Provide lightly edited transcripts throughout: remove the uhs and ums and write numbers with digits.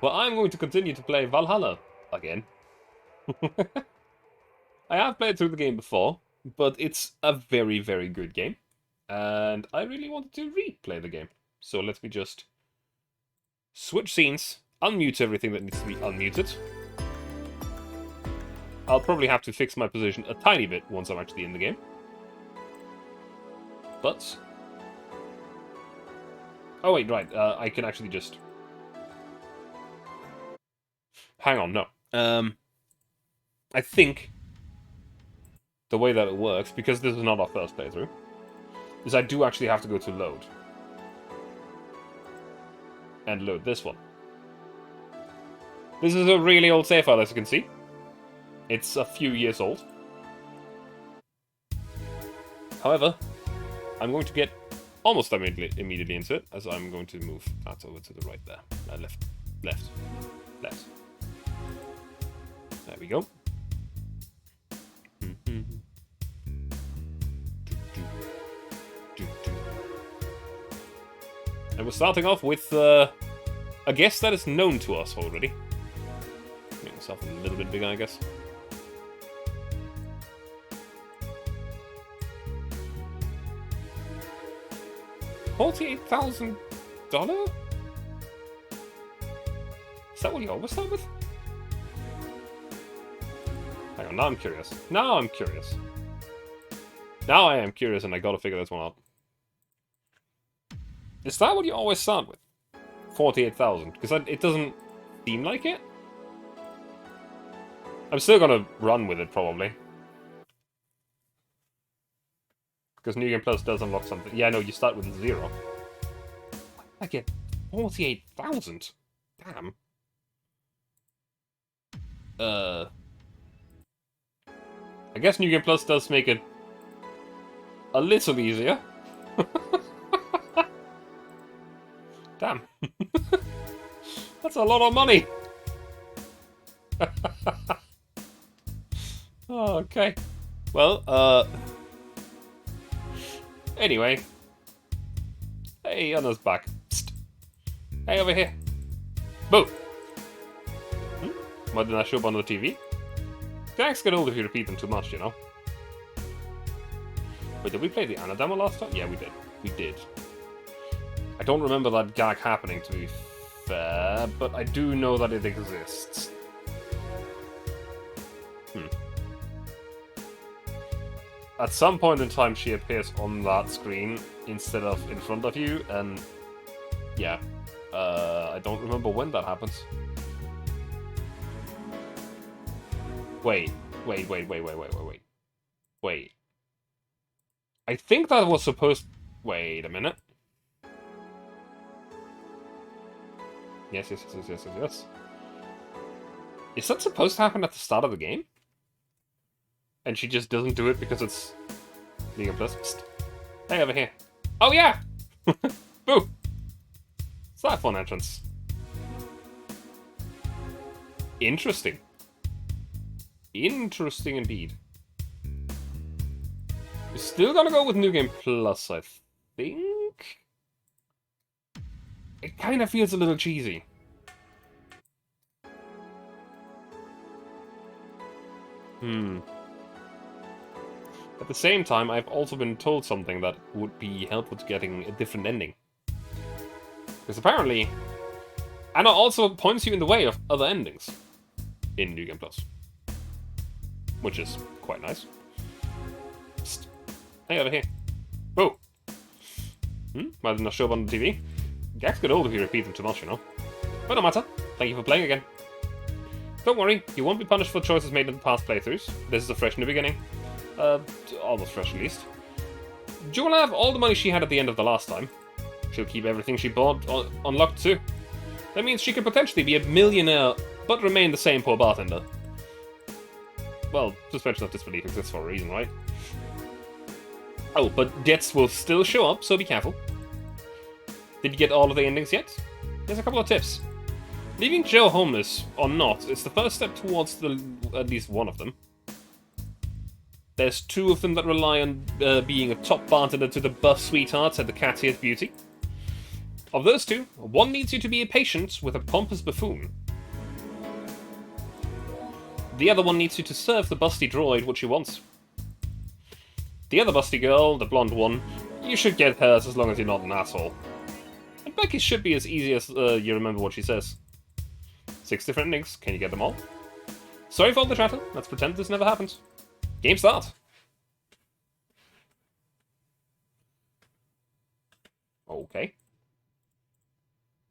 Well, I'm going to continue to play Valhalla again. I have played through the game before, but it's a very, very good game. And I really wanted to replay the game. So let me just switch scenes, unmute everything that needs to be unmuted. I'll probably have to fix my position a tiny bit once I'm actually in the game. But... oh wait, right, I can actually just... hang on, no. I think the way that it works, because this is not our first playthrough, is I do actually have to go to load. And load this one. This is a really old save file, as you can see. It's a few years old. However, I'm going to get almost immediately into it, as I'm going to move that over to the right there. Left. There we go. And we're starting off with a guest that is known to us already. Make myself a little bit bigger, I guess. $48,000? Is that what you always start with? Hang on, now I'm curious. Now I'm curious. Now I am curious and I gotta figure this one out. Is that what you always start with? 48,000? Because it doesn't seem like it. I'm still gonna run with it, probably. Because New Game Plus does unlock something. Yeah, no, you start with 0. I get 48,000? Damn. I guess New Game Plus does make it a little easier. Damn. That's a lot of money. Oh, okay. Well, anyway. Hey, Anna's back. Psst. Hey, over here. Boo! Why didn't I show up on the TV? Gags get old if you repeat them too much, you know? Wait, did we play the Anna demo last time? Yeah, we did. We did. I don't remember that gag happening, to be fair, but I do know that it exists. At some point in time, she appears on that screen instead of in front of you, and yeah, I don't remember when that happens. Wait. I think that was supposed... wait a minute. Yes. Is that supposed to happen at the start of the game? And she just doesn't do it because it's League of Plus. Psst. Hey, over here. Oh, yeah! Boo! It's that fun entrance. Interesting. Interesting indeed. We're still gonna go with New Game Plus, I think? It kind of feels a little cheesy. At the same time, I've also been told something that would be helpful to getting a different ending. Because apparently, Anna also points you in the way of other endings in New Game Plus. Which is quite nice. Psst. Hey, over here. Whoa! Why didn't I show up on the TV? Gags get old if you repeat them too much, you know. But no matter. Thank you for playing again. Don't worry, you won't be punished for choices made in the past playthroughs. This is a fresh new beginning. Almost fresh at least. Jewel will have all the money she had at the end of the last time. She'll keep everything she bought unlocked too. That means she could potentially be a millionaire, but remain the same poor bartender. Well, suspension of disbelief exists for a reason, right? Oh, but debts will still show up, so be careful. Did you get all of the endings yet? Here's a couple of tips. Leaving Joe homeless, or not, is the first step towards at least one of them. There's 2 of them that rely on being a top bartender to the buff sweethearts and the cat-eared beauty. Of those two, one needs you to be a patient with a pompous buffoon. The other one needs you to serve the busty droid what she wants. The other busty girl, the blonde one, you should get hers as long as you're not an asshole. And Becky should be as easy as you remember what she says. 6 different endings, can you get them all? Sorry for all the chatter, let's pretend this never happened. Game start! Okay.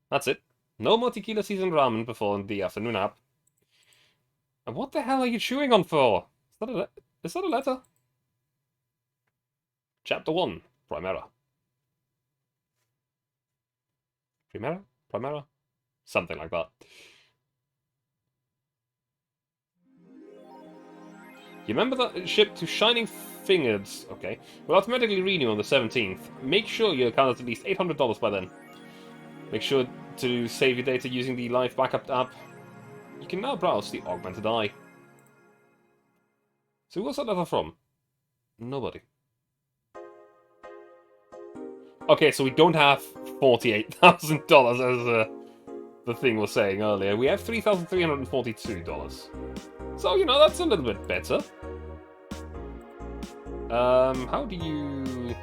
That's it. No more tequila seasoned ramen before the afternoon nap. And what the hell are you chewing on for? Is that a letter? Chapter 1, Primera. Primera? Primera? Something like that. You remember that ship to Shining Fingers? Okay. Will automatically renew on the 17th. Make sure your account is at least $800 by then. Make sure to save your data using the Live Backup app. You can now browse the Augmented Eye. So who was that letter from? Nobody. Okay, so we don't have $48,000 as the thing was saying earlier. We have $3,342. So, you know, that's a little bit better. How do you...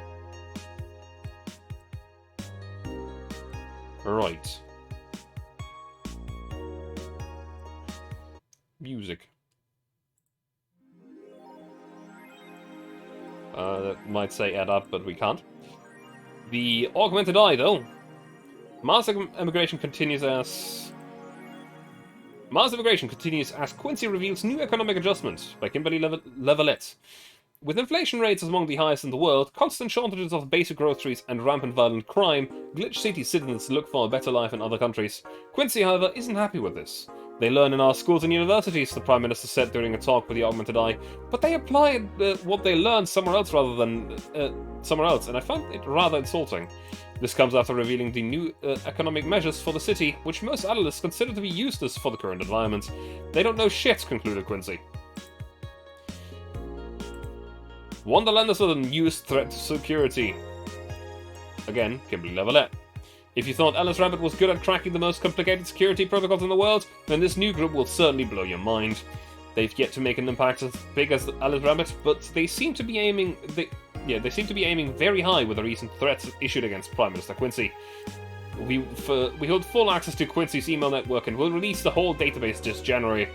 Right. Music. That might say add up, but we can't. The Augmented Eye, though. Mars immigration continues as Quincy reveals new economic adjustment by Kimberly Levelette. With inflation rates among the highest in the world, constant shortages of basic groceries, and rampant violent crime, Glitch City citizens look for a better life in other countries. Quincy, however, isn't happy with this. They learn in our schools and universities, the Prime Minister said during a talk with the Augmented Eye, but they apply what they learned somewhere else rather than somewhere else, and I find it rather insulting. This comes after revealing the new economic measures for the city, which most analysts consider to be useless for the current environment. They don't know shit, concluded Quincy. Wonderland is a newest threat to security. Again, Kimberly Levelette. If you thought Alice Rabbit was good at cracking the most complicated security protocols in the world, then this new group will certainly blow your mind. They've yet to make an impact as big as Alice Rabbit, but they seem to be aiming very high with the recent threats issued against Prime Minister Quincy. We hold full access to Quincy's email network and will release the whole database this January.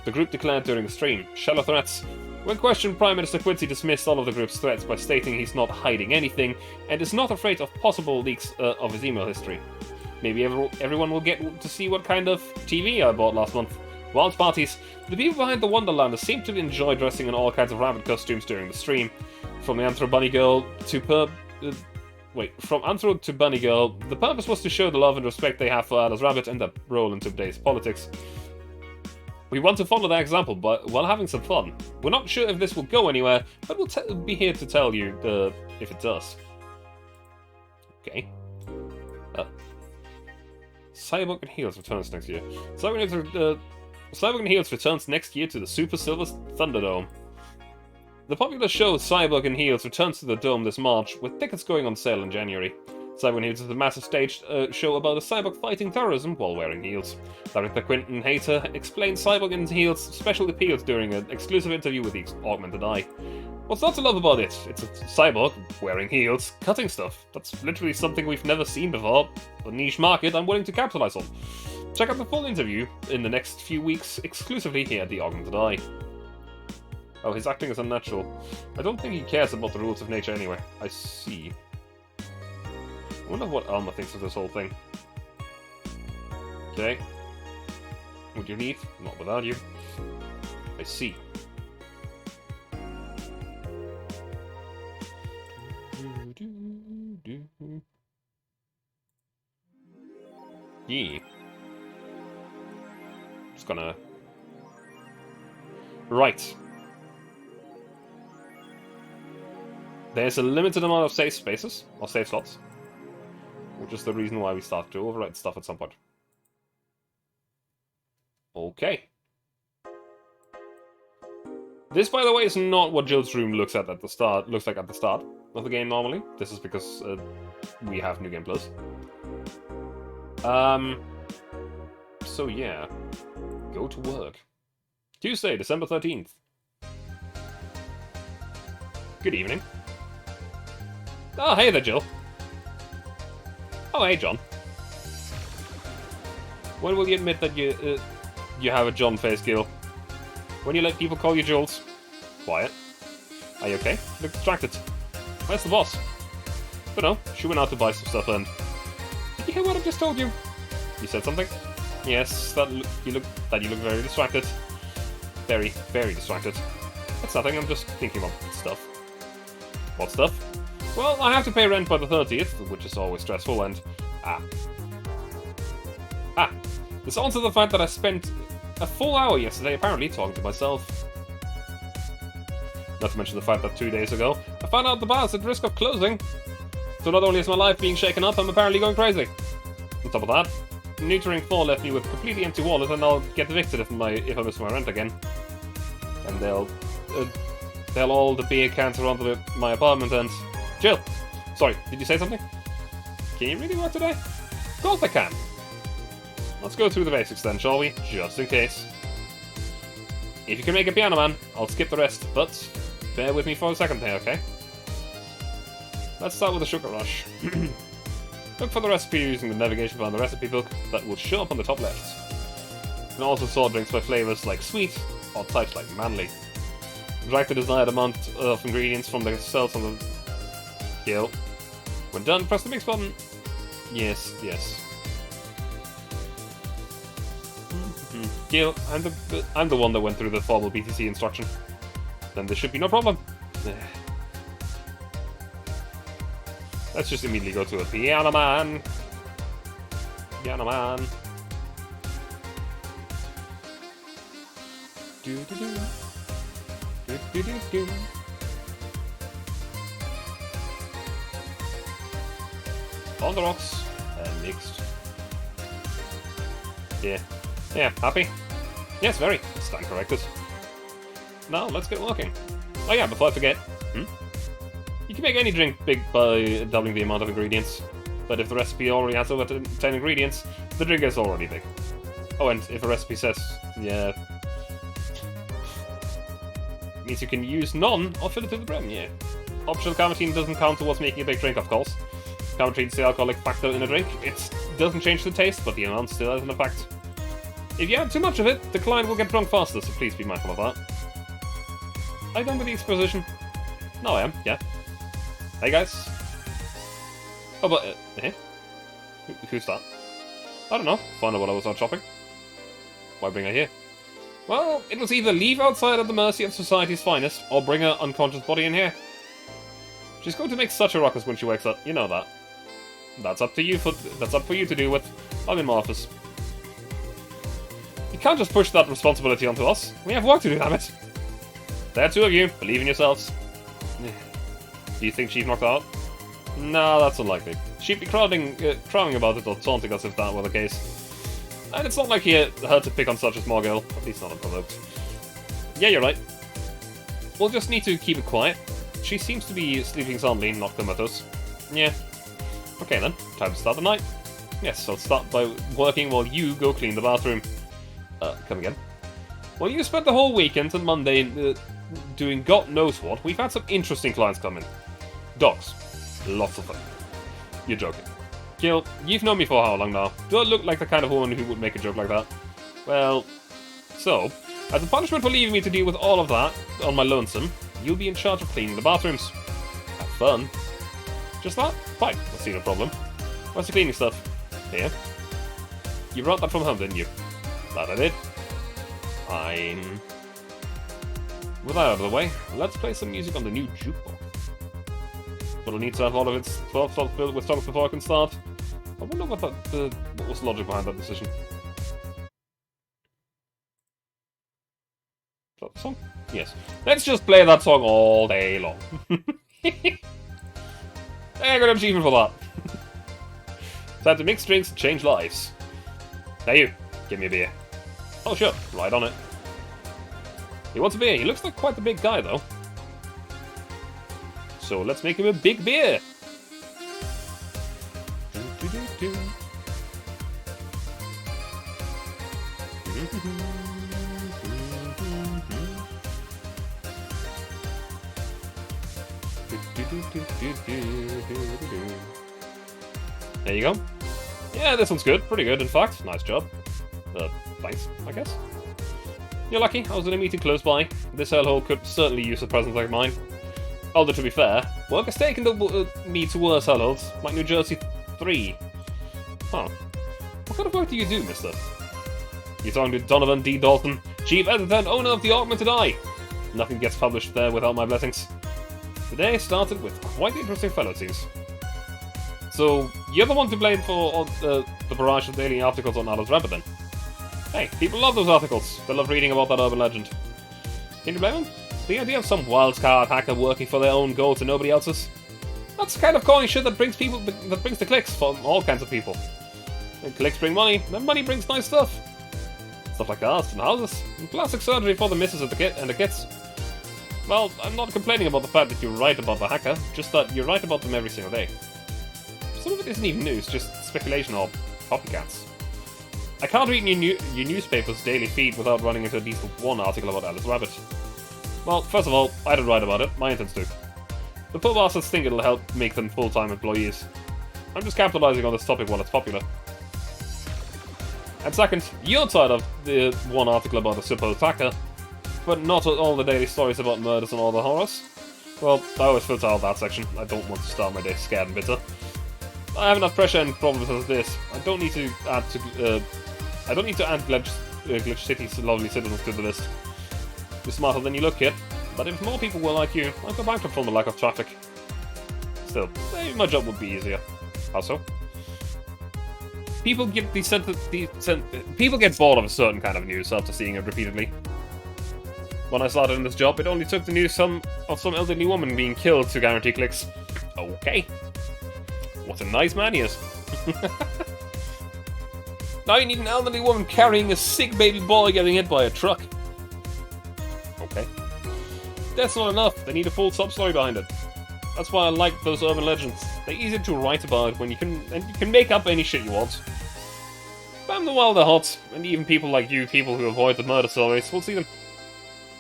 The group declared during the stream. Shallow threats. When questioned, Prime Minister Quincy dismissed all of the group's threats by stating he's not hiding anything and is not afraid of possible leaks of his email history. Maybe everyone will get to see what kind of TV I bought last month. Wild parties. The people behind the Wonderlanders seem to enjoy dressing in all kinds of rabbit costumes during the stream. From the Anthro Bunny Girl to from Anthro to Bunny Girl, the purpose was to show the love and respect they have for Alice Rabbit and their role in today's politics. We want to follow that example, but while having some fun. We're not sure if this will go anywhere, but we'll be here to tell you if it does. Okay. Cyborg and Heels returns next year. Cyborg and Heels returns next year to the Super Silver Thunderdome. The popular show Cyborg and Heels returns to the Dome this March, with tickets going on sale in January. Cyborg and Heels is a massive staged show about a cyborg fighting terrorism while wearing heels. Director Quentin Hayter explained Cyborg and Heels' special appeals during an exclusive interview with the Augmented Eye. What's not to love about it? It's a cyborg wearing heels, cutting stuff. That's literally something we've never seen before. A niche market I'm willing to capitalize on. Check out the full interview in the next few weeks exclusively here at the Augmented Eye. Oh, his acting is unnatural. I don't think he cares about the rules of nature anyway. I see. I wonder what Alma thinks of this whole thing. Okay. Would you leave? Not without you. I see. Yeah. Just gonna... Right. There's a limited amount of save spaces, or save slots. Which is the reason why we start to overwrite stuff at some point. Okay. This, by the way, is not what Jill's room looks like at the start of the game normally. This is because we have New Game Plus. So yeah, go to work. Tuesday, December 13th. Good evening. Oh, hey there, Jill. Oh, hey, John. When will you admit that you have a John face, Gil? When you let people call you Jules? Quiet. Are you okay? You look distracted. Where's the boss? Don't know. She went out to buy some stuff and... Did you hear what I just told you? You said something? Yes, you look very distracted. Very, very distracted. It's nothing, I'm just thinking about stuff. What stuff? Well, I have to pay rent by the 30th, which is always stressful, and... There's also the fact that I spent a full hour yesterday apparently talking to myself. Not to mention the fact that 2 days ago, I found out the bar's at risk of closing. So not only is my life being shaken up, I'm apparently going crazy. On top of that, neutering 4 left me with a completely empty wallet, and I'll get evicted if I miss my rent again. And they'll all the beer cans around my apartment and... Jill! Sorry, did you say something? Can you really work today? Of course I can! Let's go through the basics then, shall we? Just in case. If you can make a piano man, I'll skip the rest, but bear with me for a second here, okay? Let's start with the sugar rush. Look for the recipe using the navigation bar in the recipe book that will show up on the top left. You can also sort drinks by flavors like sweet or types like manly. Drag the desired amount of ingredients from the cells on the Gil. When done, press the mix button. Yes, yes. Gil, I'm the one that went through the formal BTC instruction. Then there should be no problem. Let's just immediately go to a piano man. Piano man. Do do do. Do do do do. On the rocks and mixed. Yeah. Yeah, happy? Yes, very. Stand corrected. Now, let's get working. Oh yeah, before I forget. You can make any drink big by doubling the amount of ingredients. But if the recipe already has over 10 ingredients, the drink is already big. Oh, and if a recipe says, yeah... means you can use none or fill it to the brim, yeah. Optional caffeine doesn't count towards making a big drink, of course. Caffeine is the alcoholic factor in a drink. It doesn't change the taste, but the amount still has an effect. If you add too much of it, the client will get drunk faster, so please be mindful of that. Are you done with the exposition? No, I am, yeah. Hey guys. Oh, but, who's that? I don't know. Found out while I was out shopping. Why bring her here? Well, it was either leave outside at the mercy of society's finest, or bring her unconscious body in here. She's going to make such a ruckus when she wakes up, you know that. That's up to you for you to deal with. I'm in my office. You can't just push that responsibility onto us. We have work to do, damn it. There are 2 of you. Believe in yourselves. Do you think she's knocked out? No, that's unlikely. She'd be crowing about it or taunting us if that were the case. And it's not like her to pick on such a small girl. At least not unprovoked. Yeah, you're right. We'll just need to keep it quiet. She seems to be sleeping soundly, not comatose. Yeah. Okay then, time to start the night. Yes, I'll start by working while you go clean the bathroom. Come again. Well, you spent the whole weekend and Monday doing God knows what. We've had some interesting clients come in. Dogs. Lots of them. You're joking. Gil, you've known me for how long now? Do I look like the kind of woman who would make a joke like that? Well, so, as a punishment for leaving me to deal with all of that on my lonesome, you'll be in charge of cleaning the bathrooms. Have fun. Just that? Fine, I see no problem. What's the cleaning stuff? Here. You brought that from home, didn't you? That I did. Fine. With that out of the way, let's play some music on the new jukebox. But I'll need to have all of its 12 slots filled with songs before I can start. I wonder what was the logic behind that decision. Is that the song? Yes. Let's just play that song all day long. Hey, I got an achievement for that. Time to mix drinks and change lives. Hey you, give me a beer. Oh sure, right on it. He wants a beer. He looks like quite the big guy though. So let's make him a big beer. There you go. Yeah, this one's good. Pretty good, in fact. Nice job. Thanks, I guess. You're lucky. I was in a meeting close by. This hellhole could certainly use a presence like mine. Although, to be fair, work has taken me to worse hellholes, like New Jersey 3. Huh. What kind of work do you do, mister? You're talking to Donovan D. Dalton, chief editor and owner of the Augmented Eye. Nothing gets published there without my blessings. The day started with quite interesting fellow scenes. So, you're the one to blame for all the barrage of daily articles on Alice Rabbit then? Hey, people love those articles. They love reading about that urban legend. Can you blame them? The idea of some wildcard hacker working for their own goals and nobody else's? That's the kind of corny shit that brings the clicks from all kinds of people. When clicks bring money, then money brings nice stuff. Stuff like cars and houses, and plastic surgery for the missus and the kids. Well, I'm not complaining about the fact that you're right about the hacker, just that you're right about them every single day. Some of it isn't even news, just speculation or copycats. I can't read your newspaper's daily feed without running into at least one article about Alice Rabbit. Well, first of all, I didn't write about it, my interns do. The poor bastards think it'll help make them full-time employees. I'm just capitalizing on this topic while it's popular. And second, you're tired of the one article about a supposed hacker, but not all the daily stories about murders and all the horrors. Well, I always filter out that section. I don't want to start my day scared and bitter. I have enough pressure and problems as this. I don't need to add Glitch City's lovely citizens to the list. You're smarter than you look, kid. But if more people were like you, I'd go bankrupt from the lack of traffic. Still, maybe my job would be easier. How so? People get people get bored of a certain kind of news after seeing it repeatedly. When I started in this job, it only took the news of some elderly woman being killed to guarantee clicks. Okay. What a nice man he is. Now you need an elderly woman carrying a sick baby boy getting hit by a truck. Okay. That's not enough. They need a full sub-story behind it. That's why I like those urban legends. They're easy to write about when you can make up any shit you want. Spam them while they're hot, and even people like you, people who avoid the murder stories, will see them.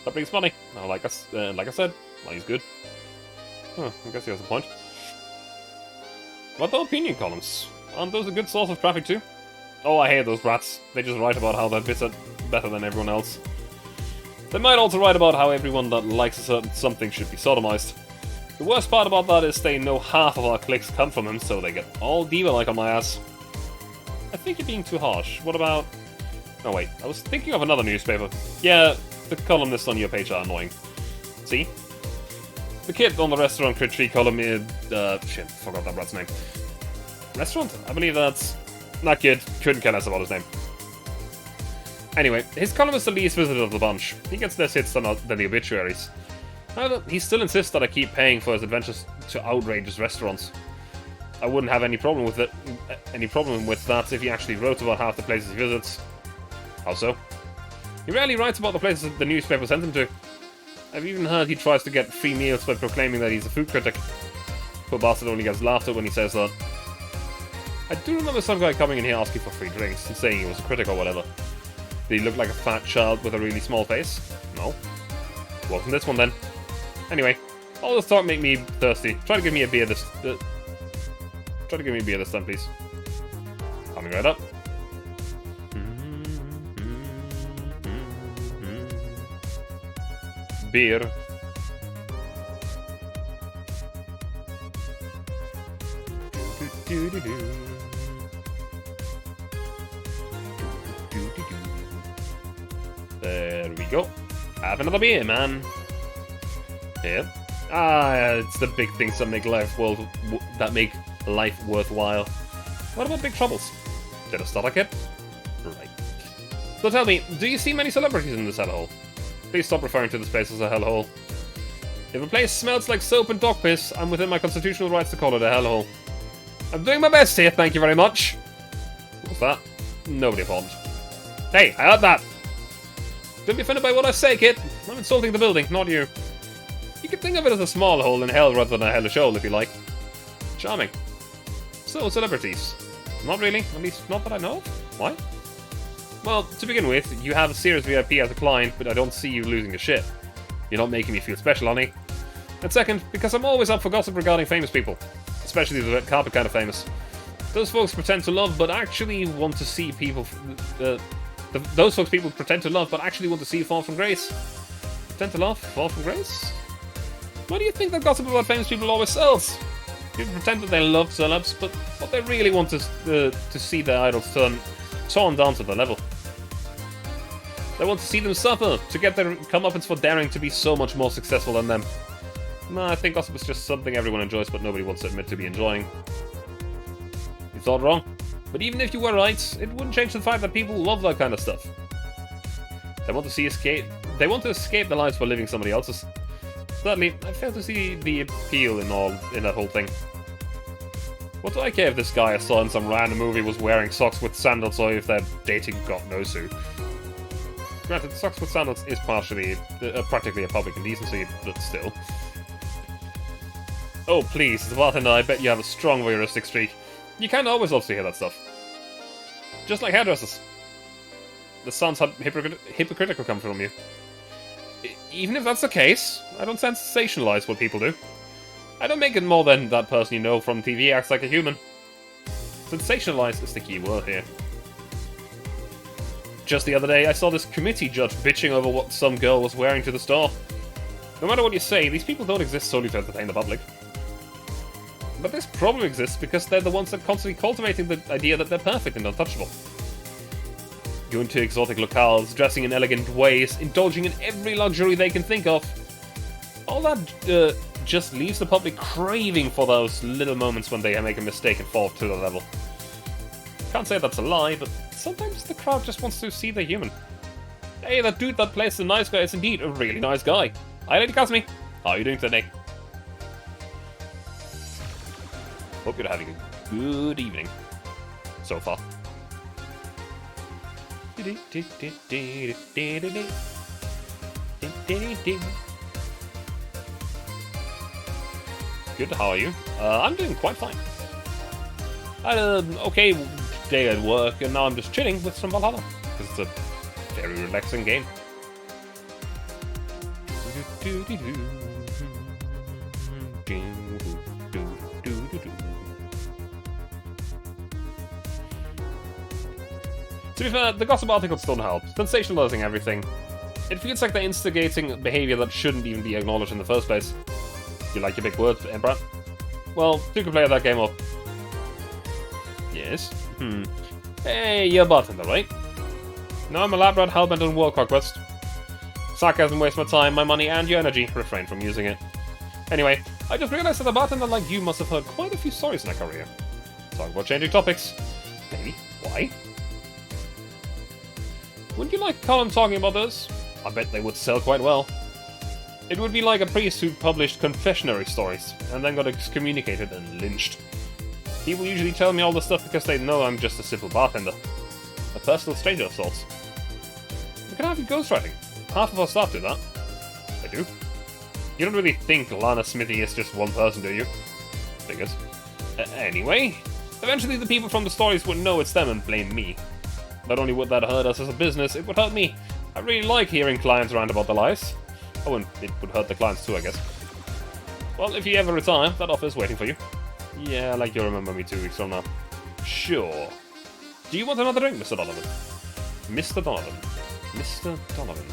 That brings money. Now, like I said, money's good. Huh, I guess he has a point. What about opinion columns? Aren't those a good source of traffic too? Oh, I hate those rats. They just write about how they're better than everyone else. They might also write about how everyone that likes a certain something should be sodomized. The worst part about that is they know half of our clicks come from him, so they get all diva-like on my ass. I think you're being too harsh. What about... Oh wait, I was thinking of another newspaper. Yeah, the columnists on your page are annoying. See? The kid on the restaurant crit tree column is... shit, forgot that rat's name. Restaurant? I believe that's... That kid couldn't care less about his name. Anyway, his column is the least visited of the bunch. He gets less hits than the obituaries. However, he still insists that I keep paying for his adventures to outrageous restaurants. I wouldn't have any problem with that if he actually wrote about half the places he visits. How so? He rarely writes about the places the newspaper sent him to. I've even heard he tries to get free meals by proclaiming that he's a food critic. Poor bastard only gets laughed at when he says that. I do remember some guy coming in here asking for free drinks and saying he was a critic or whatever. Did he look like a fat child with a really small face? No. Wasn't this one then. Anyway, all this talk make me thirsty. Try to give me a beer this time, please. Coming right up. Beer. There we go. Have another beer, man. Yeah. It's the big things that make life worthwhile. What about big troubles? Did I start like it? Right. So tell me, do you see many celebrities in this hellhole? Please stop referring to this place as a hellhole. If a place smells like soap and dog piss, I'm within my constitutional rights to call it a hellhole. I'm doing my best here, thank you very much. What's that? Nobody important. Hey, I heard that! Don't be offended by what I say, kid. I'm insulting the building, not you. You can think of it as a small hole in hell rather than a hellish hole, if you like. Charming. So, celebrities. Not really, at least not that I know of. Why? Well, to begin with, you have a serious VIP as a client, but I don't see you losing a shit. You're not making me feel special, honey. And second, because I'm always up for gossip regarding famous people. Especially the red carpet kind of famous. Those folks pretend to love, but actually want to see people... those folks people pretend to love, but actually want to see fall from grace. Pretend to love, fall from grace? Why do you think that gossip about famous people always sells? People pretend that they love celebs, but what they really want is to see their idols torn down to their level. They want to see them suffer, to get their comeuppance for daring to be so much more successful than them. No, I think gossip is just something everyone enjoys, but nobody wants to admit to be enjoying. You thought wrong. But even if you were right, it wouldn't change the fact that people love that kind of stuff. They want to escape their lives by living somebody else's. Sadly, I fail to see the appeal in that whole thing. What do I care if this guy I saw in some random movie was wearing socks with sandals or if they're dating God knows who? Granted, socks with sandals is partially, practically a public indecency, but still. Oh please, the bartender, I bet you have a strong voyeuristic streak. You kinda always love to hear that stuff. Just like hairdressers. The sounds hypocritical come from you. Even if that's the case, I don't sensationalize what people do. I don't make it more than that person you know from TV acts like a human. Sensationalize is the key word here. Just the other day, I saw this committee judge bitching over what some girl was wearing to the store. No matter what you say, these people don't exist solely to entertain the public. But this probably exists because they're the ones that are constantly cultivating the idea that they're perfect and untouchable. Going to exotic locales, dressing in elegant ways, indulging in every luxury they can think of. All that just leaves the public craving for those little moments when they make a mistake and fall to the level. Can't say that's a lie, but sometimes the crowd just wants to see the human. Hey, that dude that plays the nice guy is indeed a really nice guy. Hi, Lady Kasumi. How are you doing today? Hope you're having a good evening so far. Good, how are you? I'm doing quite fine. I had an okay day at work, and now I'm just chilling with some Valhalla, because it's a very relaxing game. To be fair, the gossip articles don't help, sensationalizing everything. It feels like they're instigating behavior that shouldn't even be acknowledged in the first place. You like your big words, Emperor? Well, you can play that game up. Yes? Hey, you're a bartender, right? No, I'm a lab rat hellbent on world conquest. Sarcasm wastes my time, my money, and your energy. Refrain from using it. Anyway, I just realized that a bartender like you must have heard quite a few stories in their career. Talk about changing topics. Maybe. Why? Wouldn't you like Colin talking about those? I bet they would sell quite well. It would be like a priest who published confessionary stories, and then got excommunicated and lynched. People usually tell me all this stuff because they know I'm just a simple bartender. A personal stranger of sorts. We can have you ghostwriting. Half of our staff do that. I do. You don't really think Lana Smithy is just one person, do you? Figures. Anyway, eventually the people from the stories would know it's them and blame me. Not only would that hurt us as a business, it would hurt me. I really like hearing clients rant about their lives. Oh, and it would hurt the clients too, I guess. Well, if you ever retire, that offer is waiting for you. Yeah, like you'll remember me 2 weeks from now. Sure. Do you want another drink, Mr. Donovan? Mr. Donovan. Mr. Donovan.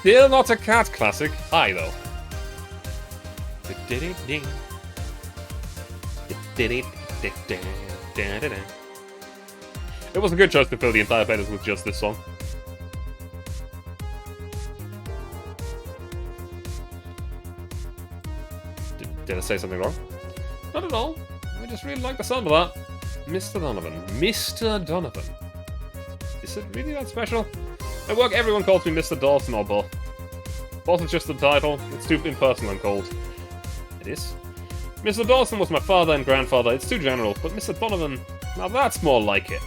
Still not a cat classic, either. It was a good choice to fill the entire playlist with just this song. Did I say something wrong? Not at all. I just really like the sound of that. Mr. Donovan. Mr. Donovan. Is it really that special? At work, everyone calls me Mr. Dawson or both. Both is just the title. It's too impersonal and cold. It is. Mr. Dawson was my father and grandfather. It's too general. But Mr. Donovan, now that's more like it.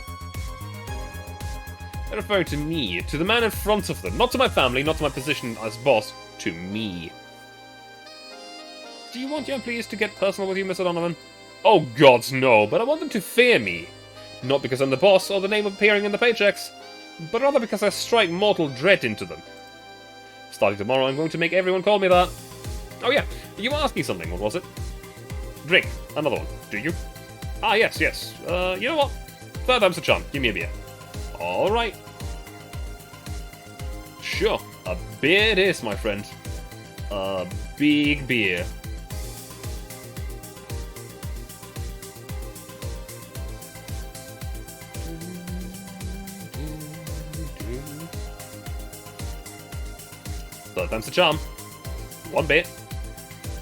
They're referring to me, to the man in front of them. Not to my family, not to my position as boss. To me. Do you want your employees to get personal with you, Mr. Donovan? Oh gods, no, but I want them to fear me. Not because I'm the boss or the name appearing in the paychecks, but rather because I strike mortal dread into them. Starting tomorrow, I'm going to make everyone call me that. Oh yeah, you asked me something, what was it? Drink. Another one. Do you? Ah, yes. You know what? Third time's a charm. Give me a beer. Alright. Sure. A beer it is, my friend. A big beer. Third time's a charm. One bit.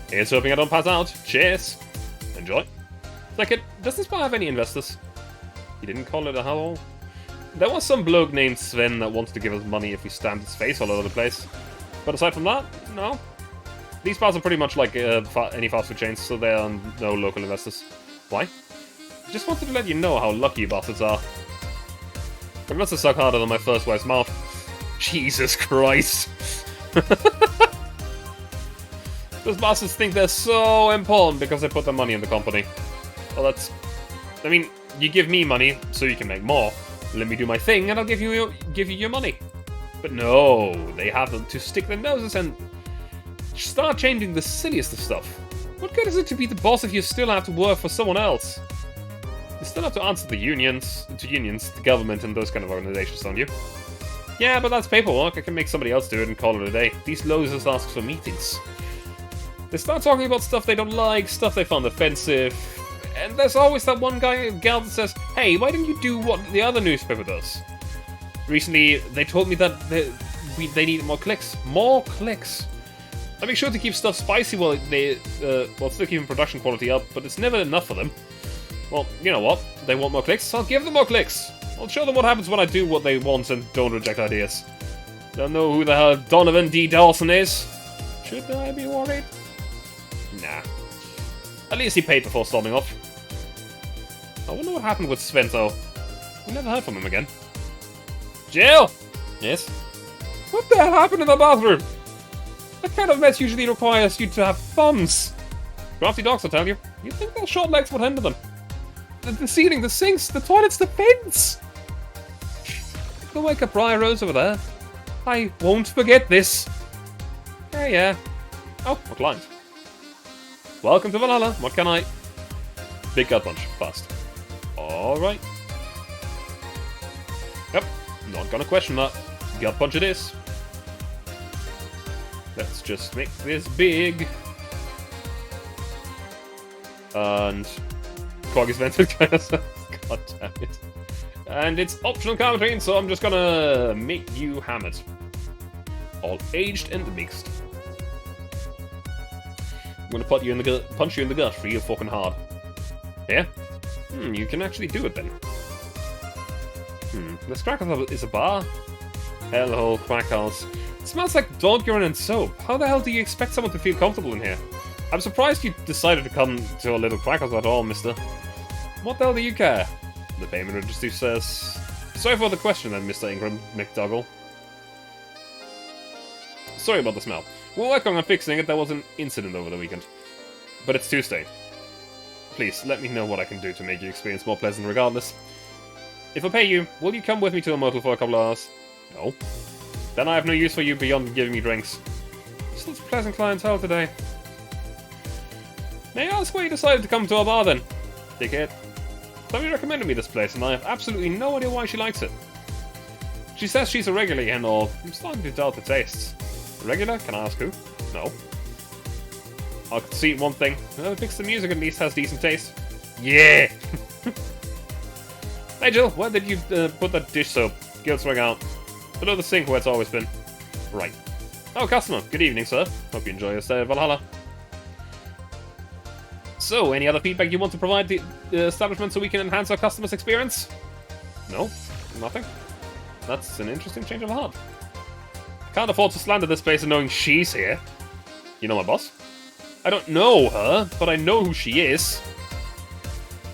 Here's hoping I don't pass out. Cheers. Enjoy. Second, does this bar have any investors? He didn't call it a hellhole. There was some bloke named Sven that wanted to give us money if we stamped his face all over the place. But aside from that, no. These bars are pretty much like any fast food chains, so there are no local investors. Why? I just wanted to let you know how lucky you bastards are. It must have sucked harder than my first wife's mouth. Jesus Christ. Those bastards think they're so important because they put their money in the company. Well, that's... I mean, you give me money so you can make more. Let me do my thing and I'll give you your money. But no, they have to stick their noses and start changing the silliest of stuff. What good is it to be the boss if you still have to work for someone else? You still have to answer to unions, the government and those kind of organizations, don't you? Yeah, but that's paperwork. I can make somebody else do it and call it a day. These losers ask for meetings. They start talking about stuff they don't like, stuff they found offensive, and there's always that one gal that says, hey, why don't you do what the other newspaper does? Recently, they told me that they need more clicks. More clicks! I make sure to keep stuff spicy while still keeping production quality up, but it's never enough for them. Well, you know what? They want more clicks, so I'll give them more clicks. I'll show them what happens when I do what they want and don't reject ideas. Don't know who the hell Donovan D. Dawson is. Should I be worried? Nah. At least he paid before storming off. I wonder what happened with Sven, though. We never heard from him again. Jill! Yes? What the hell happened in the bathroom? That kind of mess usually requires you to have thumbs. Crafty dogs, I tell you. You'd think their short legs would hinder them. The ceiling, the sinks, the toilets, the vents! Go wake up Briar Rose over there. I won't forget this. Yeah. Oh, a client. Welcome to Valhalla. What can I... Big gut punch. Fast. Alright. Yep. Not gonna question that. Gut punch it is. Let's just make this big. And... Cog is vented, kind of. God damn it. And it's optional counting, so I'm just gonna make you hammered. All aged and mixed. I'm gonna punch you in the gut real fucking hard. Yeah? You can actually do it then. This crack house is a bar? Hellhole crack house. It smells like dog urine and soap. How the hell do you expect someone to feel comfortable in here? I'm surprised you decided to come to a little crack house at all, mister. What the hell do you care? The payment register says... Sorry for the question then, Mr. Ingram McDougall. Sorry about the smell. We're working on fixing it. There was an incident over the weekend. But it's Tuesday. Please, let me know what I can do to make your experience more pleasant regardless. If I pay you, will you come with me to a motel for a couple of hours? No. Then I have no use for you beyond giving me drinks. Such pleasant clientele today. May I ask why you decided to come to a bar then? Dickhead. Somebody recommended me this place and I have absolutely no idea why she likes it. She says she's a regular and all. I'm starting to doubt the tastes. Regular? Can I ask who? No. I can see one thing. Whoever picks the music at least has decent taste. Yeah! Hey Jill, where did you put that dish soap? Guild swing out. Below the sink where it's always been. Right. Oh, customer. Good evening, sir. Hope you enjoy your stay at Valhalla. So, any other feedback you want to provide the establishment so we can enhance our customers' experience? No? Nothing? That's an interesting change of heart. Can't afford to slander this place and knowing she's here. You know my boss? I don't know her, but I know who she is.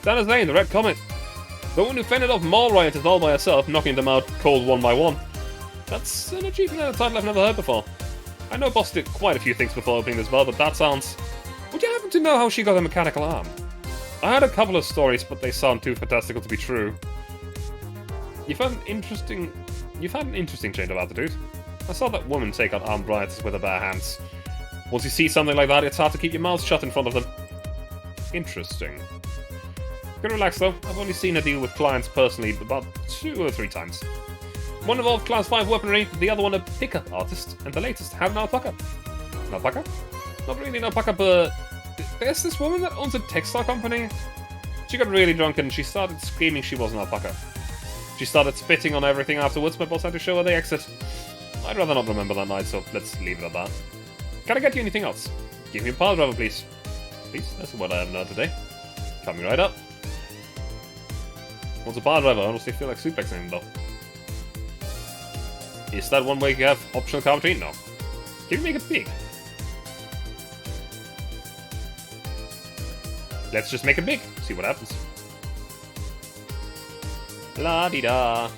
Dana's Lane, the Red Comet. The one who fended off mall rioters all by herself, knocking them out cold one by one. That's an achievement and a title I've never heard before. I know Boss did quite a few things before opening this bar, but that sounds... Would you happen to know how she got a mechanical arm? I heard a couple of stories, but they sound too fantastical to be true. You've had an interesting change of attitude. I saw that woman take out armed rioters with her bare hands. Once you see something like that, it's hard to keep your mouth shut in front of them. Interesting. Good relax though, I've only seen her deal with clients personally about 2 or 3 times. One involved Class 5 weaponry, the other one a pickup artist, and the latest had an alpaca. An alpaca? Not really an alpaca, but there's this woman that owns a textile company. She got really drunk and she started screaming she was an alpaca. She started spitting on everything afterwards. My boss had to show her the exit. I'd rather not remember that night, so let's leave it at that. Can I get you anything else? Give me a pile driver, please. Please, that's what I have now today. Coming right up. What's a pile driver? I honestly feel like suplexing him, though. Is that one way you have optional carpentry? No. Can you make it big? Let's just make it big. See what happens. La-di-da.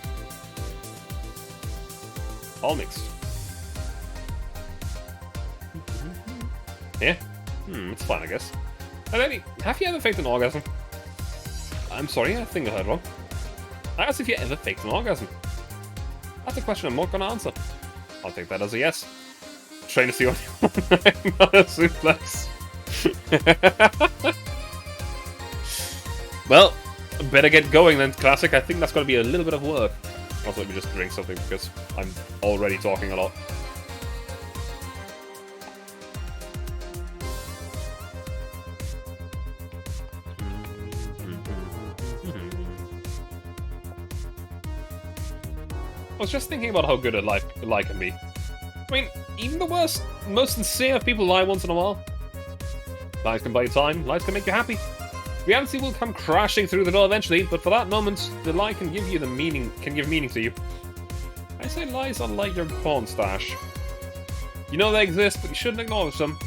All mixed. Yeah? It's fine, I guess. Lady, have you ever faked an orgasm? I'm sorry, I think I heard wrong. I asked if you ever faked an orgasm. That's a question I'm not gonna answer. I'll take that as a yes. Train is the only one, not a suplex. Well, better get going then, Classic. I think that's gonna be a little bit of work. Also, let me just drink something because I'm already talking a lot. I was just thinking about how good a lie can be. I mean, even the worst, most sincere of people lie once in a while. Lies can buy you time, lies can make you happy. Reality will come crashing through the door eventually, but for that moment, the lie can give you meaning to you. I say lies are like your porn stash. You know they exist, but you shouldn't acknowledge them.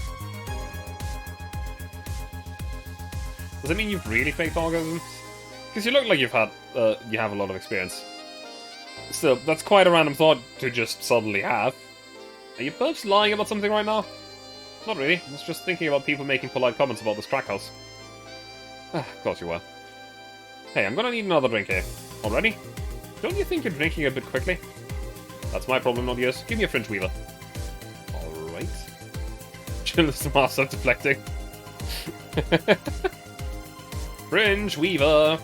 Does that mean you've really faked orgasms? Because you look like you have a lot of experience. Still, that's quite a random thought to just suddenly have. Are you perhaps lying about something right now? Not really. I was just thinking about people making polite comments about this crack house. Of course you were. Hey, I'm gonna need another drink here. Already? Don't you think you're drinking a bit quickly? That's my problem, not yours. Give me a Fringe Weaver. Alright. Chill is the master of deflecting. Fringe Weaver!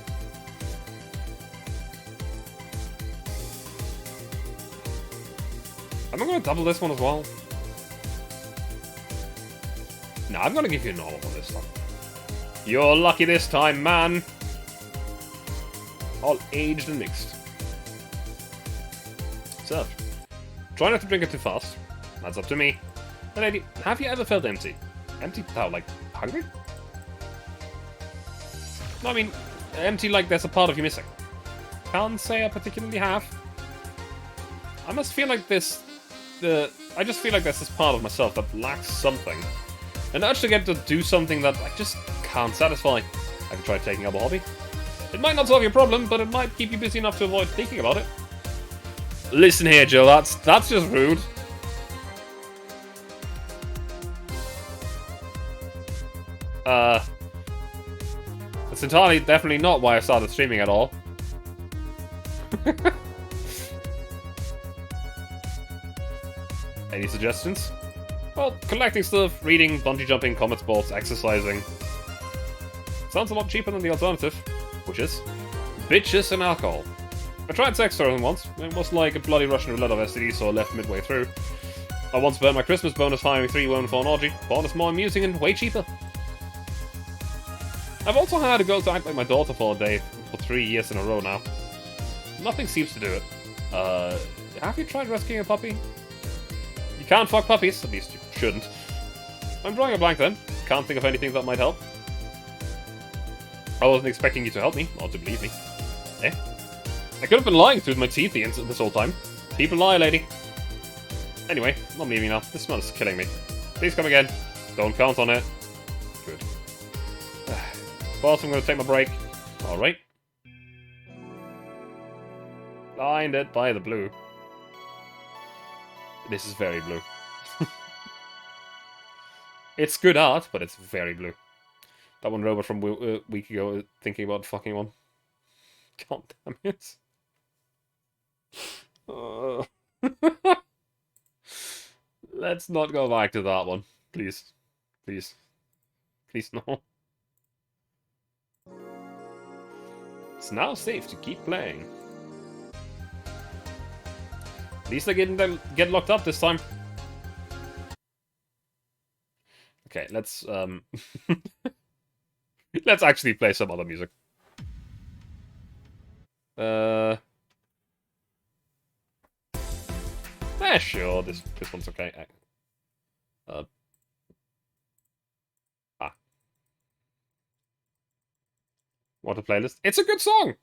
Am I going to double this one as well? No, I'm going to give you a normal one this time. You're lucky this time, man! All aged and mixed. Served. Try not to drink it too fast. That's up to me. Hey, lady, have you ever felt empty? Empty how, like, hungry? No, I mean, empty like there's a part of you missing. Can't say I particularly have. I must feel like this... I just feel like there's this part of myself that lacks something. And I actually get to do something that I just can't satisfy. Have you tried taking up a hobby? It might not solve your problem, but it might keep you busy enough to avoid thinking about it. Listen here, Joe, that's just rude. It's entirely, definitely not why I started streaming at all. Any suggestions? Well, collecting stuff, reading, bungee jumping, combat sports, exercising. Sounds a lot cheaper than the alternative, which is bitches and alcohol. I tried sex tourism once. It was like a bloody Russian roulette of STDs, so I left midway through. I once burned my Christmas bonus hiring 3 women for an orgy. Bonus more amusing and way cheaper. I've also had a girl to act like my daughter for a day for 3 years in a row now. Nothing seems to do it. Have you tried rescuing a puppy? You can't fuck puppies, at least you shouldn't. I'm drawing a blank then. Can't think of anything that might help. I wasn't expecting you to help me, or to believe me. Eh? I could have been lying through my teeth this whole time. People lie, lady. Anyway, I'm leaving now. This smell is killing me. Please come again. Don't count on it. Good. Boss, I'm going to take my break. Alright. Blinded by the blue. This is very blue. It's good art, but it's very blue. That one robot from a week ago thinking about fucking one. God damn it. Uh, let's not go back to that one. Please. Please. Please, no. It's now safe to keep playing. At least I didn't get locked up this time. Okay, let's let's actually play some other music. Sure, this one's okay. What a playlist. It's a good song!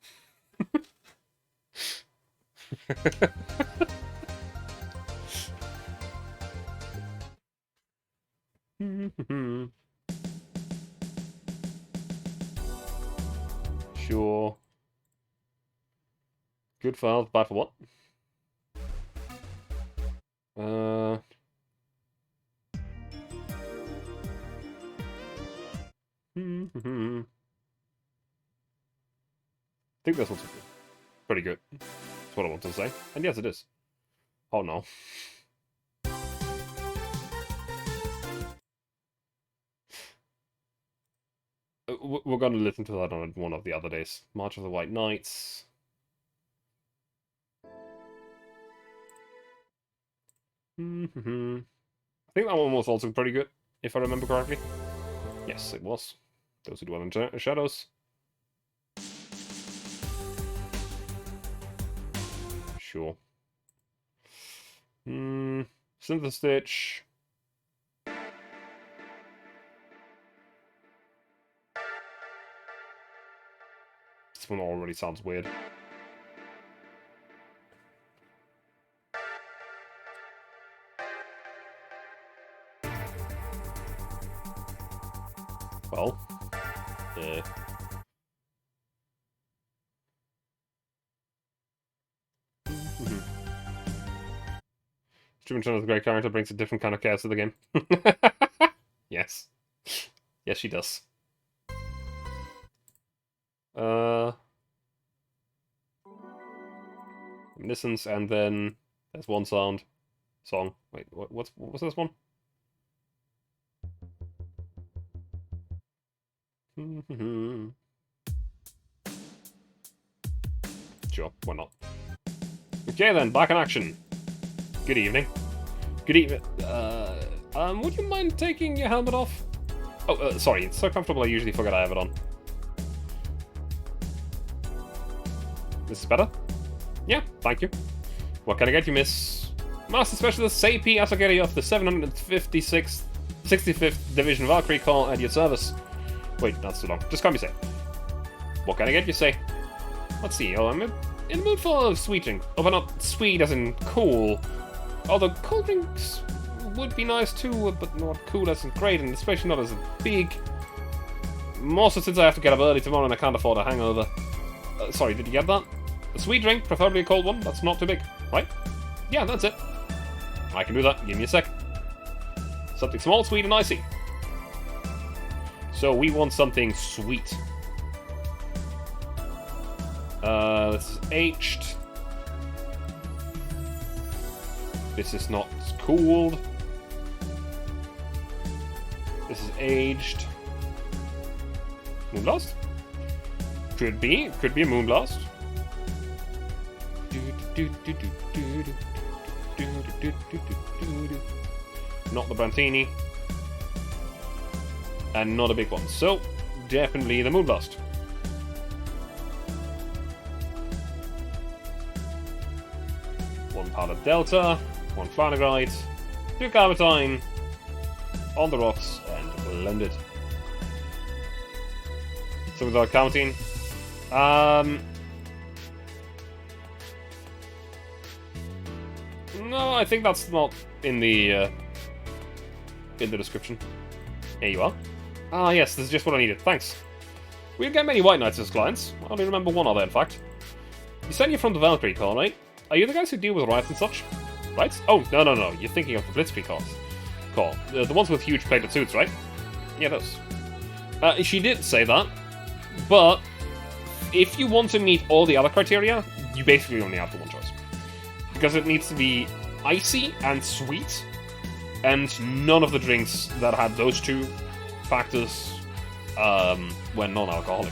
Sure. Good for health, bad for what? I think this one's pretty good. That's what I want to say. And yes, it is. Oh no. We're going to listen to that on one of the other days. March of the White Knights. I think that one was also pretty good, if I remember correctly. Yes, it was. Those who dwell in shadows. Sure. Synth Stitch. This one already sounds weird. Well, Streaming Channel is a great character, brings a different kind of chaos to the game. Yes. Yes, she does. Omniscience, and then there's one song. Wait, what was this one? Sure, why not? Okay then, back in action. Good evening. Good evening. Would you mind taking your helmet off? Oh, sorry, it's so comfortable I usually forget I have it on. This is better? Yeah, thank you. What can I get you, Miss? Master Specialist Sapi Asagiri of the 65th Division Valkyrie Corps at your service. Wait, that's too long. Just call me Say. What can I get you, Say? Let's see. Oh, I'm in the mood for sweet drink. Oh, but not sweet as in cool. Although cold drinks would be nice too, but not cool as in great, and especially not as big. More so since I have to get up early tomorrow and I can't afford a hangover. Sorry, did you get that? A sweet drink, preferably a cold one, that's not too big, right? Yeah, that's it. I can do that, give me a sec. Something small, sweet, and icy. So we want something sweet. This is aged. This is not cooled. This is aged. Moonblast? Could be a Moonblast. Not the Brantini. And not a big one. So, definitely the Moonblast. One Pilot Delta, one Flanogrite, 2 Carbotine, on the rocks, and blended. So without counting, no, I think that's not in the description. Here you are. Ah, yes, this is just what I needed. Thanks. We don't get many White Knights as clients. I only remember one other, in fact. You said you're from the Valkyrie Corps, right? Are you the guys who deal with riots and such? Right? Oh, no. You're thinking of the Blitzkrieg Corps. The ones with huge plated suits, right? Yeah, those. She did say that. But if you want to meet all the other criteria, you basically only have the one choice. Because it needs to be icy and sweet, and none of the drinks that had those two factors were non-alcoholic.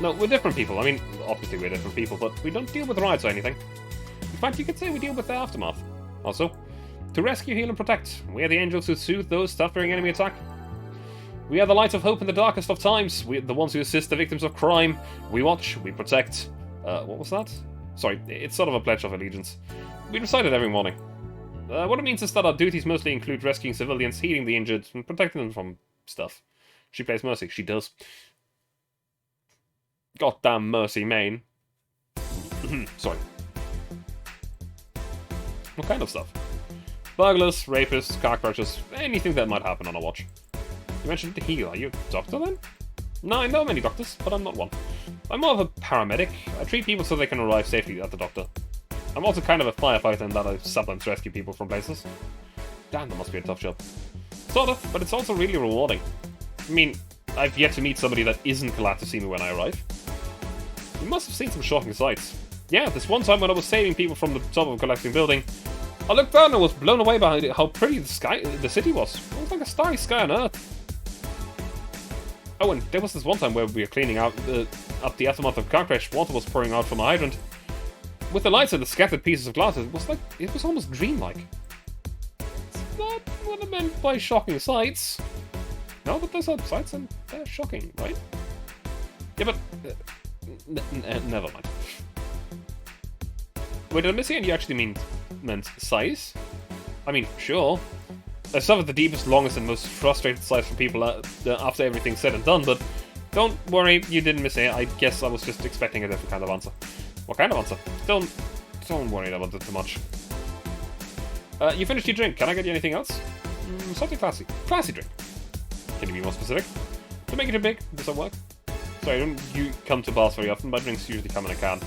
No, we're different people. I mean, obviously we're different people, but we don't deal with riots or anything. In fact, you could say we deal with the aftermath. Also, to rescue, heal, and protect. We are the angels who soothe those suffering enemy attack. We are the light of hope in the darkest of times. We are the ones who assist the victims of crime. We watch, we protect. What was that? Sorry, it's sort of a pledge of allegiance. We recite it every morning. What it means is that our duties mostly include rescuing civilians, healing the injured, and protecting them from stuff. She plays Mercy. She does. Goddamn Mercy, main. Sorry. What kind of stuff? Burglars, rapists, car crashes, anything that might happen on a watch. You mentioned to heal. Are you a doctor then? No, I know many doctors, but I'm not one. I'm more of a paramedic. I treat people so they can arrive safely at the doctor. I'm also kind of a firefighter in that I sometimes rescue people from places. Damn, that must be a tough job. Sort of, but it's also really rewarding. I mean, I've yet to meet somebody that isn't glad to see me when I arrive. You must have seen some shocking sights. Yeah, this one time when I was saving people from the top of a collapsing building, I looked down and was blown away by how pretty the city was. It was like a starry sky on Earth. Oh, and there was this one time where we were cleaning out up the aftermath of a car crash. Water was pouring out from a hydrant. With the lights and the scattered pieces of glass, it was almost dreamlike. It's not what I meant by shocking sights. No, but those are sights and they're shocking, right? Yeah, but never mind. Wait, did I miss it? And you actually meant size? I mean, sure. I suffered the deepest, longest, and most frustrated sighs from people after everything's said and done, but don't worry, you didn't miss it. I guess I was just expecting a different kind of answer. What kind of answer? Don't worry about it too much. You finished your drink. Can I get you anything else? Something classy. Classy drink. Can you be more specific? To make it too big, does that work? Sorry, don't you come to bars very often, but drinks usually come in a can.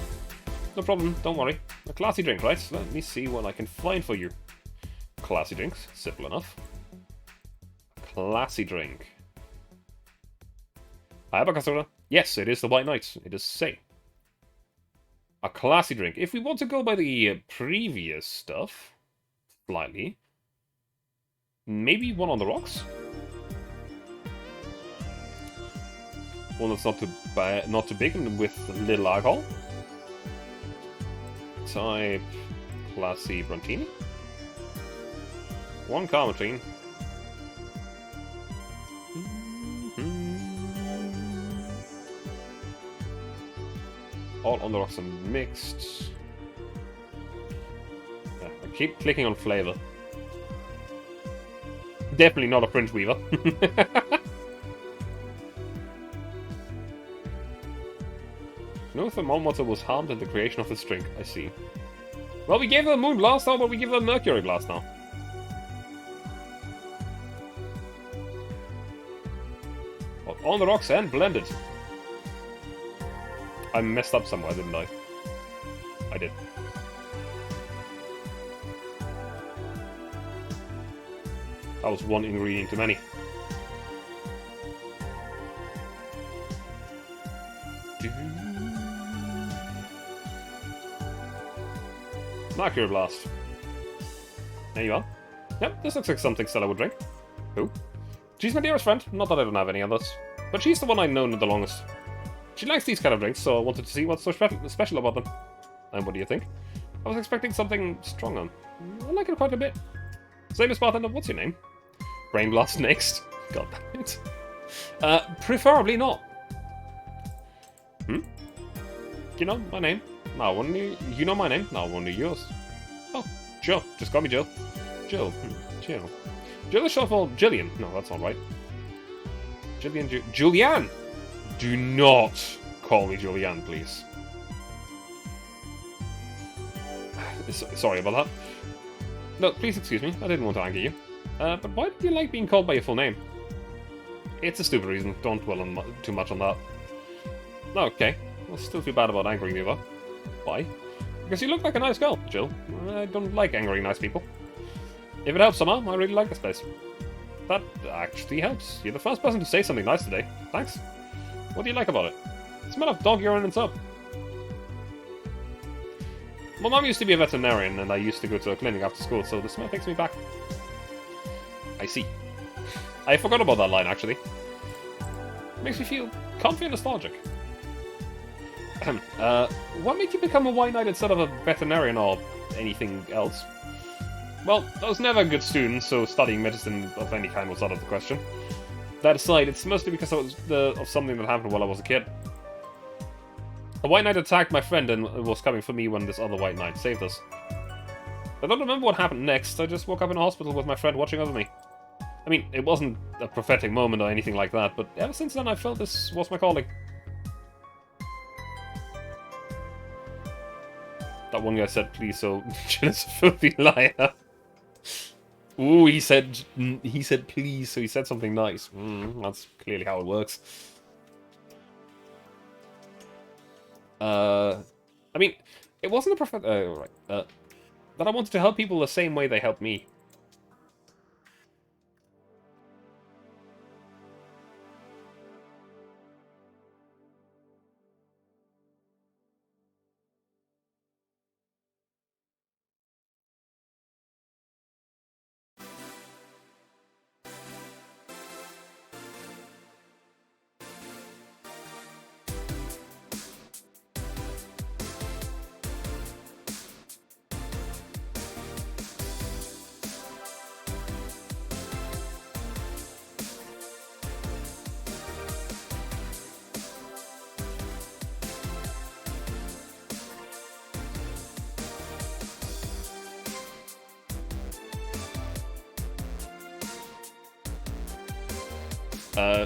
No problem, don't worry. A classy drink, right? Let me see what I can find for you. Classy drinks, simple enough. Classy drink. Hi, yes, it is the White Knight. It is say. A classy drink. If we want to go by the previous stuff, slightly, maybe one on the rocks? One that's not too big and with little alcohol. Type classy Brontini. One Carmatine. All on the rocks and mixed. Yeah, I keep clicking on flavor. Definitely not a Fringe Weaver. No thermometer was harmed in the creation of this drink. I see. Well, we gave her a moon blast, how about we give her a mercury blast now? Well, on the rocks and blended. I messed up somewhere, didn't I? I did. That was one ingredient too many. Mercury Blast. There you are. Yep, this looks like something Stella would drink. Who? She's my dearest friend. Not that I don't have any others. But she's the one I've known the longest. She likes these kind of drinks, so I wanted to see what's so special about them. And what do you think? I was expecting something stronger. I like it quite a bit. Same as bartender, what's your name? Brain Blast next. God damn it. Preferably not. You know my name? No, only you know my name. No, only yours. Oh, Joe. Just call me Joe. Joe. Joe. Joe is short for Jillian. No, that's not right. Julianne! Do not call me Julianne, please. Sorry about that. No, please excuse me. I didn't want to anger you. But why do you like being called by your full name? It's a stupid reason. Don't dwell on too much on that. Okay. I'll still feel bad about angering you, though. Why? Because you look like a nice girl, Jill. I don't like angering nice people. If it helps somehow, I really like this place. That actually helps. You're the first person to say something nice today. Thanks. What do you like about it? The smell of dog urine and soap. My mom used to be a veterinarian, and I used to go to a clinic after school, so the smell takes me back. I see. I forgot about that line, actually. Makes me feel comfy and nostalgic. What made you become a white knight instead of a veterinarian or anything else? Well, I was never a good student, so studying medicine of any kind was out of the question. That aside, it's mostly because of something that happened while I was a kid. A white knight attacked my friend and was coming for me when this other white knight saved us. I don't remember what happened next, I just woke up in a hospital with my friend watching over me. I mean, it wasn't a prophetic moment or anything like that, but ever since then I felt this was my calling. That one guy said please, so Jill is a filthy liar. Ooh, he said please, so he said something nice. That's clearly how it works. I mean, it wasn't a prophet. Right. That I wanted to help people the same way they helped me.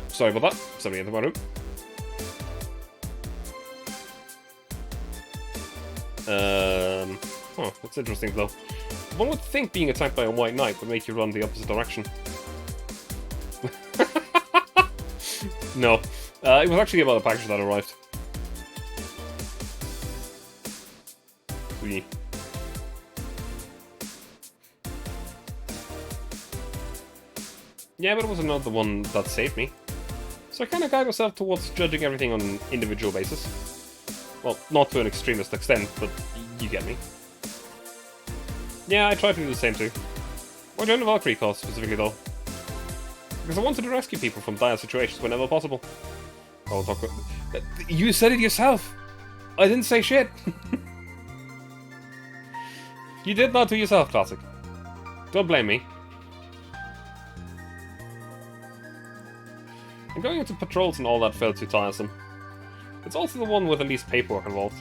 Sorry about that. Somebody in the room. That's interesting though. One would think being attacked by a white knight would make you run the opposite direction. No. It was actually about a package that arrived. Oui. Yeah, but it was another one that saved me. So I kind of guide myself towards judging everything on an individual basis. Well, not to an extremist extent, but you get me. Yeah, I try to do the same too. Why join the Valkyrie cause specifically though? Because I wanted to rescue people from dire situations whenever possible. Oh, talk about... You said it yourself! I didn't say shit! You did not do yourself, Classic. Don't blame me. And going into patrols and all that felt too tiresome. It's also the one with the least paperwork involved.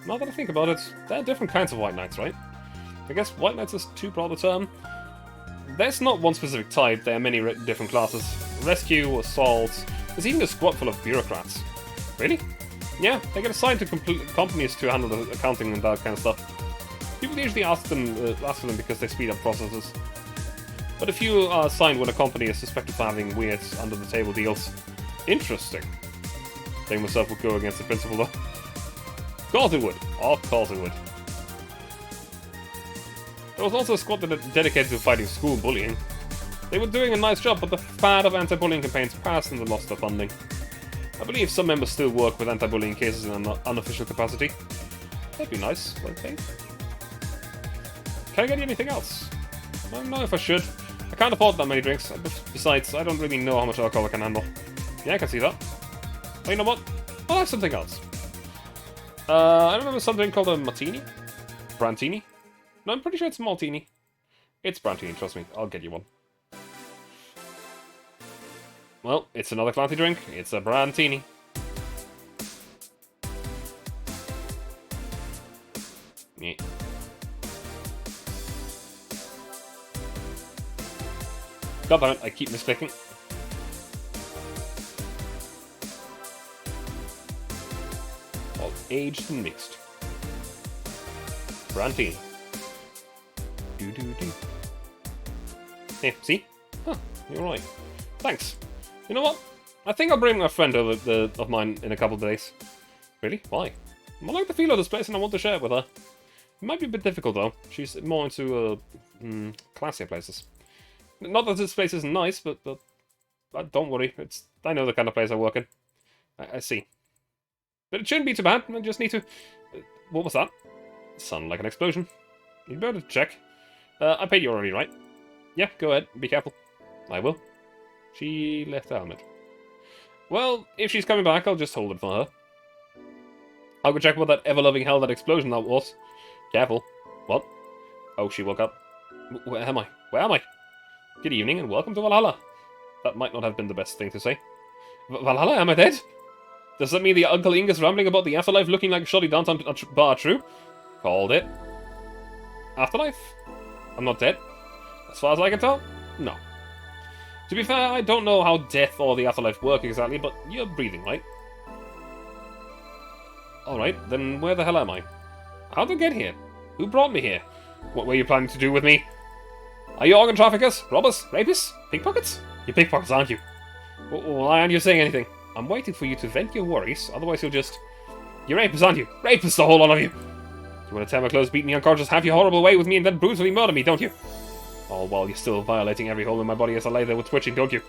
Now that I think about it, there are different kinds of White Knights, right? I guess White Knights is too broad a term. There's not one specific type, there are many different classes. Rescue, assault, there's even a squad full of bureaucrats. Really? Yeah, they get assigned to companies to handle the accounting and that kind of stuff. People usually ask for them because they speed up processes. But a few are assigned when a company is suspected of having weird, under-the-table deals. Interesting. I think myself would go against the principle though. Of course it would. Of course it would. There was also a squad that dedicated to fighting school bullying. They were doing a nice job, but the fad of anti-bullying campaigns passed and they lost their funding. I believe some members still work with anti-bullying cases in an unofficial capacity. That'd be nice, I think. Can I get you anything else? I don't know if I should. I can't afford that many drinks. Besides, I don't really know how much alcohol I can handle. Yeah, I can see that. But you know what? I'll have something else. I remember something called a martini? Brantini? No, I'm pretty sure it's Maltini. It's Brantini, trust me. I'll get you one. Well, it's another Clancy drink. It's a Brantini. Yeah. God damn it, I keep misclicking. All aged and mixed. Brantini. Do. Yeah, see? Huh, you're right. Thanks. You know what? I think I'll bring a friend over of mine in a couple of days. Really? Why? I like the feel of this place and I want to share it with her. It might be a bit difficult though. She's more into classier places. Not that this place isn't nice, but don't worry. I know the kind of place I work in. I see. But it shouldn't be too bad. I just need to... what was that? Sounded like an explosion. You'd better check. I paid you already, right? Yeah, go ahead. Be careful. I will. She left the helmet. Well, if she's coming back, I'll just hold it for her. I'll go check what that ever-loving hell that explosion that was. Careful. What? Oh, she woke up. Where am I? Where am I? Good evening and welcome to Va11. That might not have been the best thing to say. Va11, am I dead? Does that mean the Uncle Ingus rambling about the afterlife looking like a shoddy downtown bar true? Called it. Afterlife? I'm not dead. As far as I can tell, no. To be fair, I don't know how death or the afterlife work exactly, but you're breathing, right? Alright, then where the hell am I? How did I get here? Who brought me here? What were you planning to do with me? Are you organ traffickers? Robbers? Rapists? Pickpockets? You're pickpockets, aren't you? Why aren't you saying anything? I'm waiting for you to vent your worries, otherwise you'll just... You're rapists, aren't you? Rapists, the whole lot of you! You want to tear my clothes, beat me unconscious, have your horrible way with me, and then brutally murder me, don't you? All while you're still violating every hole in my body as I lay there with twitching, don't you?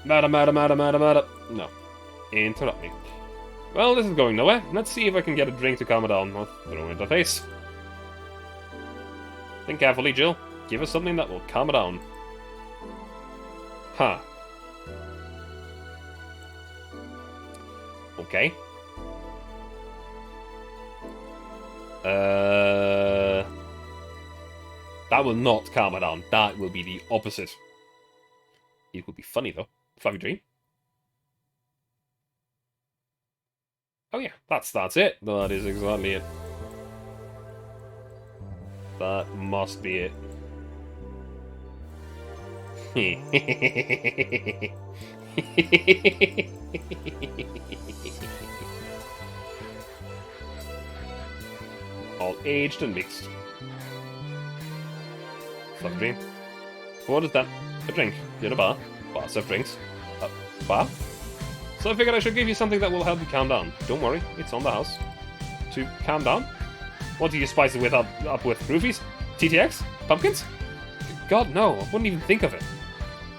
Murder, murder, murder, murder, murder. No. Interrupt me. Well, this is going nowhere. Let's see if I can get a drink to calm her down. I'll throw her in the face. Think carefully, Jill. Give us something that will calm her down. Huh. Okay. That will not calm her down. That will be the opposite. It would be funny, though. Fluffy dream. Oh yeah, that's it. That is exactly it. That must be it. All aged and mixed. Fluffy dream. What is that? A drink. You're in a bar. Bar serve drinks. Bar? So I figured I should give you something that will help you calm down. Don't worry, it's on the house. To calm down? What do you spice it with up with? Roofies? TTX? Pumpkins? God, no, I wouldn't even think of it.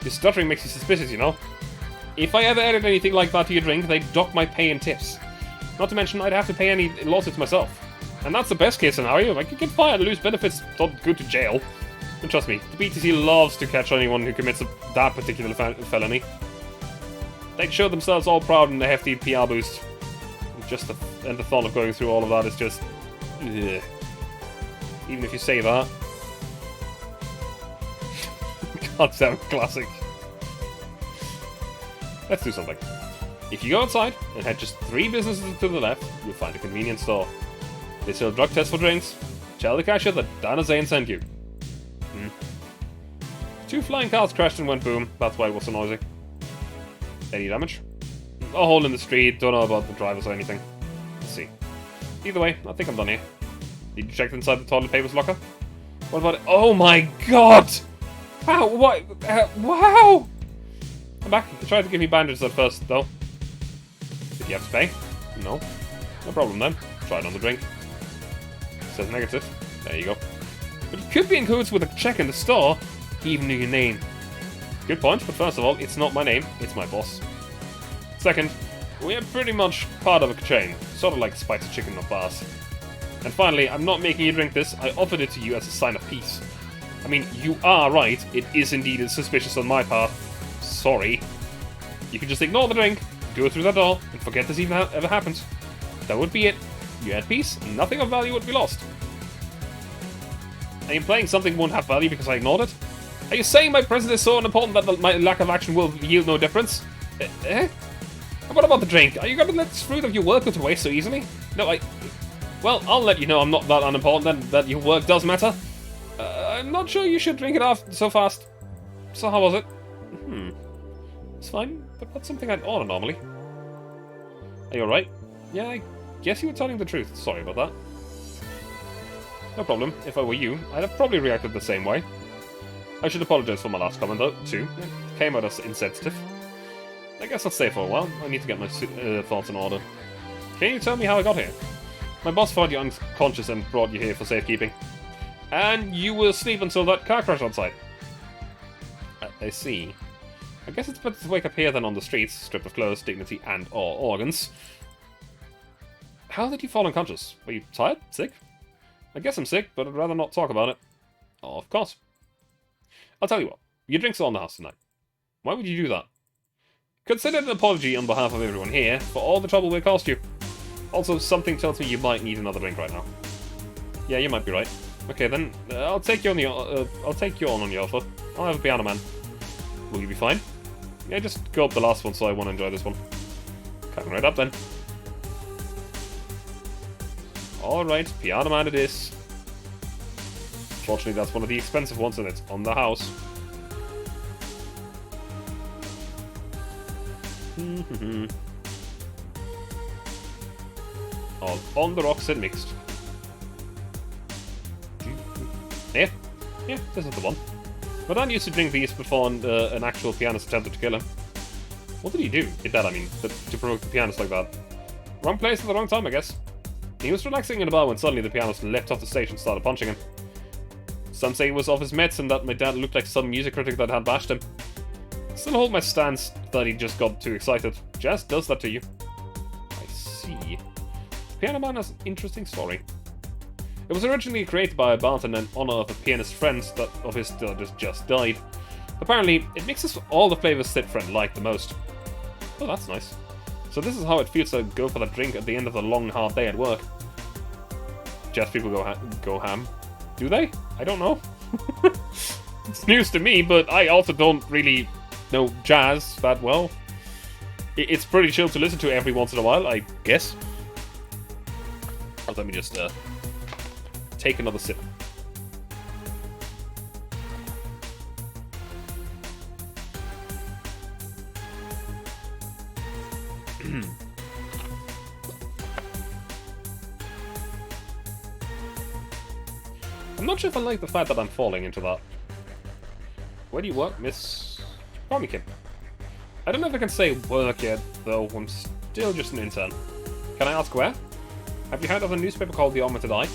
Your stuttering makes you suspicious, you know? If I ever added anything like that to your drink, they'd dock my pay and tips. Not to mention, I'd have to pay any lawsuits myself. And that's the best case scenario. I could get fired and lose benefits, not go to jail. And trust me, the BTC loves to catch anyone who commits that particular felony. They'd show themselves all proud in the hefty PR boost. And the thought of going through all of that is just... ugh. Even if you say that. Goddamn classic. Let's do something. If you go outside and head just 3 businesses to the left, you'll find a convenience store. They sell drug tests for drinks. Tell the cashier that Dana Zane sent you. 2 flying cars crashed and went boom. That's why it was so noisy. Any damage? A hole in the street. Don't know about the drivers or anything. Let's see. Either way, I think I'm done here. Did you check inside the toilet papers locker? What about it? Oh my god! How? What? Wow! I'm back. They tried to give me bandages at first, though. Did you have to pay? No. No problem then. Try it on the drink. Says negative. There you go. But it could be in cahoots with a check in the store. He even knew your name. Good point, but first of all, it's not my name, it's my boss. Second, we are pretty much part of a chain, sort of like spicy chicken of bars. And finally, I'm not making you drink this, I offered it to you as a sign of peace. I mean, you are right, it is indeed suspicious on my part. Sorry. You can just ignore the drink, go through that door, and forget this even ever happened. That would be it. You had peace, and nothing of value would be lost. Are you implying something won't have value because I ignored it? Are you saying my presence is so unimportant that my lack of action will yield no difference? What about the drink? Are you going to let this fruit of your work go to waste so easily? No, well, I'll let you know I'm not that unimportant, then that your work does matter. I'm not sure you should drink it off so fast. So how was it? It's fine, but that's something I'd order normally. Are you alright? Yeah, I guess you were telling the truth. Sorry about that. No problem. If I were you, I'd have probably reacted the same way. I should apologize for my last comment, though, too. It came out as insensitive. I guess I'll stay for a while. I need to get my thoughts in order. Can you tell me how I got here? My boss found you unconscious and brought you here for safekeeping. And you will sleep until that car crash outside. I see. I guess it's better to wake up here than on the streets, stripped of clothes, dignity, and or organs. How did you fall unconscious? Were you tired? Sick? I guess I'm sick, but I'd rather not talk about it. Oh, of course. I'll tell you what. Your drinks are on the house tonight. Why would you do that? Consider an apology on behalf of everyone here for all the trouble we caused you. Also, something tells me you might need another drink right now. Yeah, you might be right. Okay, then I'll take you on the offer. I'll have a piano man. Will you be fine? Yeah, just go up the last one, so I want to enjoy this one. Coming right up then. All right, piano man it is. Fortunately, that's one of the expensive ones, and it's on the house. All on the rocks and mixed. Yeah, this is the one. My dad used to drink these before an actual pianist attempted to kill him. What did he do? Did that, I mean, to provoke the pianist like that? Wrong place at the wrong time, I guess. He was relaxing in a bar when suddenly the pianist leapt off the stage and started punching him. Some say it was off his meds and that my dad looked like some music critic that had bashed him. I still hold my stance that he just got too excited. Jazz does that to you. I see. Piano Man has an interesting story. It was originally created by a bartender in honor of a pianist friend of his that just died. Apparently, it mixes all the flavors Sid friend liked the most. Oh, that's nice. So this is how it feels to go for that drink at the end of a long, hard day at work. Jazz people go ham. Do they? I don't know. It's news to me, but I also don't really know jazz that well. It's pretty chill to listen to every once in a while, I guess. Let me just take another sip. I'm not sure if I like the fact that I'm falling into that. Where do you work, Miss Kim? I don't know if I can say work yet, though I'm still just an intern. Can I ask where? Have you heard of a newspaper called The Ometed Eye?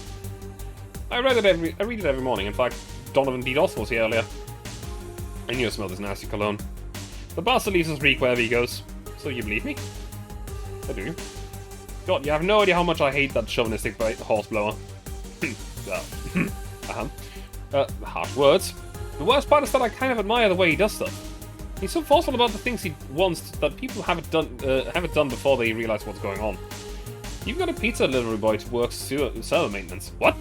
I read it every morning. In fact, Donovan DDoS was here earlier. I knew I smelled this nasty cologne. The bastard leaves his reek wherever he goes. So you believe me? I do. God, you have no idea how much I hate that chauvinistic horseblower. Harsh words. The worst part is that I kind of admire the way he does stuff. He's so forceful about the things he wants that people haven't done before they realize what's going on. You've got a pizza delivery boy to work server maintenance. What?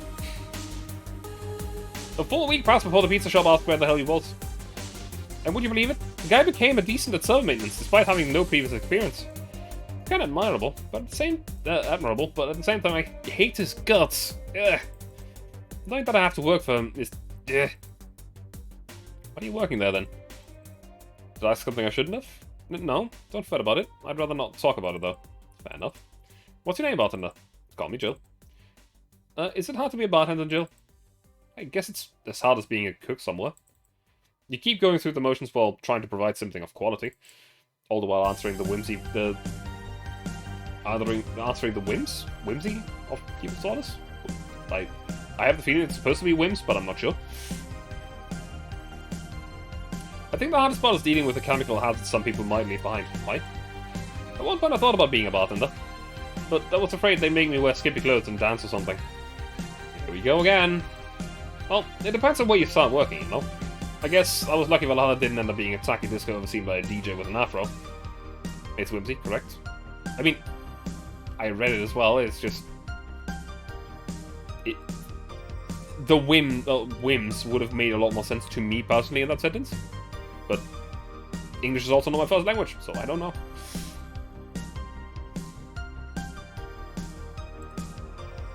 A full week passed before the pizza shop asked where the hell he was. And would you believe it? The guy became a decent at server maintenance despite having no previous experience. Kind of admirable, but at the same admirable, but at the same time I hate his guts. Ugh. Knowing that I have to work for him is. Ugh. Why are you working there then? Did I ask something I shouldn't have? No, don't fret about it. I'd rather not talk about it though. Fair enough. What's your name, bartender? Call me Jill. Is it hard to be a bartender, Jill? I guess it's as hard as being a cook somewhere. You keep going through the motions while trying to provide something of quality, all the while answering the whimsy of people's orders. I have the feeling it's supposed to be whims, but I'm not sure. I think the hardest part is dealing with the chemical hazards some people might leave behind. Why? At one point I thought about being a bartender, but I was afraid they'd make me wear skimpy clothes and dance or something. Here we go again. Well, it depends on where you start working, you know. I guess I was lucky Valhalla didn't end up being a tacky disco overseen by a DJ with an afro. It's whimsy, correct? I mean, I read it as well, it's just... The whims would have made a lot more sense to me personally in that sentence. But English is also not my first language, so I don't know.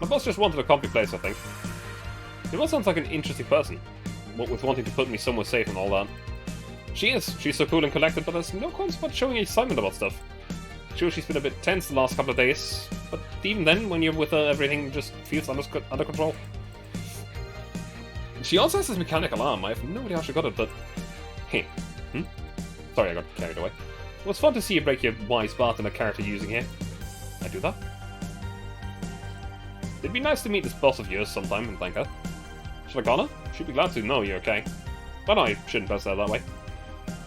My boss just wanted a comfy place, I think. He well sounds like an interesting person, what with wanting to put me somewhere safe and all that. She is. She's so cool and collected, but there's no qualms about showing excitement about stuff. Sure, she's been a bit tense the last couple of days, but even then, when you're with her, everything just feels under control. She also has this mechanical arm. I have no idea how she got it, but... Hey. Sorry, I got carried away. It was fun to see you break your wise bartender character using here. I do that. It'd be nice to meet this boss of yours sometime and thank her. Should I call her? She'd be glad to know you're okay. But no, I shouldn't pass that way.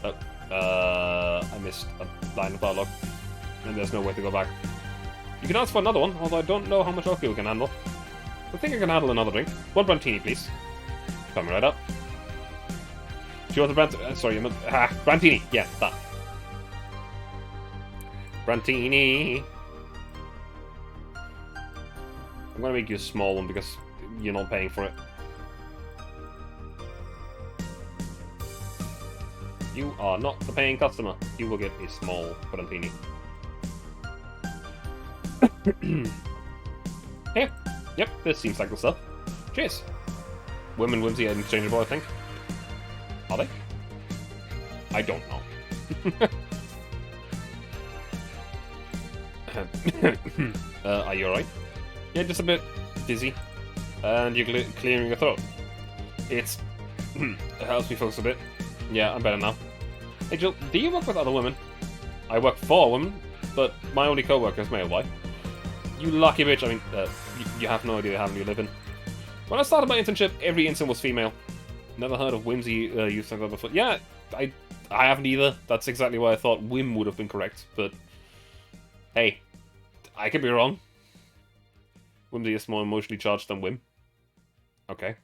I missed a line of dialogue. And there's no way to go back. You can ask for another one, although I don't know how much alcohol you can handle. I think I can handle another drink. One Brantini, please. Coming right up. Do you want the sorry, Brantini. Yeah, that. Brantini. I'm gonna make you a small one because you're not paying for it. You are not the paying customer. You will get a small Brantini. Here. Yep, this seems like the stuff. Cheers. Women whimsy and interchangeable, I think. Are they? I don't know. Are you alright? Yeah, just a bit dizzy. And you're clearing your throat. It helps me focus a bit. Yeah, I'm better now. Hey Jill, do you work with other women? I work for women, but my only co-worker is male. Why? You lucky bitch. I mean, you have no idea how you live in. When I started my internship, every intern was female. Never heard of whimsy used like that before. Yeah, I haven't either. That's exactly why I thought whim would have been correct. But hey, I could be wrong. Whimsy is more emotionally charged than whim. Okay.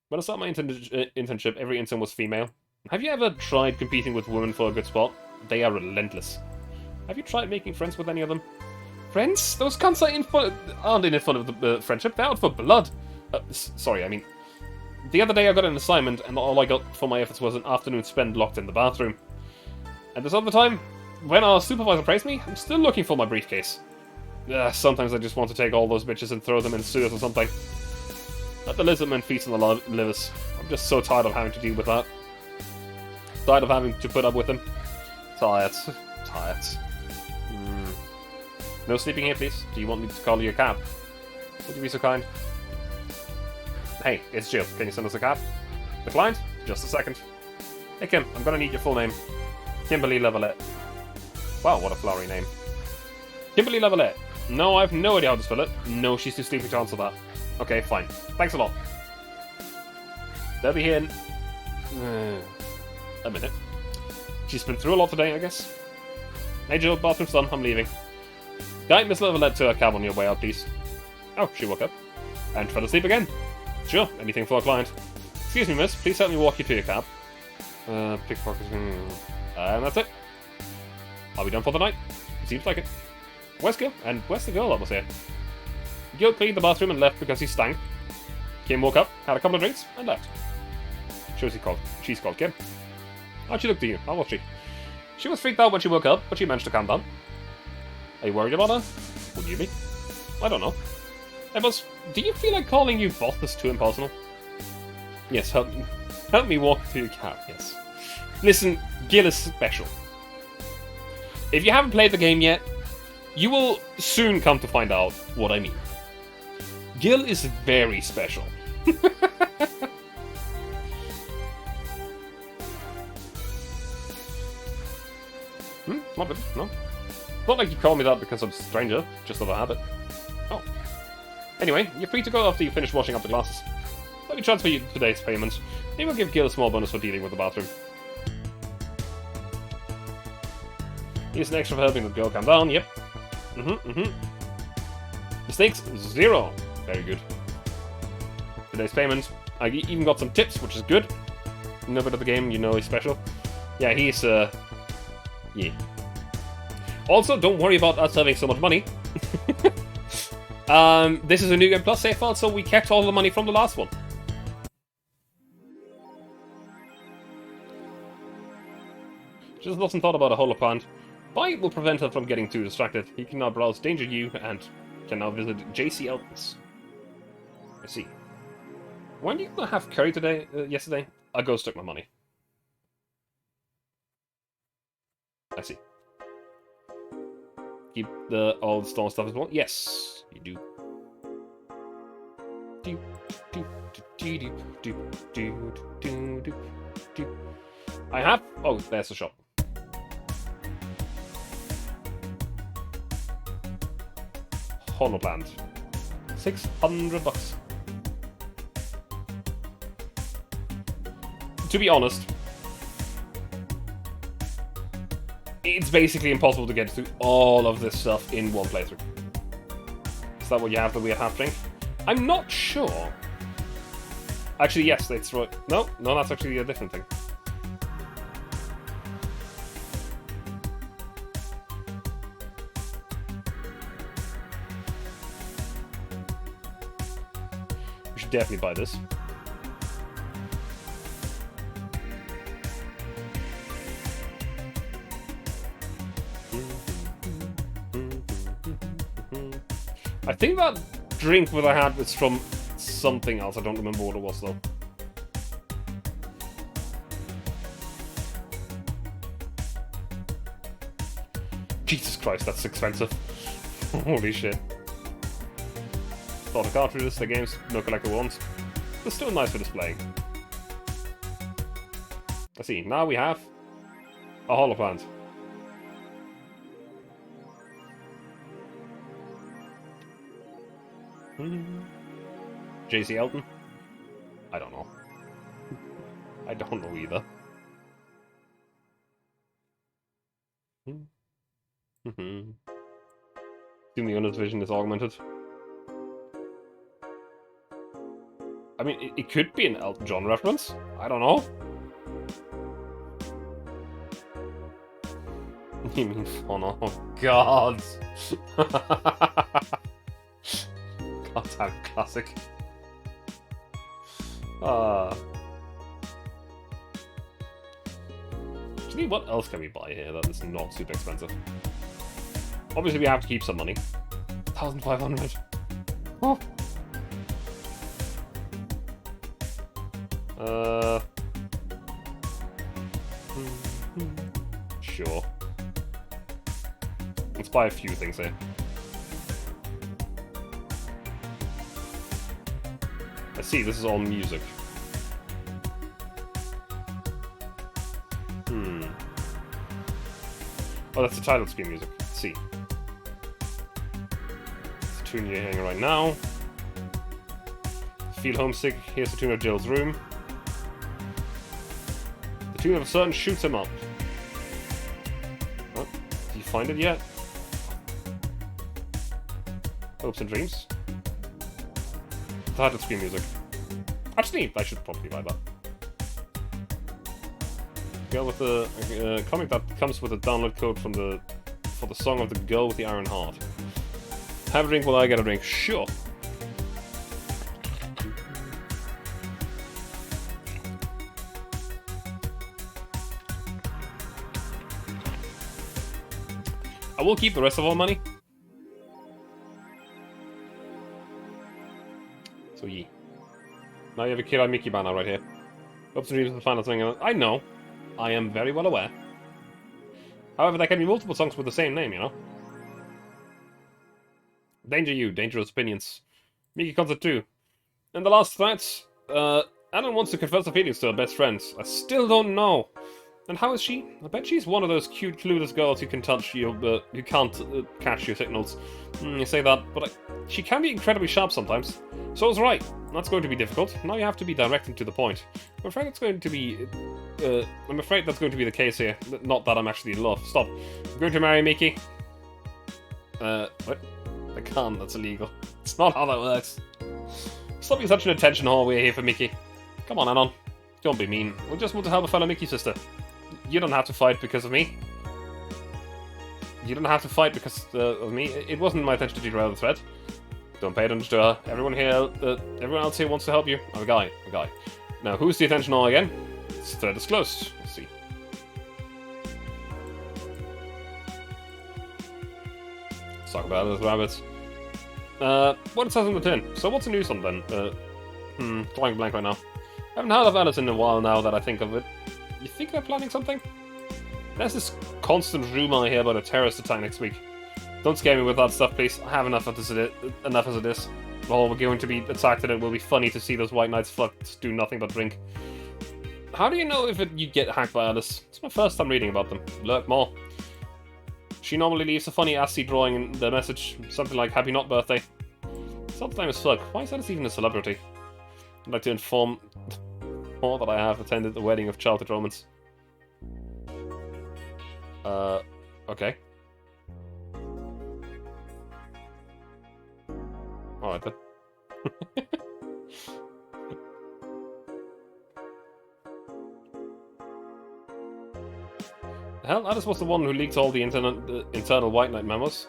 When I started my internship, every intern was female. Have you ever tried competing with women for a good spot? They are relentless. Have you tried making friends with any of them? Friends? Those cunts aren't in it for the friendship, they're out for blood. Sorry, I mean... The other day I got an assignment, and all I got for my efforts was an afternoon spent locked in the bathroom. And this other time, when our supervisor praised me, I'm still looking for my briefcase. Sometimes I just want to take all those bitches and throw them in sewers or something. Let the lizardmen feast on the livers. I'm just so tired of having to deal with that. Tired of having to put up with them. Tired. No sleeping here, please. Do you want me to call you a cab? Would you be so kind? Hey, it's Jill. Can you send us a cab? Declined? Just a second. Hey Kim, I'm gonna need your full name. Kimberly Lavalette. Wow, what a flowery name. Kimberly Lavalette. No, I have no idea how to spell it. No, she's too sleepy to answer that. Okay, fine. Thanks a lot. They'll be here in... a minute. She's been through a lot today, I guess. Hey Jill, bathroom's done. I'm leaving. Guide Miss Lavalette to a cab on your way out, please. Oh, she woke up. And fell asleep again. Sure, anything for a client. Excuse me, miss. Please help me walk you to your cab. Pickpocketing. And that's it. Are we done for the night? Seems like it. Where's Gil? And where's the girl that was here? Gil cleaned the bathroom and left because he stank. Kim woke up, had a couple of drinks, and left. She's called Kim. How'd she look to you? How was she? She was freaked out when she woke up, but she managed to calm down. Are you worried about her? Would you be? I don't know. Hey, boss, do you feel like calling you boss is too impersonal? Yes, help me walk through your cab, yes. Listen, Gil is special. If you haven't played the game yet, you will soon come to find out what I mean. Gil is very special. Not good, no? Not like you call me that because I'm a stranger, just out of habit. Oh. Anyway, you're free to go after you finish washing up the glasses. Let me transfer you today's payment. Maybe we'll give Gil a small bonus for dealing with the bathroom. Here's an extra for helping the girl calm down, yep. Mistakes, 0. Very good. Today's payment. I even got some tips, which is good. No bit of the game, you know he's special. Yeah, he's, yeah. Also, don't worry about us having so much money. This is a New Game Plus save file, so we kept all the money from the last one. Just wasn't thought about a holo plant. Bite will prevent her from getting too distracted. He can now browse Danger U and can now visit JC Elkins. I see. When did you have curry today? Yesterday? A ghost took my money. I see. Keep all the storm stuff as well? Yes, you do. I have... Oh, there's the shop. Holoplant. $600. to be honest, it's basically impossible to get through all of this stuff in one playthrough. Is that what you have, the weird half-drink? I'm not sure. Actually, yes, that's right. No, that's actually a different thing. We should definitely buy this. I think that drink that I had was from something else. I don't remember what it was, though. Jesus Christ, that's expensive. Holy shit. Thought the cartridges, the games, no collector ones. They're still nice for displaying. Let's see, now we have a hollow plant. JC Elton? I don't know. I don't know either. Assume the owner's vision is augmented. I mean, it could be an Elton John reference. I don't know. You mean fun? Oh, God. Goddamn classic. Actually, what else can we buy here that is not super expensive? Obviously, we have to keep some money. 1,500. Oh. Sure. Let's buy a few things here. I see, this is all music. Oh, that's the title screen music. Let's see. It's the tune you're hearing right now. Feel homesick. Here's the tune of Jill's room. The tune of a certain shoots him up. Oh, did you find it yet? Hopes and dreams. Title screen music. Actually, I should probably buy that. Girl with the comic that comes with a download code from for the song of the girl with the iron heart. Have a drink while I get a drink. Sure. I will keep the rest of our money. So yeah. Now you have a Killer Mickey banner right here. Hopes and dreams of the final thing. I know. I am very well aware. However, there can be multiple songs with the same name, you know? Danger You, Dangerous Opinions. Mickey Concert 2. And the last threat, Alan wants to confess her feelings to her best friend. I still don't know. And how is she? I bet she's one of those cute, clueless girls who can touch you, but who can't catch your signals. You say that, but she can be incredibly sharp sometimes. So I was right. That's going to be difficult. Now you have to be direct and to the point. I'm afraid that's going to be... I'm afraid that's going to be the case here. Not that I'm actually in love. Stop. I'm going to marry Mickey. What? I can't. That's illegal. It's not how that works. Stop being such an attention whore. We're here for Mickey. Come on, Anon. Don't be mean. We just want to help a fellow Mickey sister. You don't have to fight because of me. You don't have to fight because of me. It wasn't my intention to derail the thread. Don't pay attention to her. Everyone else here wants to help you. I'm a guy. Now, who's the attention whore again? This thread is closed. Let's see. Let's talk about those rabbits. What it says on the tin. So what's the news on then? Drawing blank right now. I haven't heard of Alice in a while now that I think of it. You think they're planning something? There's this constant rumor I hear about a terrorist attack next week. Don't scare me with that stuff, please. I have enough as it is. Well, we're going to be attacked and it will be funny to see those white knights fucked do nothing but drink. How do you know if you get hacked by Alice? It's my first time reading about them. Lurk more. She normally leaves a funny assy drawing in the message. Something like, Happy Not Birthday. Sometimes fuck. Why is Alice even a celebrity? I'd like to inform Or that I have attended the wedding of childhood romance. Okay. Alright then. Hell, Alice was the one who leaked all the internal White Knight memos.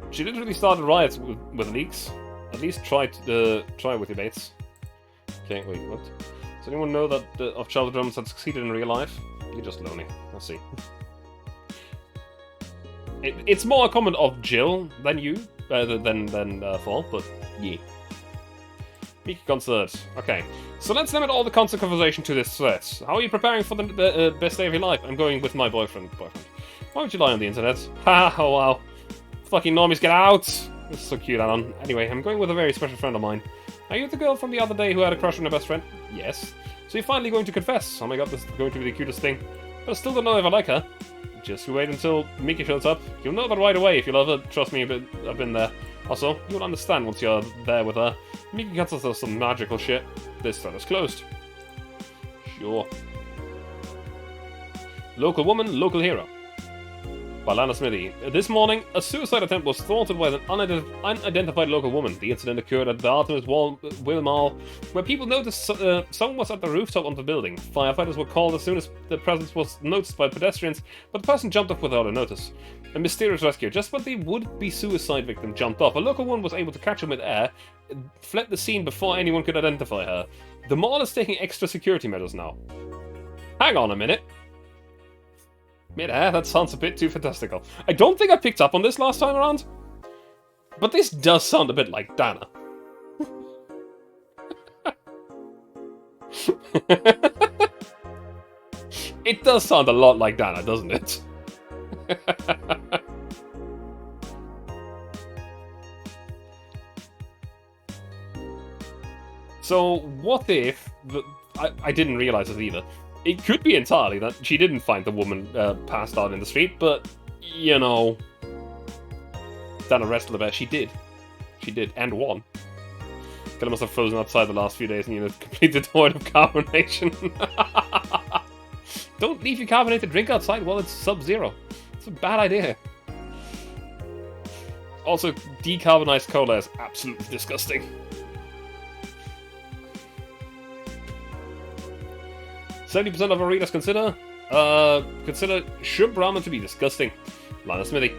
She literally started riots with leaks. At least try with your mates. Okay, wait, what? Does anyone know that of childhood romance had succeeded in real life? You're just lonely. I see. It's more a comment of Jill than you, than Fall, but yeah. Mika concert. Okay, so let's limit all the concert conversation to this threat. How are you preparing for the best day of your life? I'm going with my boyfriend. Why would you lie on the internet? Ha! Oh wow. Fucking normies, get out! This is so cute, Alan. Anyway, I'm going with a very special friend of mine. Are you the girl from the other day who had a crush on her best friend? Yes. So you're finally going to confess. Oh my god, this is going to be the cutest thing. But I still don't know if I like her. Just wait until Miki shows up. You'll know that right away if you love her. Trust me, I've been there. Also, you'll understand once you're there with her. Miki cuts us some magical shit. This thread is closed. Sure. Local woman, local hero. By Lana Smithy. This morning, a suicide attempt was thwarted by an unidentified local woman. The incident occurred at the Artemis Will Mall, where people noticed someone was at the rooftop of the building. Firefighters were called as soon as the presence was noticed by pedestrians, but the person jumped off without a notice. A mysterious rescue. Just when the would-be suicide victim jumped off, a local woman was able to catch him mid-air, fled the scene before anyone could identify her. The mall is taking extra security measures now. Hang on a minute. Mid-air? That sounds a bit too fantastical. I don't think I picked up on this last time around. But this does sound a bit like Dana. It does sound a lot like Dana, doesn't it? So, what if... I didn't realize this either. It could be entirely that she didn't find the woman passed out in the street, but, you know... Dana wrestled about. She did. She did, and won. Killer must have frozen outside the last few days and, you know, completely devoid of carbonation. Don't leave your carbonated drink outside while it's sub-zero. It's a bad idea. Also, decarbonized cola is absolutely disgusting. 70% of our readers consider shrimp ramen to be disgusting. Lana Smithy.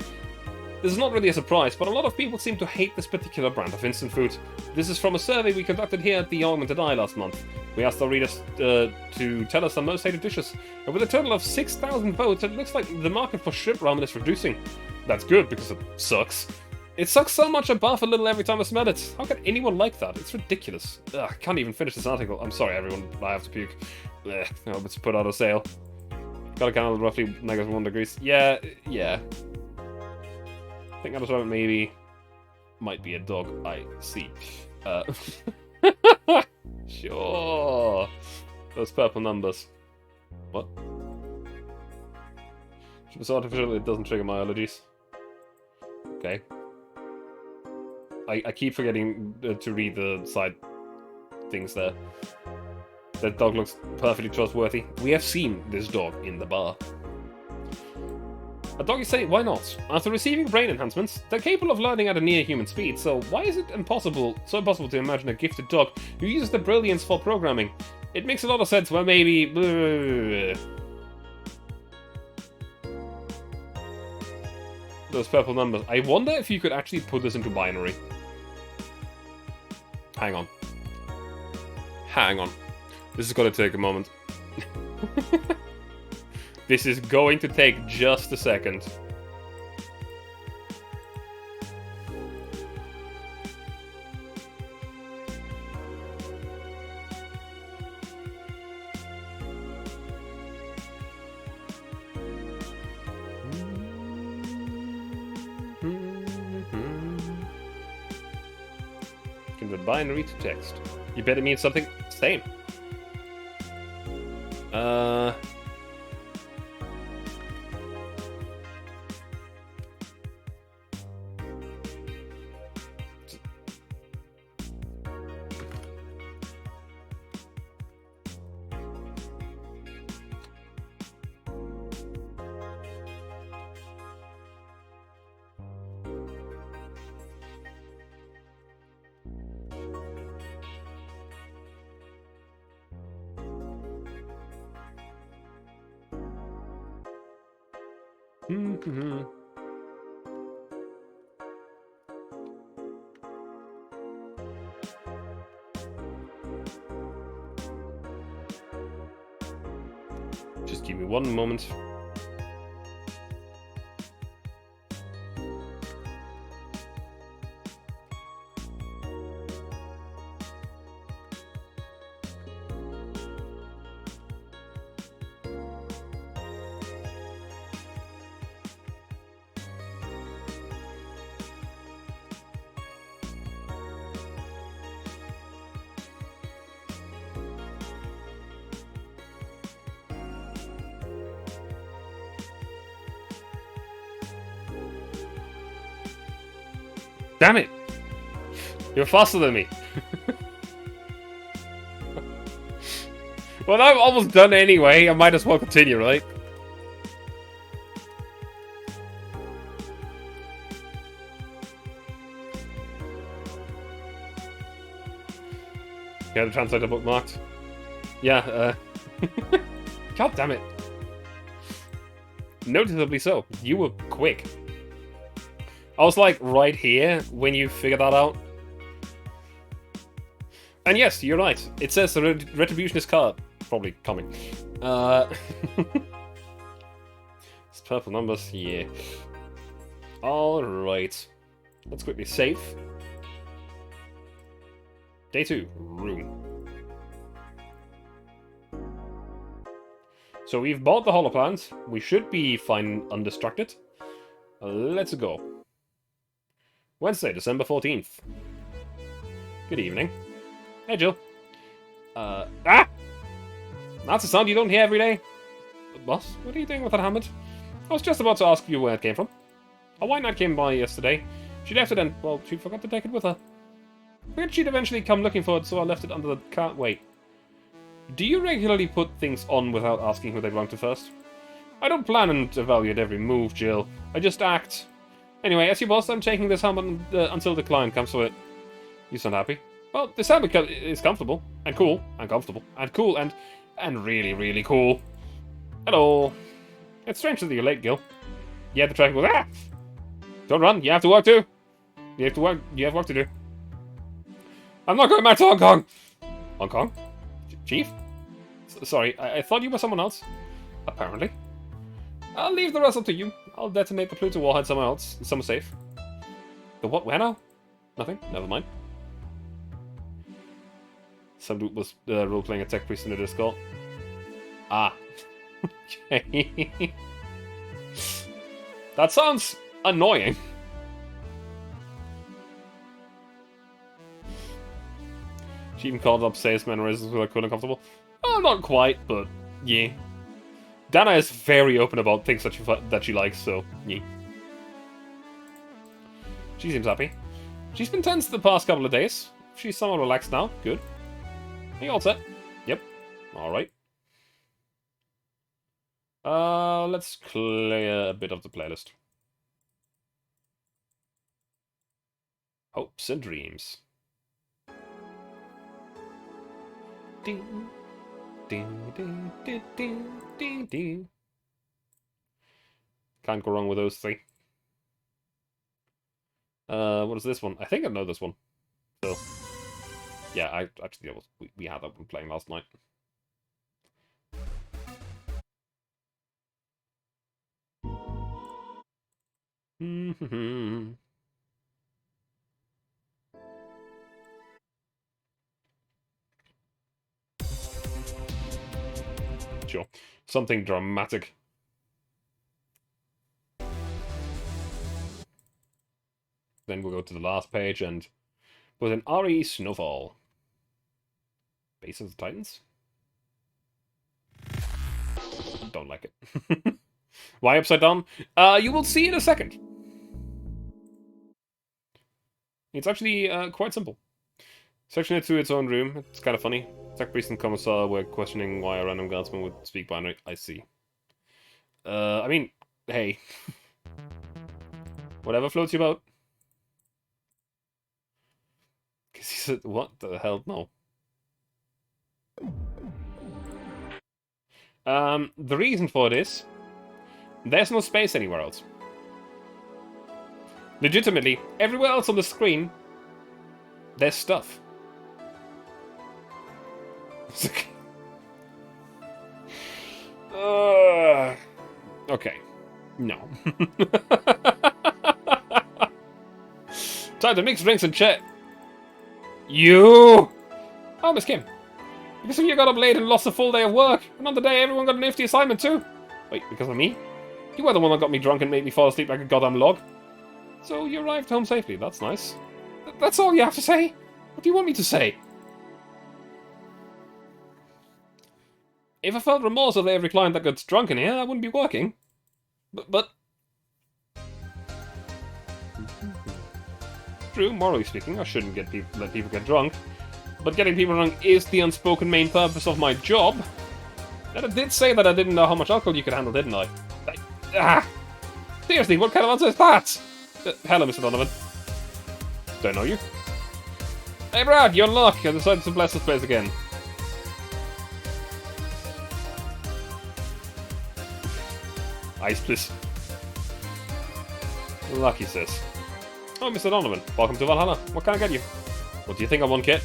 This is not really a surprise, but a lot of people seem to hate this particular brand of instant food. This is from a survey we conducted here at the Augmented Eye last month. We asked our readers to tell us their most hated dishes, and with a total of 6,000 votes, it looks like the market for shrimp ramen is reducing. That's good, because it sucks. It sucks so much I barf a little every time I smell it. How can anyone like that? It's ridiculous. Ugh, I can't even finish this article. I'm sorry, everyone. I have to puke. Ugh, no, it's put out of sale. Got a candle roughly -1 degrees. Yeah. I think that maybe might be a dog. I see. Sure. Those purple numbers. What? If it's artificial, it doesn't trigger my allergies. Okay. I keep forgetting to read the side things there. That dog looks perfectly trustworthy. We have seen this dog in the bar. A doggy say, why not? After receiving brain enhancements, they're capable of learning at a near-human speed, so why is it so impossible to imagine a gifted dog who uses their brilliance for programming? It makes a lot of sense where maybe... Those purple numbers. I wonder if you could actually put this into binary. Hang on. This is gonna take a moment. This is going to take just a second. Convert binary to text. You bet it means something. Same. Mm-hmm. Just give me one moment. Damn it! You're faster than me. Well, I'm almost done anyway. I might as well continue, right? Yeah, the translator bookmarked. Yeah, God damn it. Noticeably so. You were quick. I was like right here when you figured that out. And yes, you're right. It says the retribution is probably coming. It's purple numbers, yeah. Alright. Let's quickly save. Day 2, room. So we've bought the holoplant. We should be fine undistracted. Let's go. Wednesday, December 14th. Good evening. Hey, Jill. That's a sound you don't hear every day. Boss, what are you doing with that helmet? I was just about to ask you where it came from. A white knight came by yesterday. She left it and, well, she forgot to take it with her. Figured she'd eventually come looking for it, so I left it under the car. Wait. Do you regularly put things on without asking who they belong to first? I don't plan and evaluate every move, Jill. I just act. Anyway, as your boss, I'm taking this helmet until the client comes for it. You sound happy? Well, this helmet is comfortable, and cool, and comfortable, and cool, and really, really cool. Hello. It's strange that you're late, Gil. Yeah, the traffic was... Ah! Don't run, you have to work too. You have work to do. I'm not going back to Hong Kong! Hong Kong? Chief? Sorry, I thought you were someone else. Apparently. I'll leave the rest up to you. I'll detonate the Pluto warhead somewhere else, somewhere safe. The what? Where now? Nothing? Never mind. Some dude was role-playing a tech priest in the Discord. Ah. Okay. That sounds annoying. She even called up salesman races who are cool and comfortable. Oh, not quite, but yeah. Dana is very open about things that she likes, so yeah. She seems happy. She's been tense the past couple of days. She's somewhat relaxed now. Good. Are you all set? Yep. Alright. Let's clear a bit of the playlist. Hopes and dreams. Ding, ding, ding, ding, ding, ding, ding. Can't go wrong with those three. What is this one? I think I know this one. So, yeah, we had that one playing last night. Sure. Something dramatic. Then we'll go to the last page and with an RE Snowfall. Base of the Titans? Don't like it. Why upside down? You will see in a second. It's actually quite simple. Section it to its own room. It's kind of funny. Tech Priest and Commissar were questioning why a random guardsman would speak binary. I see. I mean, hey. Whatever floats your boat. Because he said, what the hell? No. The reason for this There's no space anywhere else. Legitimately, everywhere else on the screen, there's stuff. Okay. No. Time to mix drinks and chat. You! Oh, Miss Kim. Because of you got up late and lost a full day of work. And on the day, everyone got a nifty assignment too. Wait, because of me? You were the one that got me drunk and made me fall asleep like a goddamn log. So you arrived home safely. That's nice. That's all you have to say? What do you want me to say? If I felt remorse over every client that gets drunk in here, I wouldn't be working. But... True, morally speaking, I shouldn't let people get drunk. But getting people drunk is the unspoken main purpose of my job. And I did say that I didn't know how much alcohol you could handle, didn't I? Seriously, what kind of answer is that? Hello, Mr. Donovan. Don't know you. Hey, Brad, you're in luck. I decided to bless this place again. Ice, please. Lucky, sis. Oh, Mr. Donovan, welcome to Valhalla. What can I get you? What do you think I want, kid?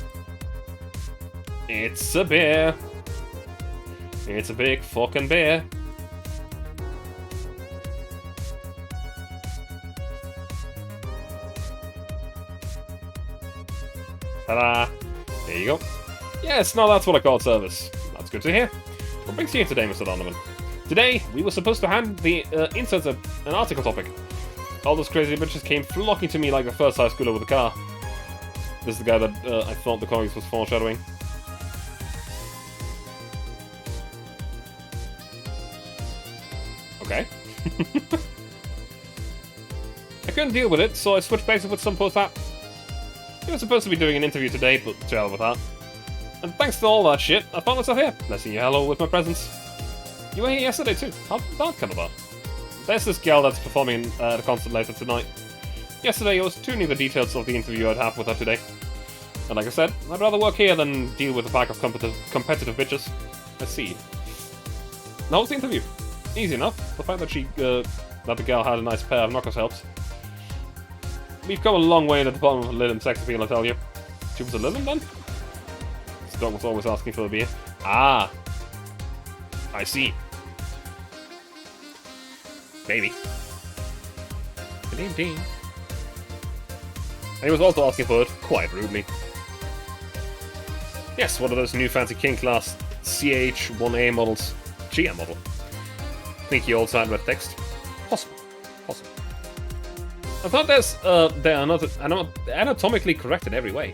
It's a beer. It's a big fucking beer. Ta-da! There you go. Yes, now that's what I call service. That's good to hear. What brings you here today, Mr. Donovan? Today, we were supposed to hand the inserts an article topic. All those crazy bitches came flocking to me like the first high schooler with a car. This is the guy that I thought the comics was foreshadowing. Okay. I couldn't deal with it, so I switched places with some post-app. He was supposed to be doing an interview today, but to hell with that. And thanks to all that shit, I found myself here, blessing you hello with my presence. You were here yesterday too. How did that come about? There's this gal that's performing at a concert later tonight. Yesterday I was tuning the details of the interview I'd have with her today. And like I said, I'd rather work here than deal with a pack of competitive bitches. Let's see. How was the interview? Easy enough. The fact that the gal had a nice pair of knockers helps. We've come a long way in the department of Lillian sex appeal, I tell you. She was a Lillian then? This dog was always asking for a beer. Ah! I see. Maybe. And he was also asking for it, quite rudely. Yes, one of those new fancy King class CH-1A models. GM model. Think you all signed red text? Possible. Possible. I thought they are not anatomically correct in every way.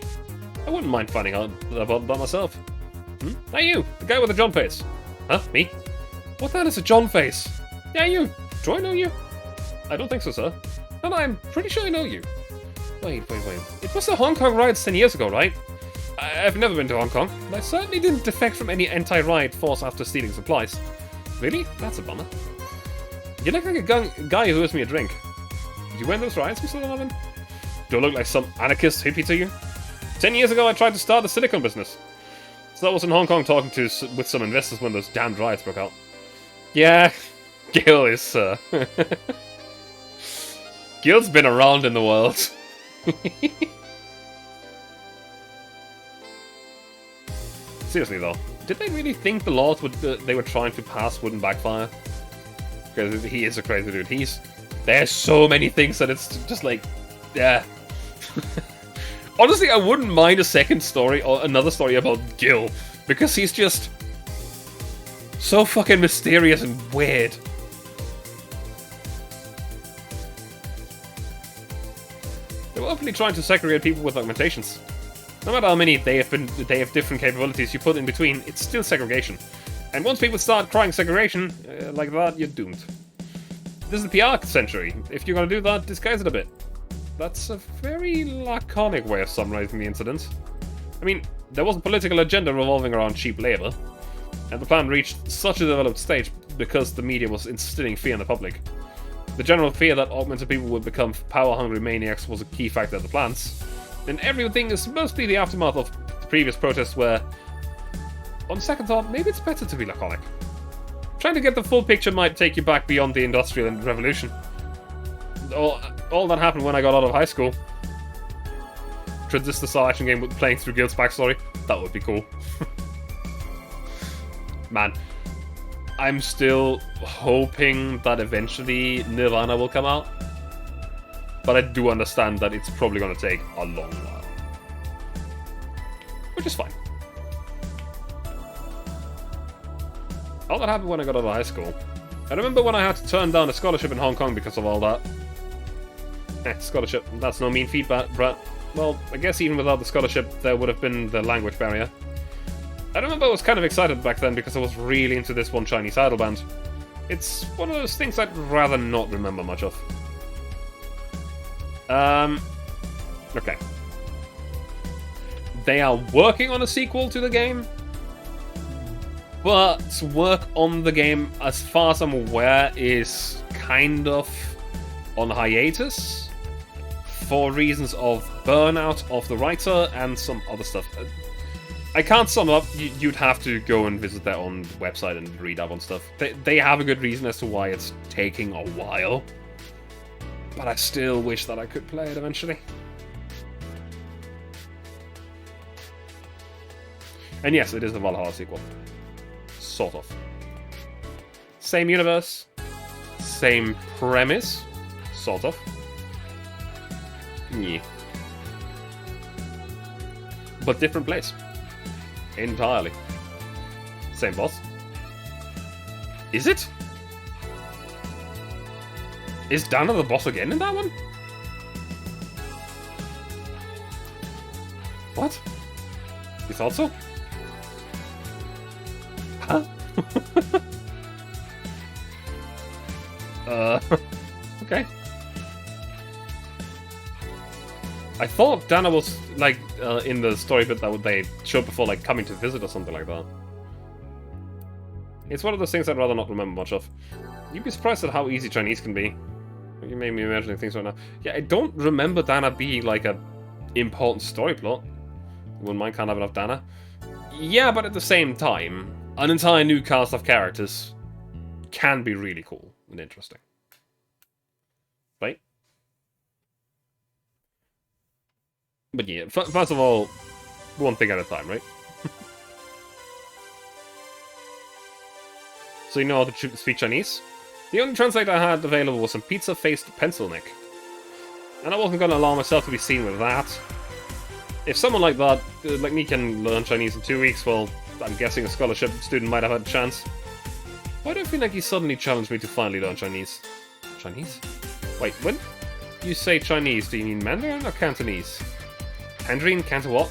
I wouldn't mind finding out about that myself. Hey you, the guy with the John face. Huh? Me? What the hell is a John face? Yeah, you. Do I know you? I don't think so, sir. And I'm pretty sure I know you. Wait. It was the Hong Kong riots 10 years ago, right? I've never been to Hong Kong, and I certainly didn't defect from any anti-riot force after stealing supplies. Really? That's a bummer. You look like a guy who owes me a drink. Did you win those riots, Mr. Donovan? Do I look like some anarchist hippie to you? 10 years ago I tried to start a silicone business. So I was in Hong Kong talking with some investors when those damned riots broke out. Yeah, Gil is, Gil's been around in the world. Seriously though, did they really think the laws they were trying to pass wouldn't backfire? Because he is a crazy dude. There's so many things that it's just like, yeah. Honestly, I wouldn't mind a second story or another story about Gil, because he's just so fucking mysterious and weird. They were openly trying to segregate people with augmentations. No matter how many they have different capabilities you put in between, it's still segregation. And once people start crying segregation, like that, you're doomed. This is the PR century. If you're gonna do that, disguise it a bit. That's a very laconic way of summarizing the incident. I mean, there was a political agenda revolving around cheap labor, and the plan reached such a developed stage because the media was instilling fear in the public. The general fear that augmented people would become power-hungry maniacs was a key factor of the plans. And everything is mostly the aftermath of previous protests where, on second thought, maybe it's better to be laconic. Trying to get the full picture might take you back beyond the Industrial Revolution. All that happened when I got out of high school. Transistor style action game with playing through Guild's backstory. That would be cool. Man, I'm still hoping that eventually Nirvana will come out. But I do understand that it's probably going to take a long while. Which is fine. All that happened when I got out of high school. I remember when I had to turn down a scholarship in Hong Kong because of all that. Scholarship, that's no mean feat, but, well, I guess even without the scholarship, there would have been the language barrier. I remember I was kind of excited back then because I was really into this one Chinese idol band. It's one of those things I'd rather not remember much of. Okay. They are working on a sequel to the game, but work on the game, as far as I'm aware, is kind of on hiatus for reasons of burnout of the writer and some other stuff. I can't sum up. You'd have to go and visit their own website and read up on stuff. They have a good reason as to why it's taking a while, but I still wish that I could play it eventually. And yes, it is the Va11-Hall-A sequel. Sort of. Same universe. Same premise. Sort of. Yeah. But different place. Entirely. Same boss. Is it? Is Dana the boss again in that one? What? You thought so? Huh? Okay. I thought Dana was, like, in the story bit that they showed before, like, coming to visit or something like that. It's one of those things I'd rather not remember much of. You'd be surprised at how easy Chinese can be. You made me imagining things right now. Yeah, I don't remember Dana being, like, a important story plot. Wouldn't mind, can't have enough Dana. Yeah, but at the same time, an entire new cast of characters can be really cool and interesting. Right? But yeah, first of all, one thing at a time, right? So you know how to speak Chinese? The only translator I had available was some pizza-faced pencil neck. And I wasn't going to allow myself to be seen with that. If someone like that, like me, can learn Chinese in 2 weeks, well, I'm guessing a scholarship student might have had a chance. Why do I feel like he suddenly challenged me to finally learn Chinese? Chinese? Wait, when you say Chinese, do you mean Mandarin or Cantonese? Mandarin, Canto what?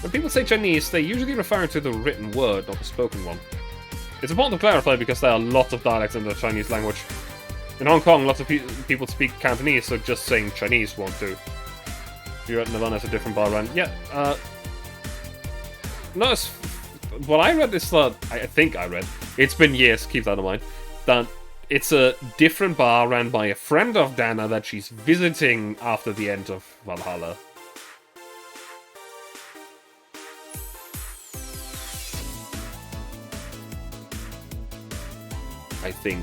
When people say Chinese, they usually refer to the written word, not the spoken one. It's important to clarify because there are lots of dialects in the Chinese language. In Hong Kong, lots of people speak Cantonese, so just saying Chinese won't do. If you're at Nirvana, it's a different bar run. Yeah, no, what I read is that, I think I read, it's been years, keep that in mind, that it's a different bar ran by a friend of Dana that she's visiting after the end of Va11-Hall-A. I think.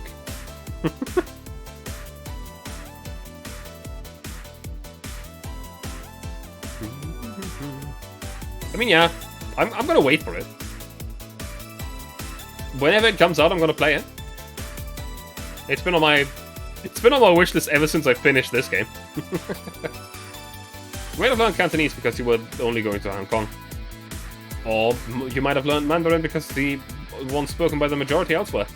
I mean, yeah, I'm gonna wait for it. Whenever it comes out, I'm gonna play it. It's been on my wish list ever since I finished this game. You might have learned Cantonese because you were only going to Hong Kong, or you might have learned Mandarin because the one spoken by the majority elsewhere.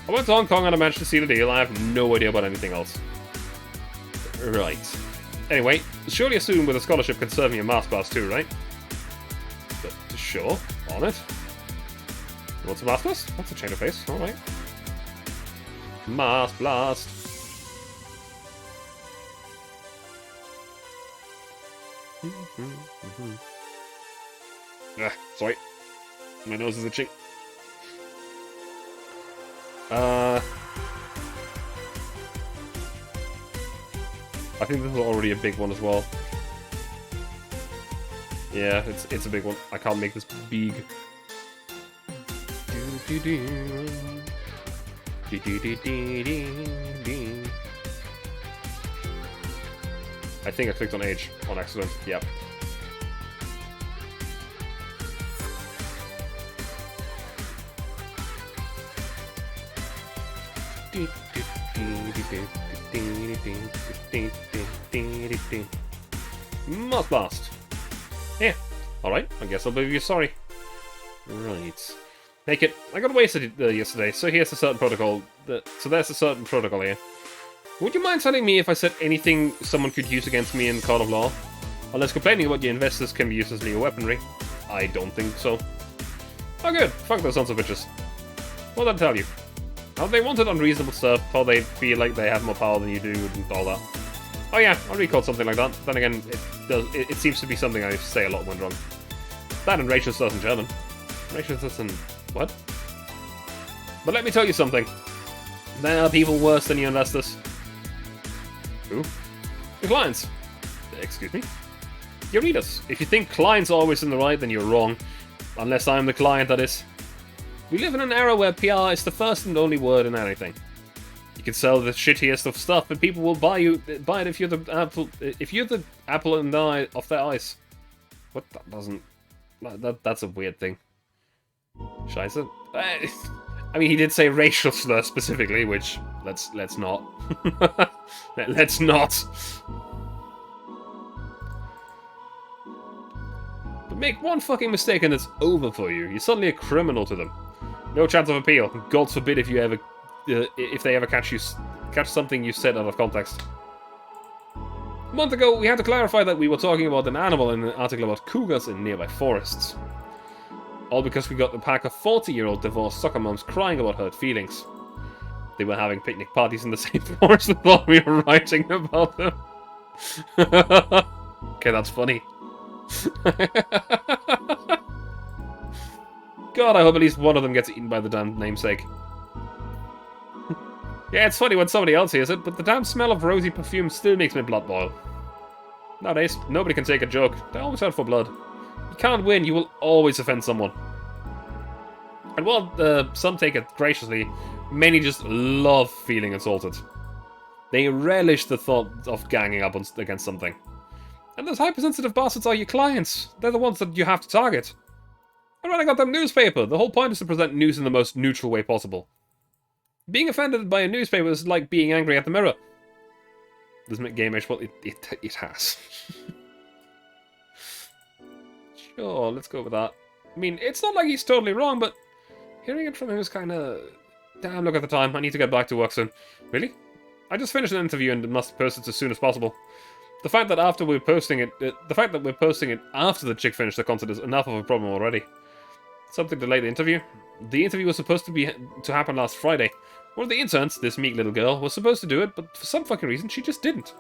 I went to Hong Kong and I managed to seal the deal. I have no idea about anything else. Right. Anyway, surely a student with a scholarship can serve me a Mass Blast too, right? But, sure, on it. You want some Mass Blast? That's a change of pace, alright. Mass Blast. Sorry. My nose is itchy. I think this is already a big one as well. Yeah, it's a big one. I can't make this big. I think I clicked on H on accident. Yep. Moth Blast. Yeah. Alright, I guess I'll believe you sorry. Right. Make it. I got wasted yesterday, so here's a certain protocol. So there's a certain protocol here. Would you mind telling me if I said anything someone could use against me in court of law? Unless complaining about your investors can be used as legal weaponry. I don't think so. Oh good, fuck those sons of bitches. What did I tell you? How they wanted unreasonable stuff, how they feel like they have more power than you do, and all that. Oh yeah, I recalled something like that. Then again, it seems to be something I say a lot when drunk. That and Rachel's in German. Rachel's in... what? But let me tell you something. There are people worse than your investors. Who? The clients. Excuse me? Your readers. If you think clients are always in the right, then you're wrong. Unless I'm the client, that is. We live in an era where PR is the first and only word in anything. You can sell the shittiest of stuff, but people will buy it if you're the apple in the eye of their eyes. What? That doesn't... That's a weird thing. Scheiße. I mean, he did say racial slur specifically, which let's not. Let's not. But make one fucking mistake and it's over for you. You're suddenly a criminal to them. No chance of appeal. God forbid if they ever catch something you said out of context. A month ago, we had to clarify that we were talking about an animal in an article about cougars in nearby forests. All because we got a pack of 40-year-old divorced soccer moms crying about hurt feelings. They were having picnic parties in the same forest and thought we were writing about them. Okay, that's funny. God, I hope at least one of them gets eaten by the damn namesake. Yeah, it's funny when somebody else hears it, but the damn smell of rosy perfume still makes my blood boil. Nowadays, nobody can take a joke. They're always out for blood. You can't win, you will always offend someone. And while some take it graciously, many just love feeling insulted. They relish the thought of ganging up against something. And those hypersensitive bastards are your clients. They're the ones that you have to target. I read I got that newspaper. The whole point is to present news in the most neutral way possible. Being offended by a newspaper is like being angry at the mirror. Doesn't it game-ish? Well, it has. Sure, let's go with that. I mean, it's not like he's totally wrong, but hearing it from him is kind of... Damn, look at the time. I need to get back to work soon. Really? I just finished an interview and must post it as soon as possible. The fact that we're posting it after the chick finished the concert is enough of a problem already. Something delayed the interview. The interview was supposed to happen last Friday. One of the interns, this meek little girl, was supposed to do it, but for some fucking reason she just didn't.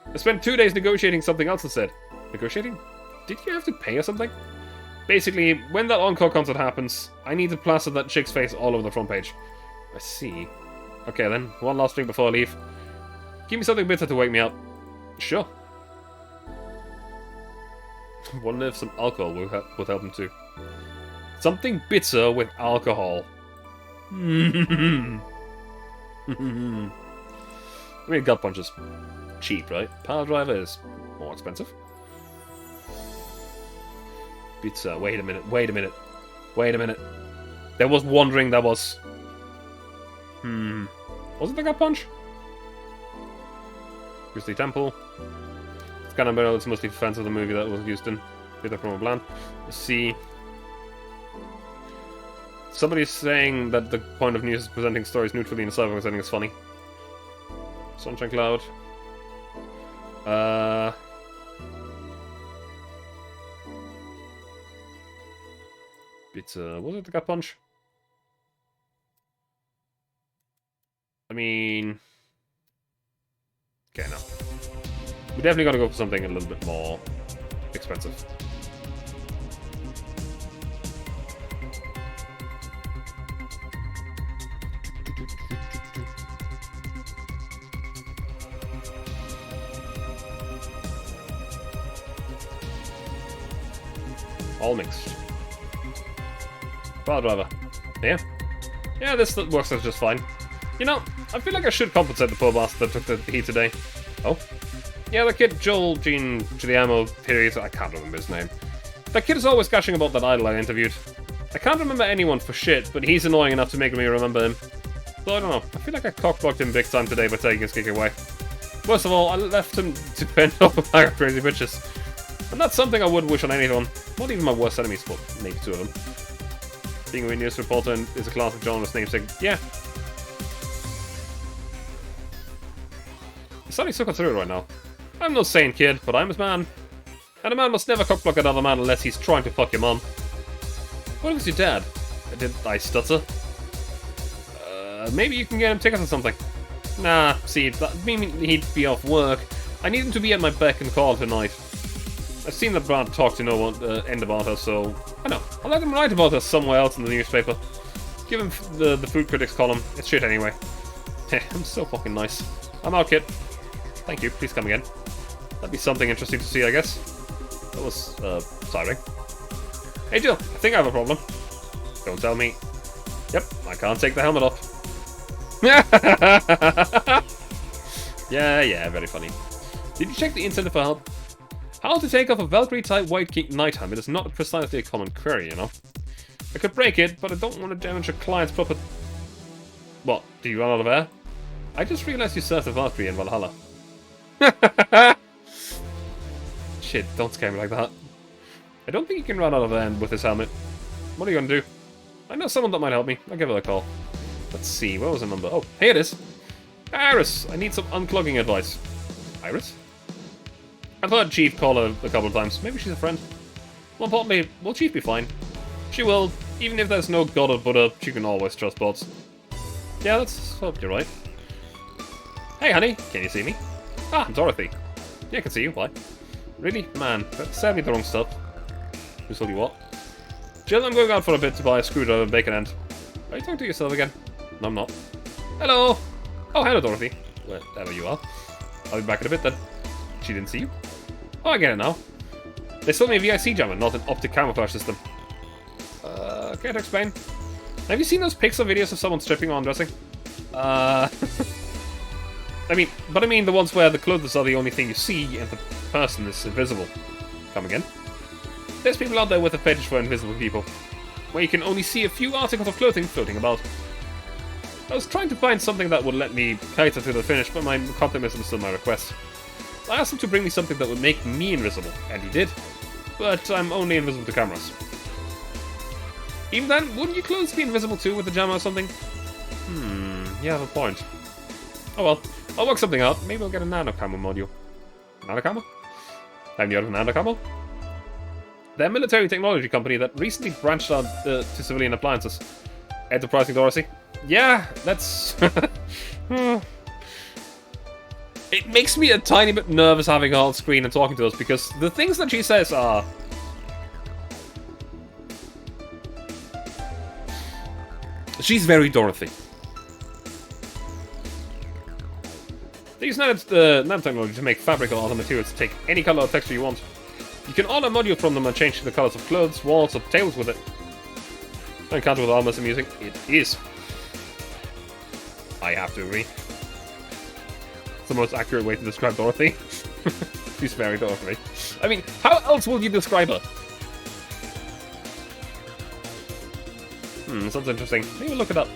I spent 2 days negotiating something else instead. Negotiating? Did you have to pay or something? Basically, when that encore concert happens, I need to plaster that chick's face all over the front page. I see. Okay then, one last drink before I leave. Give me something bitter to wake me up. Sure. Wonder if some alcohol would help him too. Something bitter with alcohol. I mean, gut punches. Cheap, right? Power driver is more expensive. Bitter. Wait a minute. Wait a minute. Wait a minute. There was one drink that was... Was it the gut punch? Grizzly Temple. It's kind of it's mostly fans of the movie that was used in. Bitter from a Bland. Let's see. Somebody's saying that the point of news is presenting stories neutrally in a cyberpunk setting is funny. Sunshine Cloud. Bitter. Was it the gut punch? I mean... Okay, no. We definitely gotta go for something a little bit more expensive. All mixed. Power driver. Yeah. Yeah, this works out just fine. You know, I feel like I should compensate the poor bastard that took the heat today. Oh? Yeah, the kid, Joel Jean Giuliano period, I can't remember his name. That kid is always gushing about that idol I interviewed. I can't remember anyone for shit, but he's annoying enough to make me remember him. So I don't know, I feel like I cockblocked him big time today by taking his kick away. Worst of all, I left him to fend off a pack of crazy bitches. And that's something I wouldn't wish on anyone. Not even my worst enemies, but maybe two of them. Being a news reporter is a classic journalist namesake. Yeah. He's starting to consider it right now. I'm no sane kid, but I'm his man. And a man must never cockblock another man unless he's trying to fuck your mum. What if it's your dad? Did I stutter? Maybe you can get him tickets or something. Nah, see, that mean he'd be off work. I need him to be at my beck and call tonight. I've seen that Brad talk to no one end about her, so I know. I'll let him write about her somewhere else in the newspaper. Give him the food critics column. It's shit anyway. Heh, I'm so fucking nice. I'm out, kid. Thank you. Please come again. That'd be something interesting to see, I guess. That was tiring. Hey, Jill. I think I have a problem. Don't tell me. Yep, I can't take the helmet off. Yeah, very funny. Did you check the internet for help? How to take off a Valkyrie-type White King night helmet is not precisely a common query, you know. I could break it, but I don't want to damage a client's proper... What, do you run out of air? I just realized you served a Valkyrie in Valhalla. Shit, don't scare me like that. I don't think you can run out of air with this helmet. What are you gonna do? I know someone that might help me. I'll give her a call. Let's see, where was the number? Oh, here it is. Iris, I need some unclogging advice. Iris? I've heard Chief call her a couple of times. Maybe she's a friend. More importantly, will Chief be fine? She will. Even if there's no God or Buddha, she can always trust bots. Yeah, let's hope you're right. Hey, honey, can you see me? Ah, Dorothy. Yeah, I can see you. Why? Really? Man, that's sadly the wrong stuff. Who's told you what? Jill, I'm going out for a bit to buy a screwdriver and bacon end. Are you talking to yourself again? No, I'm not. Hello! Oh, hello, Dorothy. Wherever you are. I'll be back in a bit then. She didn't see you? Oh, I get it now. They sold me a VIC jammer, not an optic camouflage system. Care to explain? Have you seen those pixel videos of someone stripping or undressing? I mean the ones where the clothes are the only thing you see and the person is invisible. Come again? There's people out there with a fetish for invisible people, where you can only see a few articles of clothing floating about. I was trying to find something that would let me cater to the finish, but my content misunderstood my request. I asked him to bring me something that would make me invisible, and he did. But I'm only invisible to cameras. Even then, wouldn't your clothes be invisible too with the jammer or something? You have a point. Oh well, I'll work something out. Maybe I'll get a nano camo module. Nano camo? Have you heard of nano camo? They're a military technology company that recently branched out to civilian appliances. Enterprising, Dorothy? Yeah, that's... It makes me a tiny bit nervous having her on screen and talking to us, because the things that she says are... She's very Dorothy. They use nanotechnology to make fabric or other materials to take any color or texture you want. You can order a module from them and change the colors of clothes, walls, or tables with it. An encounter with armor is amusing. It is. I have to agree. It's the most accurate way to describe Dorothy. She's very Dorothy. I mean, how else would you describe her? Sounds interesting. Maybe look it up.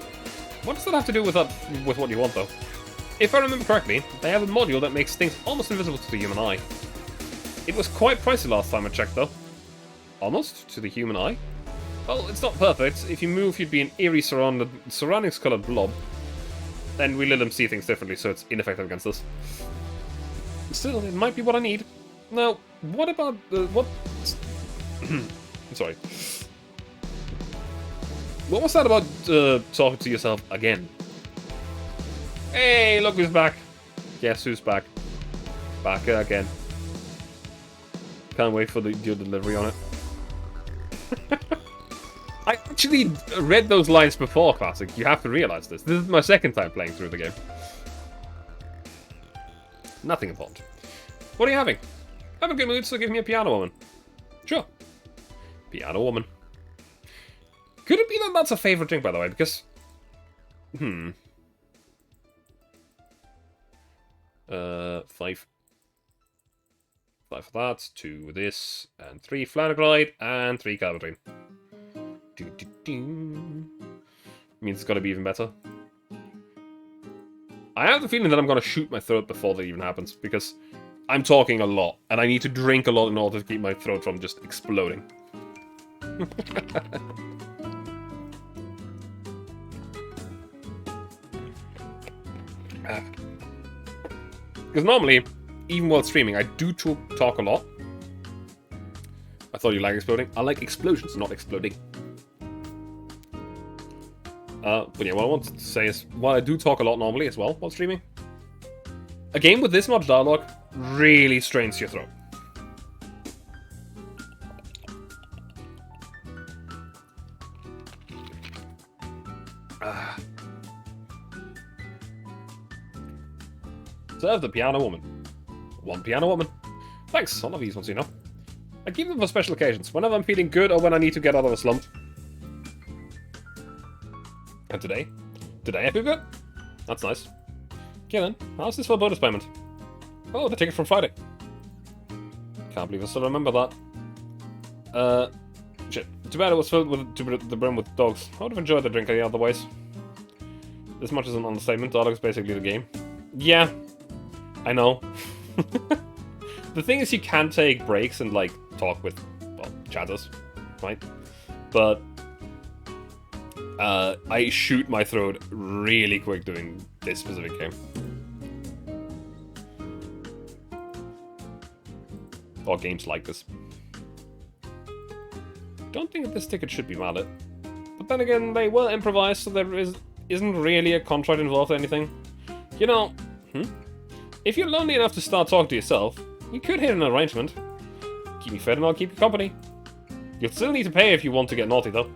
What does that have to do with what you want, though? If I remember correctly, they have a module that makes things almost invisible to the human eye. It was quite pricey last time I checked, though. Almost? To the human eye? Well, it's not perfect. If you move, you'd be an eerie surroundings-colored blob. Then we let them see things differently, so it's ineffective against us. Still, it might be what I need. Now, what about... what... Sorry. What was that about talking to yourself again? Hey, look who's back. Guess who's back. Back again. Can't wait for your delivery on it. I actually read those lines before Classic. You have to realize this. This is my second time playing through the game. Nothing important. What are you having? I'm in a good mood, so give me a piano woman. Sure. Piano woman. Could it be that that's a favourite drink, by the way? Because... 5. 5 for that, 2 this, and 3 Flanaglide, and 3 Calvadrine. Means it's gotta be even better. I have the feeling that I'm gonna shoot my throat before that even happens, because I'm talking a lot, and I need to drink a lot in order to keep my throat from just exploding. Because normally, even while streaming, I do talk a lot. I thought you like exploding. I like explosions, not exploding. But yeah, what I wanted to say is, while I do talk a lot normally as well while streaming, a game with this much dialogue really strains your throat. Serve the piano woman. One piano woman. Thanks, I love these ones, you know. I keep them for special occasions, whenever I'm feeling good or when I need to get out of a slump. And today? Today I feel good? That's nice. Okay then, how's this for a bonus payment? Oh, the ticket from Friday. Can't believe I still remember that. Shit. Too bad it was filled with to the brim with dogs. I would have enjoyed the drink any other ways. This much is an understatement, dogs basically the game. Yeah, I know. The thing is, you can take breaks and, like, talk with, well, chatters, right? But I shoot my throat really quick doing this specific game. Or games like this. Don't think that this ticket should be valid. But then again, they were improvised, so there isn't really a contract involved or anything. You know, if you're lonely enough to start talking to yourself, you could hit an arrangement. Keep me fed and I'll keep you company. You'll still need to pay if you want to get naughty, though.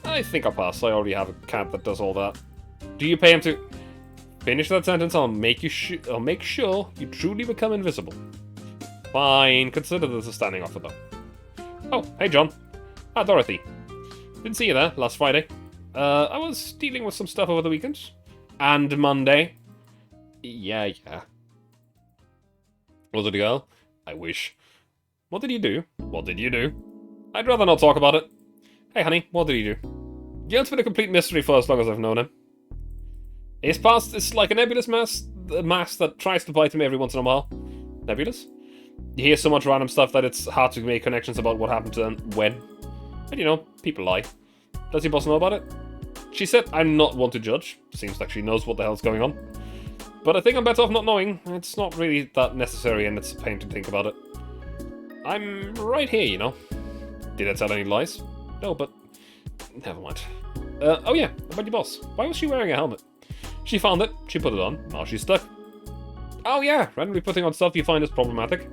I think I'll pass. I already have a cat that does all that. Do you pay him to... Finish that sentence, I'll make sure you truly become invisible. Fine, consider this a standing offer, though. Oh, hey, John. Ah, Dorothy. Didn't see you there last Friday. I was dealing with some stuff over the weekend. And Monday. Yeah. Was it a girl? I wish. What did you do? What did you do? I'd rather not talk about it. Hey, honey, what did you do? Gil's been a complete mystery for as long as I've known him. His past is like a nebulous mass that tries to bite him every once in a while. Nebulous? You hear so much random stuff that it's hard to make connections about what happened to them when. And you know, people lie. Does your boss know about it? She said I'm not one to judge. Seems like she knows what the hell's going on. But I think I'm better off not knowing. It's not really that necessary and it's a pain to think about it. I'm right here, you know. Did I tell any lies? No, but... Never mind. Oh yeah, about your boss. Why was she wearing a helmet? She found it, she put it on, now she's stuck. Oh yeah, randomly putting on stuff you find is problematic.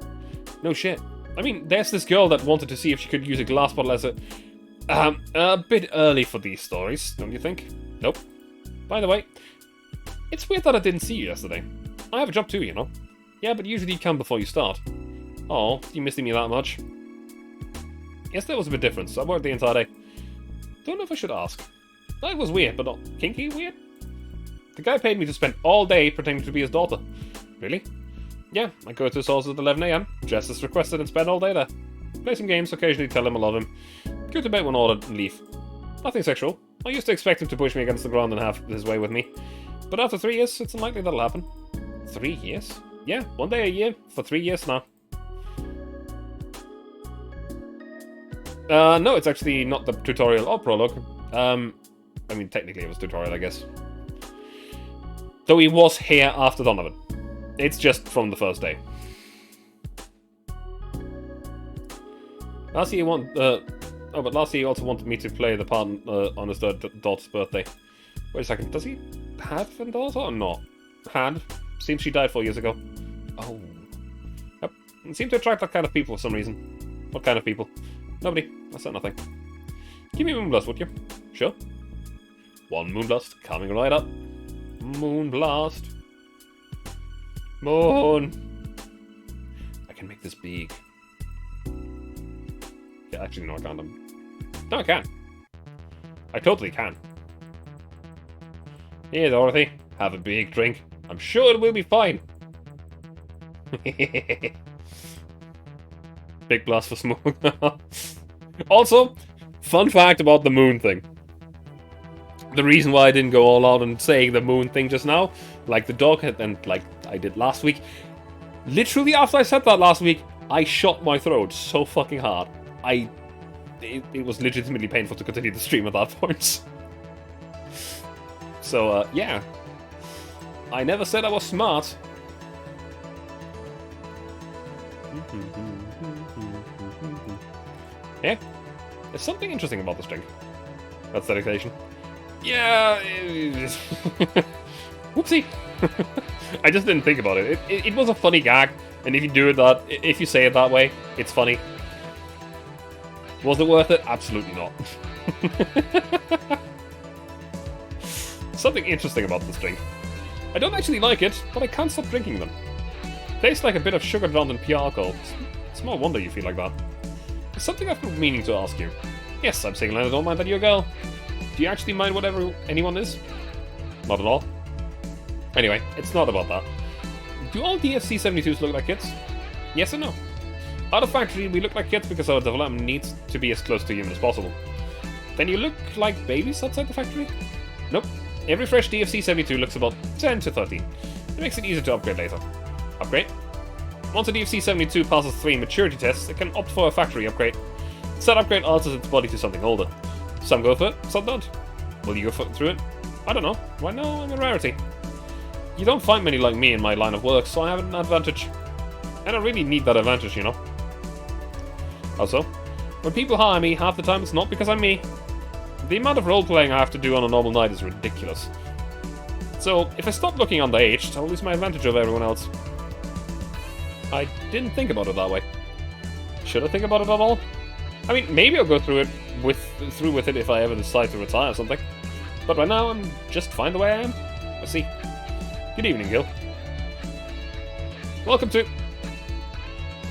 No shit. I mean, there's this girl that wanted to see if she could use a glass bottle as a bit early for these stories, don't you think? Nope. By the way, it's weird that I didn't see you yesterday. I have a job too, you know. Yeah, but usually you come before you start. Oh, you missing me that much? Yes, there was a bit different, so I worked the entire day. Don't know if I should ask. That was weird, but not kinky weird. The guy paid me to spend all day pretending to be his daughter. Really? Yeah, I go to his house at 11 AM, just as requested, and spend all day there. Play some games, occasionally tell him I love him. Go to bed when ordered, and leave. Nothing sexual. I used to expect him to push me against the ground and have his way with me. But after 3 years, it's unlikely that'll happen. 3 years? Yeah, 1 day a year, for 3 years now. No, it's actually not the tutorial or prologue. I mean, technically it was tutorial, I guess. Though he was here after Donovan. It's just from the first day. Last year last year he also wanted me to play the part on his daughter's birthday. Wait a second, does he have a daughter or not? Had. Seems she died 4 years ago. Oh. Yep. It seemed to attract that kind of people for some reason. What kind of people? Nobody. I said nothing. Give me a Moonblast, would you? Sure. 1 Moonblast, coming right up. Moonblast. Moon. I can make this big. Yeah, actually, no, I can't. No, I can. I totally can. Here, Dorothy. Have a big drink. I'm sure it will be fine. Big blast for smoke. Also, fun fact about the moon thing. The reason why I didn't go all out and saying the moon thing just now, like the dog had, and like I did last week, literally after I said that last week, I shot my throat so fucking hard. It was legitimately painful to continue the stream at that point. So, yeah. I never said I was smart. Yeah, there's something interesting about this drink. That's dedication. Yeah. Whoopsie. I just didn't think about it. It was a funny gag, and if you do it if you say it that way, it's funny. Was it worth it? Absolutely not. Something interesting about this drink. I don't actually like it, but I can't stop drinking them. Tastes like a bit of sugar drowned in pure alcohol. Small wonder you feel like that. There's something I've been meaning to ask you. Yes, I'm single and I don't mind that you're a girl. Do you actually mind whatever anyone is? Not at all. Anyway, it's not about that. Do all DFC-72s look like kids? Yes and no. Out of factory, we look like kids because our development needs to be as close to human as possible. Then you look like babies outside the factory? Nope. Every fresh DFC-72 looks about 10 to 13. It makes it easier to upgrade later. Upgrade? Once a DFC-72 passes 3 maturity tests, it can opt for a factory upgrade. Said upgrade alters its body to something older. Some go for it, some don't. Will you go through it? I don't know. Right now, I'm a rarity. You don't find many like me in my line of work, so I have an advantage. And I really need that advantage, you know. Also, when people hire me, half the time it's not because I'm me. The amount of role-playing I have to do on a normal night is ridiculous. So, if I stop looking underaged, I'll lose my advantage over everyone else. I didn't think about it that way. Should I think about it at all? I mean, maybe I'll go through with it if I ever decide to retire or something. But right now, I'm just fine the way I am. Let's see. Good evening, Gil. Welcome to...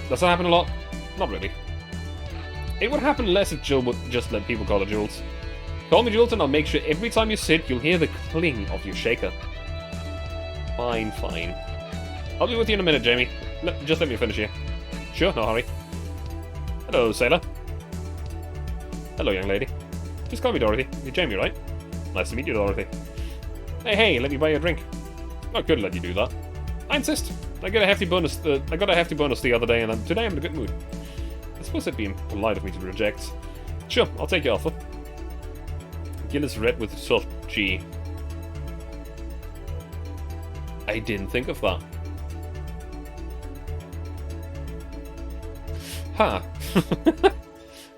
Does that happen a lot? Not really. It would happen less if Jill would just let people call her Jules. Call me Jules and I'll make sure every time you sit, you'll hear the cling of your shaker. Fine, fine. I'll be with you in a minute, Jamie. Just let me finish here. Sure, no hurry. Hello, sailor. Hello, young lady. Just call me Dorothy. You're Jamie, right? Nice to meet you, Dorothy. Hey, let me buy you a drink. I could let you do that. I insist. I got a hefty bonus the other day, and today I'm in a good mood. I suppose it'd be impolite of me to reject. Sure, I'll take your offer. Guinness red with soft G. I didn't think of that. Huh.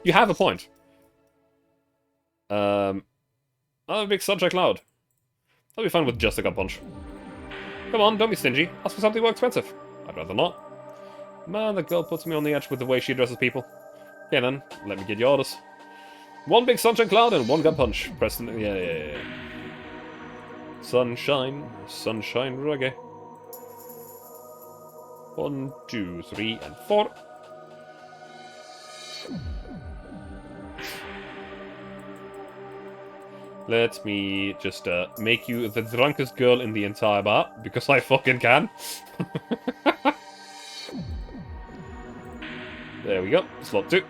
You have a point. I'm a big subject loud. I'll be fine with just a gut punch. Come on, don't be stingy. Ask for something more expensive. I'd rather not. Man, the girl puts me on the edge with the way she addresses people. Okay then, let me get your orders. One big sunshine cloud and one gut punch. Preston, yeah. Sunshine, sunshine reggae. 1, 2, 3, and 4. Let me just make you the drunkest girl in the entire bar, because I fucking can. There we go, slot 2.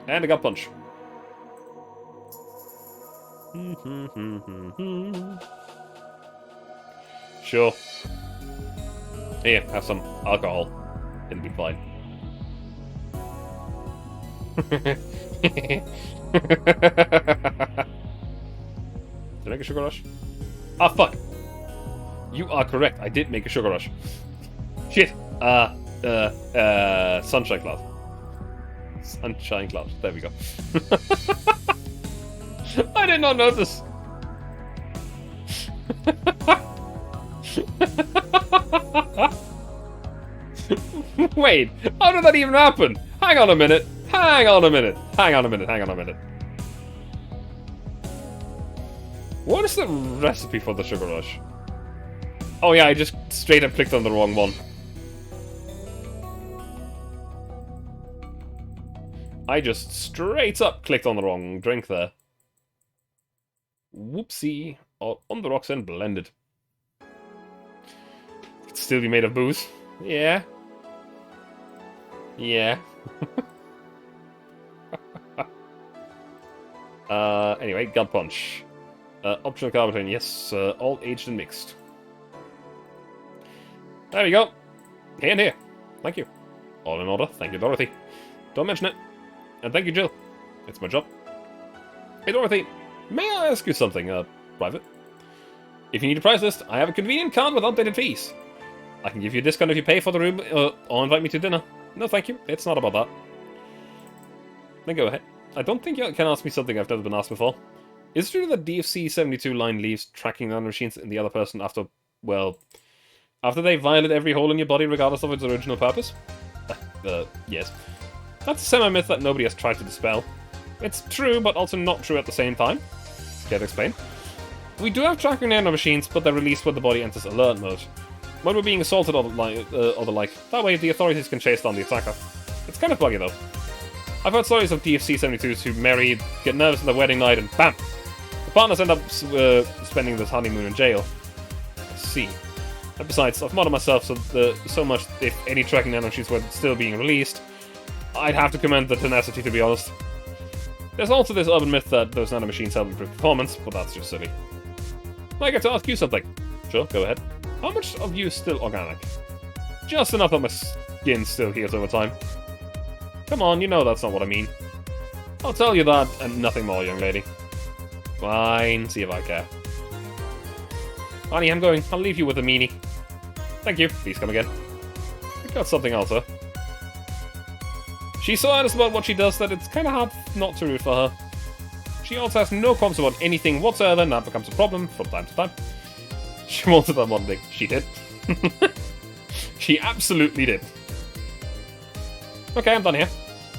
And a gut punch. Sure. Here, have some alcohol. It'll be fine. Did I make a sugar rush? Ah, fuck! You are correct, I did make a sugar rush. Shit! Sunshine cloud. Sunshine cloud, there we go. I did not notice! Wait, how did that even happen? Hang on a minute! Hang on a minute! What is the recipe for the sugar rush? Oh yeah, I just straight up clicked on the wrong one. I just straight up clicked on the wrong drink there. Whoopsie. On the rocks and blended. It'd still be made of booze. Yeah. Yeah. Anyway, gut punch. Optional carbon, yes, all aged and mixed. There we go. And here. Thank you. All in order. Thank you, Dorothy. Don't mention it. And thank you, Jill. It's my job. Hey, Dorothy. May I ask you something, private? If you need a price list, I have a convenient card with updated fees. I can give you a discount if you pay for the room, or invite me to dinner. No, thank you. It's not about that. Then go ahead. I don't think you can ask me something I've never been asked before. Is it true that DFC-72 line leaves tracking nanomachines in the other person after, well, after they violate every hole in your body regardless of its original purpose? Yes. That's a semi-myth that nobody has tried to dispel. It's true, but also not true at the same time. Can't explain. We do have tracking nanomachines, but they're released when the body enters alert mode. When we're being assaulted or the like. That way, the authorities can chase down the attacker. It's kind of buggy, though. I've heard stories of DFC-72s who marry, get nervous on their wedding night, and BAM! The partners end up spending this honeymoon in jail. I see. And besides, I've modded myself so much if any tracking nanomachines were still being released, I'd have to commend the tenacity, to be honest. There's also this urban myth that those nanomachines help improve performance, but that's just silly. I get to ask you something. Sure, go ahead. How much of you is still organic? Just enough that my skin still heals over time. Come on, you know that's not what I mean. I'll tell you that, and nothing more, young lady. Fine, see if I care. Honey, I'm going. I'll leave you with a meanie. Thank you. Please come again. I got something else, huh? She's so honest about what she does that it's kind of hard not to root for her. She also has no qualms about anything whatsoever, and that becomes a problem from time to time. She wanted that one thing. She did. She absolutely did. Okay, I'm done here.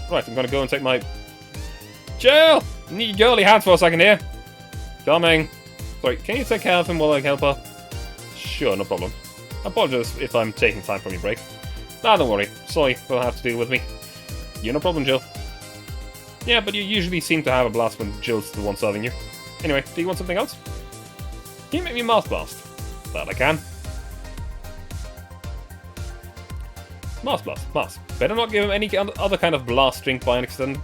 Right, I'm gonna go and take my... Jill! Need your girly hands for a second here. Coming. Sorry, can you take care of him while I help her? Sure, no problem. I apologize if I'm taking time from your break. Nah, don't worry. Sorry, you'll have to deal with me. You no problem, Jill. Yeah, but you usually seem to have a blast when Jill's the one serving you. Anyway, do you want something else? Can you make me a Mars Blast? That I can. Mars Blast, Mars. Better not give him any other kind of blast drink by an accident.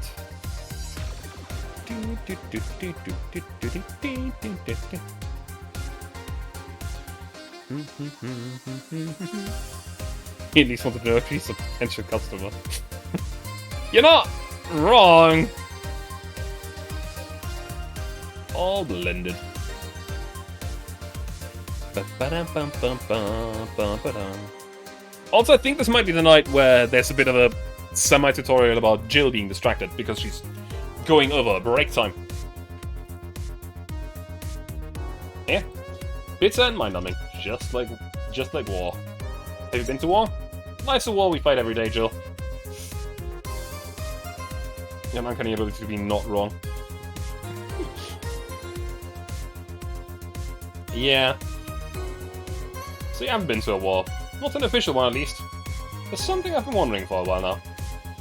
He at least wanted to know if he's a potential customer. You're not wrong! All blended. Also, I think this might be the night where there's a bit of a semi-tutorial about Jill being distracted because she's going over break time. Yeah. Pizza and mind-numbing. Just like war. Have you been to war? Life's a war we fight every day, Jill. Yeah, man, can you ability to be not wrong? Yeah. So you haven't been to a war. Not an official one, at least. There's something I've been wondering for a while now.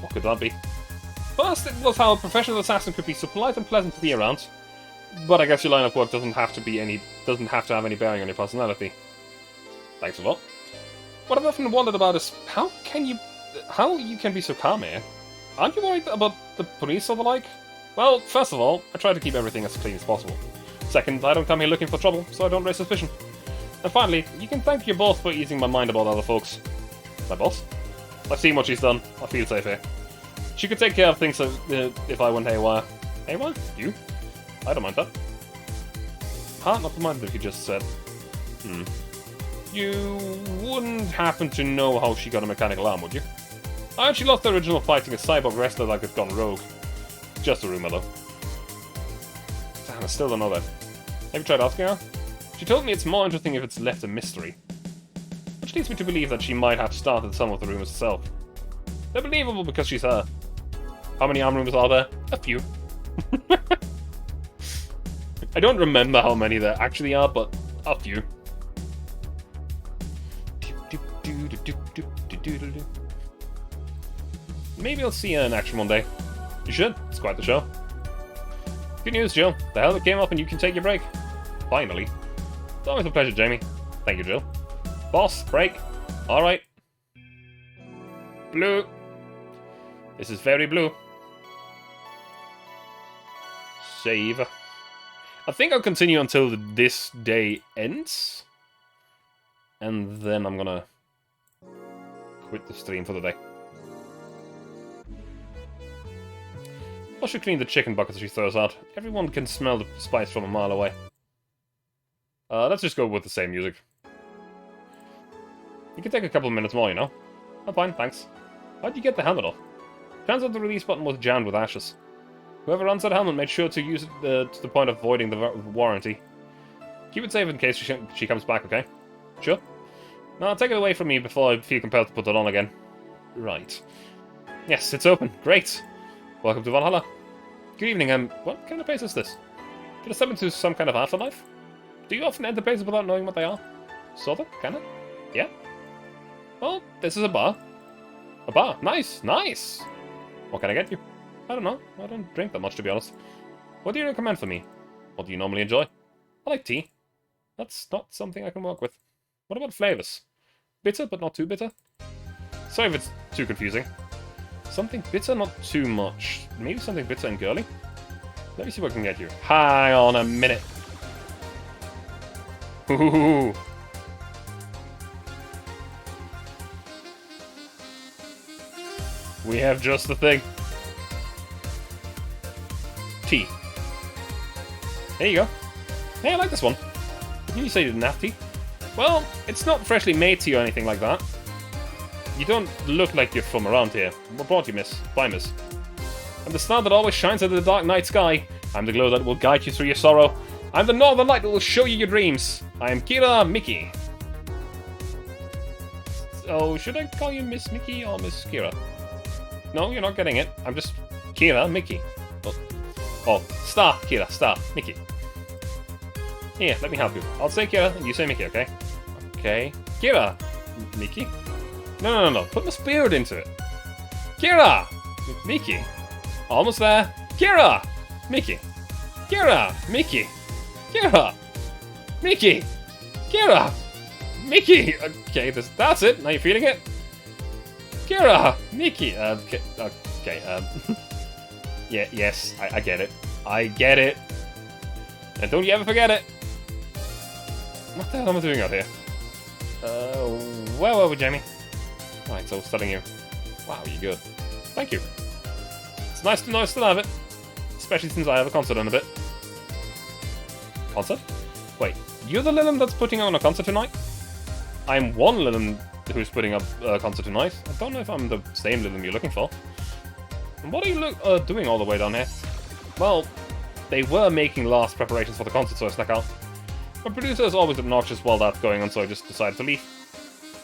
What could that be? First, it was how a professional assassin could be so polite and pleasant to be around. But I guess your line of work doesn't have to have any bearing on your personality. Thanks a lot. What I've often wondered about is how you can be so calm here. Aren't you worried about the police or the like? Well, first of all, I try to keep everything as clean as possible. Second, I don't come here looking for trouble, so I don't raise suspicion. And finally, you can thank your boss for easing my mind about other folks. My boss? I've seen what she's done. I feel safe here. She could take care of things if I went haywire. Haywire? You? I don't mind that. Hard not to mind if you just said. You wouldn't happen to know how she got a mechanical arm, would you? I heard she lost the original fighting a cyborg wrestler that had gone rogue. Just a rumor, though. Damn, I still don't know that. Have you tried asking her? She told me it's more interesting if it's left a mystery. Which leads me to believe that she might have started some of the rumors herself. They're believable because she's her. How many arm rumors are there? A few. I don't remember how many there actually are, but a few. Maybe I'll see her in action one day. You should. It's quite the show. Good news, Jill. The helmet came off and you can take your break. Finally. It's always a pleasure, Jamie. Thank you, Jill. Boss, break. Alright. Blue. This is very blue. Save. I think I'll continue until this day ends. And then I'm gonna quit the stream for the day. I should clean the chicken buckets she throws out. Everyone can smell the spice from a mile away. Let's just go with the same music. You can take a couple of minutes more, you know? I'm fine, thanks. How'd you get the helmet off? Turns out the release button was jammed with ashes. Whoever runs that helmet made sure to use it to the point of voiding the warranty. Keep it safe in case she comes back, okay? Sure? Now, take it away from me before I feel compelled to put it on again. Right. Yes, it's open. Great. Welcome to Valhalla. Good evening, what kind of place is this? Did I step into some kind of afterlife? Do you often enter places without knowing what they are? Sort of? Kinda? Yeah? Well, this is a bar. A bar. Nice, nice! What can I get you? I don't know. I don't drink that much, to be honest. What do you recommend for me? What do you normally enjoy? I like tea. That's not something I can work with. What about flavors? Bitter, but not too bitter? Sorry if it's too confusing. Something bitter, not too much. Maybe something bitter and girly? Let me see what I can get you. Hang on a minute. Ooh. We have just the thing. Tea. There you go. Hey, I like this one. Didn't you say you didn't have tea? Well, it's not freshly made tea or anything like that. You don't look like you're from around here. What brought you, miss? Bye, miss. I'm the star that always shines under the dark night sky. I'm the glow that will guide you through your sorrow. I'm the northern light that will show you your dreams. I am Kira Mickey. So, should I call you Miss Mickey or Miss Kira? No, you're not getting it. I'm just Kira Mickey. Oh, Star Kira, Star Mickey. Here, let me help you. I'll say Kira and you say Mickey, okay? Okay. Kira Mickey. No. Put my spirit into it. Kira! Mickey. Almost there. Kira! Mickey. Kira! Mickey. Kira! Mickey. Kira! Mickey! Okay, that's it. Now you're feeling it? Kira! Mickey. Okay, yeah, yes, I get it. I get it. And don't you ever forget it. What the hell am I doing out here? Where were we, Jamie? Right, so studying you. Wow, you're good. Thank you. It's nice to have it. Especially since I have a concert in a bit. Concert? Wait, you're the Lilum that's putting on a concert tonight? I'm one Lilum who's putting up a concert tonight. I don't know if I'm the same Lilum you're looking for. And what are you doing all the way down here? Well, they were making last preparations for the concert, so I snuck out. My producer is always obnoxious while that's going on, so I just decided to leave.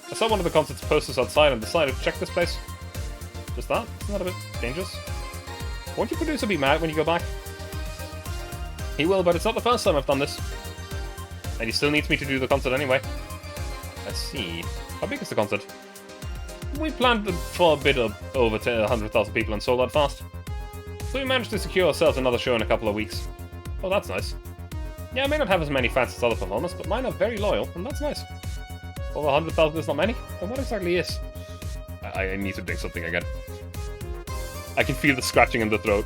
I saw one of the concert's posters outside and decided to check this place. Just that? Isn't that a bit dangerous? Won't your producer be mad when you go back? He will, but it's not the first time I've done this. And he still needs me to do the concert anyway. Let's see. How big is the concert? We planned for a bit of over 100,000 people and sold out fast. So we managed to secure ourselves another show in a couple of weeks. Oh, that's nice. Yeah, I may not have as many fans as other performers, but mine are very loyal, and that's nice. Over 100,000 is not many? Then what exactly is? I need to drink something again. I can feel the scratching in the throat.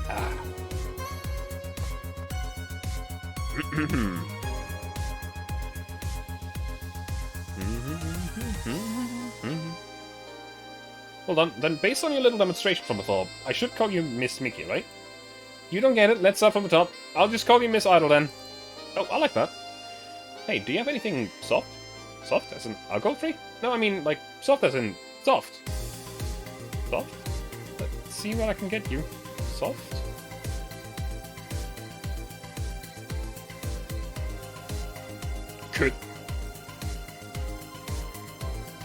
Ah. Hold on, then based on your little demonstration from before, I should call you Miss Mickey, right? You don't get it, let's start from the top. I'll just call you Miss Idle then. Oh, I like that. Hey, do you have anything soft? Soft as in alcohol-free? No, I mean, like, soft as in soft. Soft? Let's see what I can get you. Soft?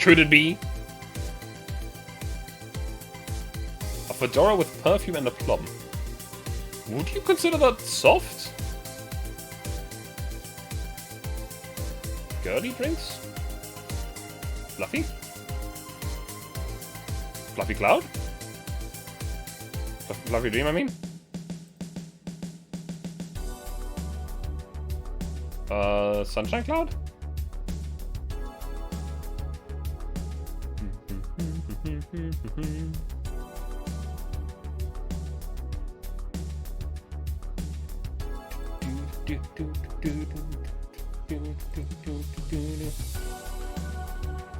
Could it be? A fedora with perfume and a plum. Would you consider that soft? Girly drinks? Fluffy? Fluffy cloud? Fluffy dream, I mean? Sunshine cloud?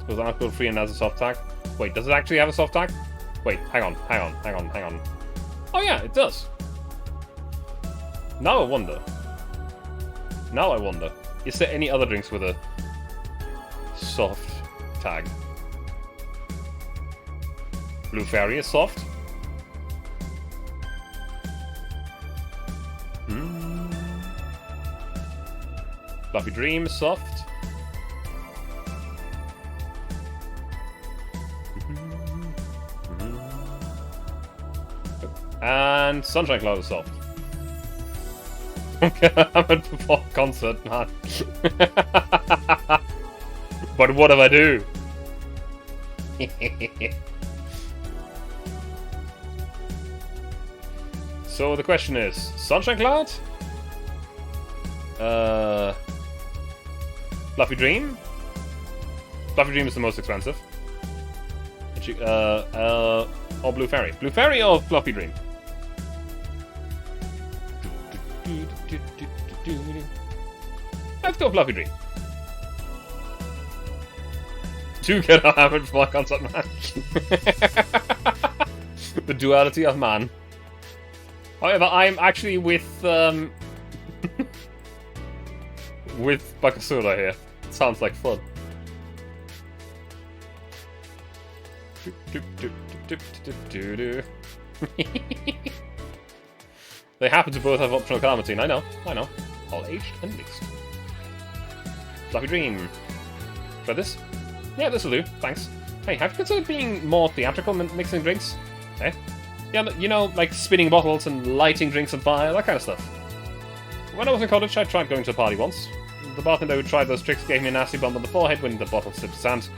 Was that code free and has a soft tag? Wait, does it actually have a soft tag? Wait, hang on. Oh yeah, it does. Now I wonder. Is there any other drinks with a soft tag? Blue Fairy is soft. Fluffy Dream is soft. And Sunshine Cloud is soft. Okay, I'm at the concert, man. But what if I do? So the question is, Sunshine Cloud? Fluffy Dream? Fluffy Dream is the most expensive. Or Blue Fairy. Blue Fairy or Fluffy Dream? Let's go Fluffy Dream. Do get hammered for my concert, man. The duality of man. However, I'm actually with with Bakasura here. Sounds like fun. They happen to both have optional Carmine. I know. All aged and mixed. Fluffy Dream. Try this? Yeah, this'll do. Thanks. Hey, have you considered being more theatrical when mixing drinks? Eh? Yeah, you know, like spinning bottles and lighting drinks on fire, that kind of stuff. When I was in college, I tried going to a party once. The bartender who tried those tricks gave me a nasty bump on the forehead when the bottle slipped his hand.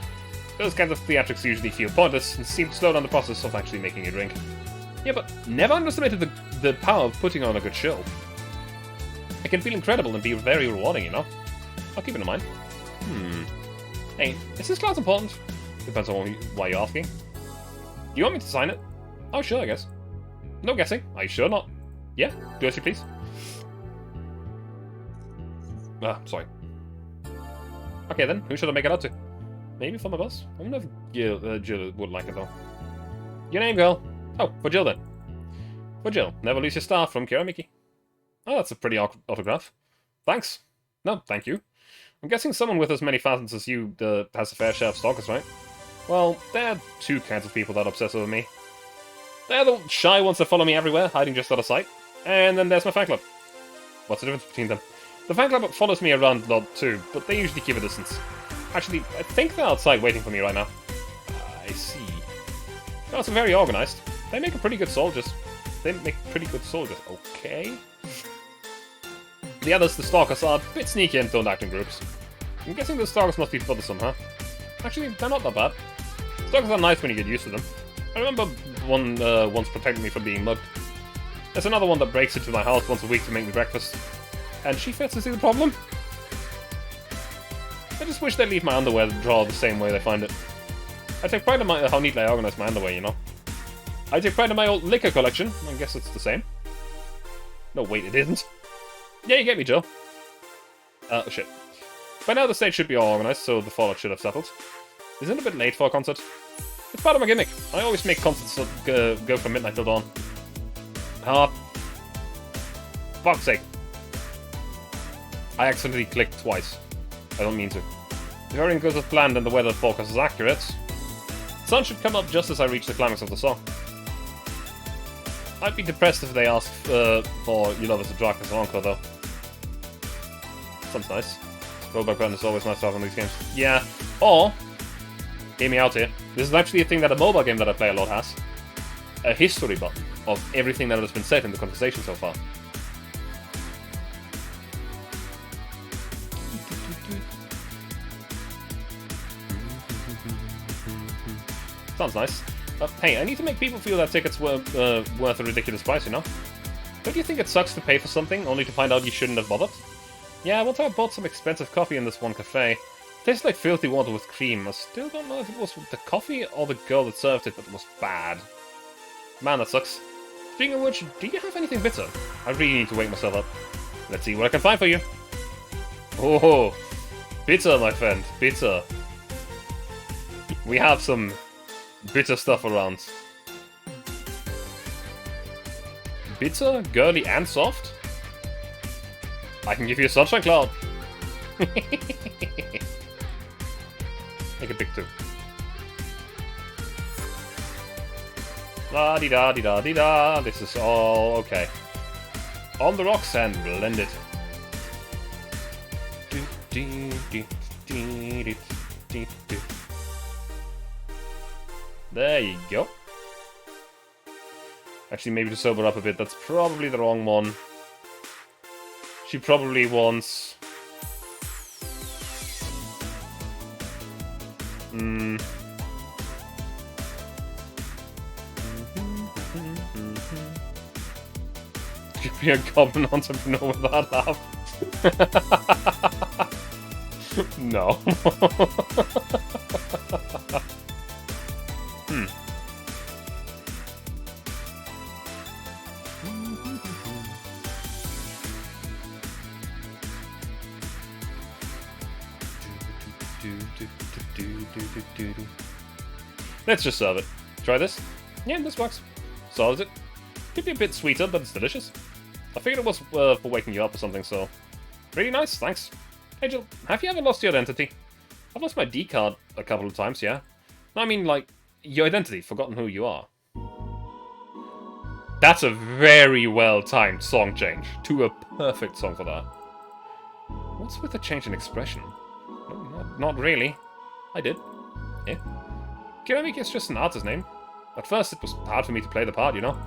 Those kinds of theatrics usually feel pointless and seem to slow down the process of actually making a drink. Yeah, but never underestimated the power of putting on a good show. It can feel incredible and be very rewarding, you know? I'll keep it in mind. Hey, is this class important? Depends on why you're asking. Do you want me to sign it? Oh, sure, I guess. No guessing. Are you sure not? Yeah, do as you please. Ah, sorry. Okay then, who should I make it out to? Maybe for my boss? I wonder if Jill would like it though. Your name, girl? Oh, for Jill then. For Jill, never lose your star from Kira Miki. Oh, that's a pretty autograph. Thanks. No, thank you. I'm guessing someone with as many facets as you has a fair share of stalkers, right? Well, there are two kinds of people that obsess over me. They're the shy ones that follow me everywhere, hiding just out of sight. And then there's my fan club. What's the difference between them? The fan club follows me around a lot too, but they usually keep a distance. Actually, I think they're outside waiting for me right now. I see. They're also very organized. They make pretty good soldiers. Okay. The others, the stalkers, are a bit sneaky and don't act in groups. I'm guessing the stalkers must be bothersome, huh? Actually, they're not that bad. Stalkers are nice when you get used to them. I remember one once protecting me from being mugged. There's another one that breaks into my house once a week to make me breakfast. And she fails to see the problem. I just wish they'd leave my underwear drawer the same way they find it. I take pride in how neatly I organize my underwear, you know. I take pride in my old liquor collection. I guess it's the same. No, wait, it isn't. Yeah, you get me, Joe. Oh shit. By now the stage should be all organized, so the fallout should have settled. Isn't it a bit late for a concert? It's part of my gimmick. I always make concerts that go from midnight till dawn. Ah. Fuck's sake. I accidentally clicked twice. I don't mean to. If everything goes as planned and the weather forecast is accurate, the sun should come up just as I reach the climax of the song. I'd be depressed if they asked for You Love Is a Darkness encore, though. Sounds nice. Rollback button is always nice to have on these games. Yeah. Or, hear me out here, this is actually a thing that a mobile game that I play a lot has. A history button of everything that has been said in the conversation so far. Sounds nice. Hey, I need to make people feel that tickets were worth a ridiculous price, you know? Don't you think it sucks to pay for something, only to find out you shouldn't have bothered? Yeah, one time I bought some expensive coffee in this one cafe. It tastes like filthy water with cream. I still don't know if it was the coffee or the girl that served it, but it was bad. Man, that sucks. Speaking of which, do you have anything bitter? I really need to wake myself up. Let's see what I can find for you. Oh, bitter, my friend, bitter. We have some bitter stuff around. Bitter, girly, and soft? I can give you a sunshine cloud. Make a big two. La di da di da di da. This is all okay. On the rocks and blend it. There you go. Actually, maybe to sober up a bit, that's probably the wrong one. She probably wants... Could be a goblin entrepreneur with that laugh. No. Let's just serve it. Try this. Yeah, this works. Solves it. Could be a bit sweeter, but it's delicious. I figured it was for waking you up or something, so... Really nice, thanks. Hey Jill, have you ever lost your identity? I've lost my D card a couple of times, yeah. No, I mean, like, your identity, forgotten who you are. That's a very well-timed song change. To a perfect song for that. What's with the change in expression? No, not really. I did. Yeah. Kiramiki is just an artist name. At first it was hard for me to play the part, you know.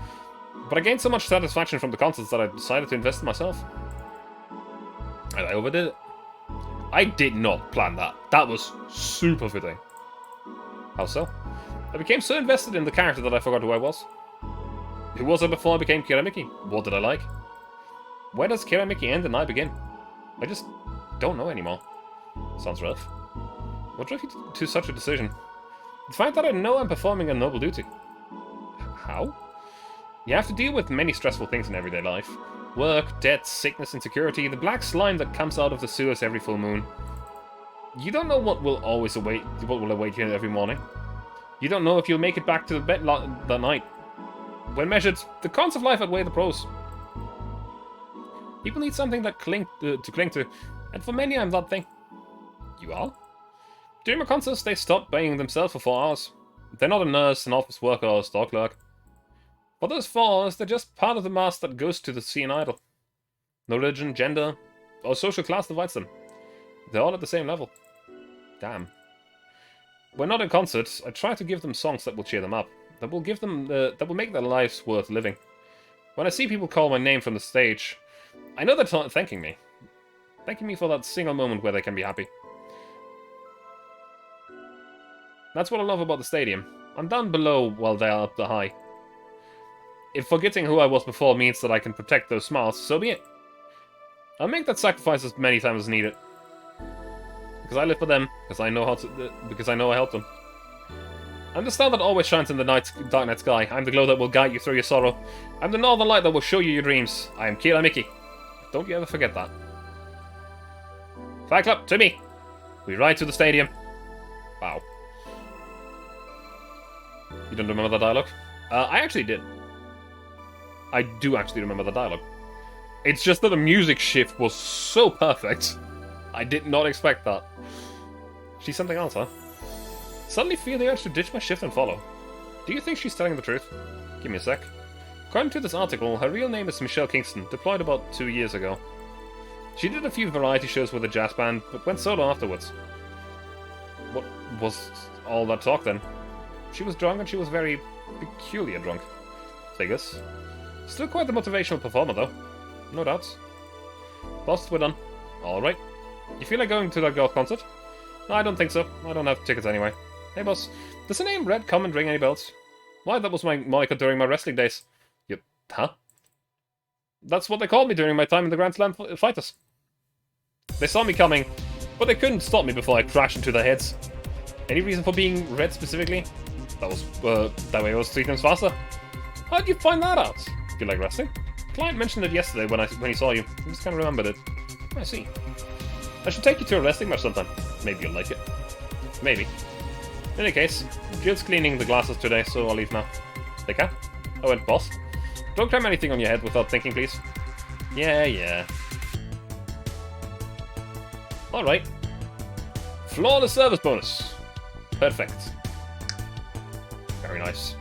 But I gained so much satisfaction from the concerts that I decided to invest in myself. And I overdid it. I did not plan that. That was super fitting. How so? I became so invested in the character that I forgot who I was. Who was I before I became Kiramiki? What did I like? Where does Kiramiki end and I begin? I just don't know anymore. Sounds rough. What drove you to such a decision? The fact that I know I'm performing a noble duty. How? You have to deal with many stressful things in everyday life. Work, debt, sickness, insecurity, the black slime that comes out of the sewers every full moon. You don't know what will await you every morning. You don't know if you'll make it back to the bed that night. When measured, the cons of life outweigh the pros. People need something that to cling to, and for many I'm that thing. You are? During my concerts, they stop paying themselves for 4 hours. They're not a nurse, an office worker, or a store clerk. For those 4 hours, they're just part of the mass that goes to see an idol. No religion, gender, or social class divides them. They're all at the same level. Damn. When not in concerts, I try to give them songs that will cheer them up, that will make their lives worth living. When I see people call my name from the stage, I know they're thanking me. Thanking me for that single moment where they can be happy. That's what I love about the stadium. I'm down below while they're up the high. If forgetting who I was before means that I can protect those smiles, so be it. I'll make that sacrifice as many times as needed. Because I live for them, because I know I helped them. I'm the star that always shines in the dark night sky. I'm the glow that will guide you through your sorrow. I'm the northern light that will show you your dreams. I am Kiramiki. Don't you ever forget that. Flag Club, to me! We ride to the stadium. Wow. You don't remember that dialogue? I actually did. I do actually remember the dialogue. It's just that the music shift was so perfect. I did not expect that. She's something else, huh? Suddenly feel the urge to ditch my shift and follow. Do you think she's telling the truth? Give me a sec. According to this article, her real name is Michelle Kingston, deployed about 2 years ago. She did a few variety shows with a jazz band, but went solo afterwards. What was all that talk then? She was drunk and she was very peculiar drunk. Figures. Still quite the motivational performer though. No doubts. Boss, we're done. Alright. You feel like going to that golf concert? No, I don't think so. I don't have tickets anyway. Hey boss, does the name Red come and ring any bells? Why, that was my moniker during my wrestling days. Yep. Huh? That's what they called me during my time in the Grand Slam Fighters. They saw me coming, but they couldn't stop me before I crashed into their heads. Any reason for being red specifically? That way I was 3 times faster. How'd you find that out? Do you like wrestling? Client mentioned it yesterday when he saw you. I just kind of remembered it. I see. I should take you to a wrestling match sometime. Maybe you'll like it. Maybe. In any case, Jill's cleaning the glasses today, so I'll leave now. Take care. Oh, and boss, don't cram anything on your head without thinking, please. Yeah. Alright. Flawless service bonus. Perfect. Very nice.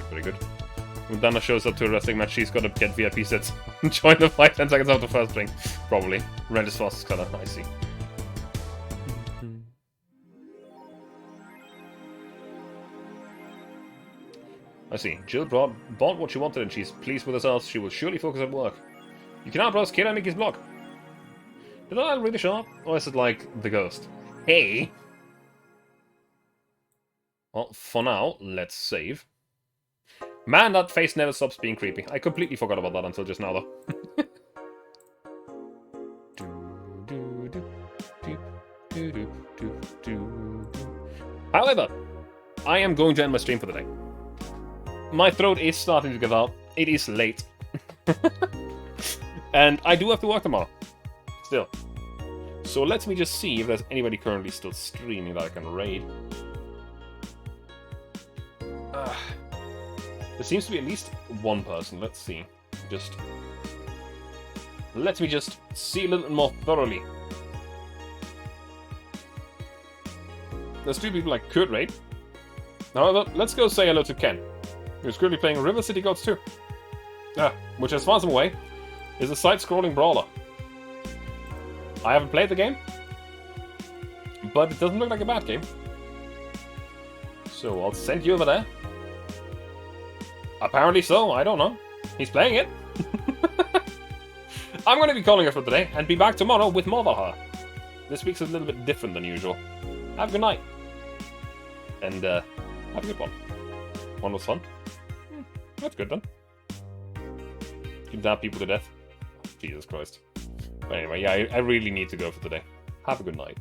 Very good. When Dana shows up to a wrestling match, she's got to get VIP sets. Join the fight 10 seconds after first ring. Probably. Red is fastest color. I see. I see. Jill bought what she wanted and she's pleased with herself. She will surely focus at work. You can now browse Kira Mickey's blog. Did I really show up? Or is it like the ghost? Hey! Well, for now, let's save. Man, that face never stops being creepy. I completely forgot about that until just now, though. However, I am going to end my stream for the day. My throat is starting to give out. It is late. And I do have to work tomorrow. Still. So let me just see if there's anybody currently still streaming that I can raid. There seems to be at least one person. Let's see. Let me just see a little more thoroughly. There's two people I could raid. However, let's go say hello to Ken, who's currently playing River City Goats 2. Which, as far as I'm away, is a side-scrolling brawler. I haven't played the game, but it doesn't look like a bad game. So I'll send you over there. Apparently so, I don't know. He's playing it. I'm going to be calling it for today, and be back tomorrow with more Va11-Hall-A. This week's a little bit different than usual. Have a good night. And, have a good one. One was fun. That's good then. You can dab people to death. Jesus Christ. But anyway, yeah, I really need to go for today. Have a good night.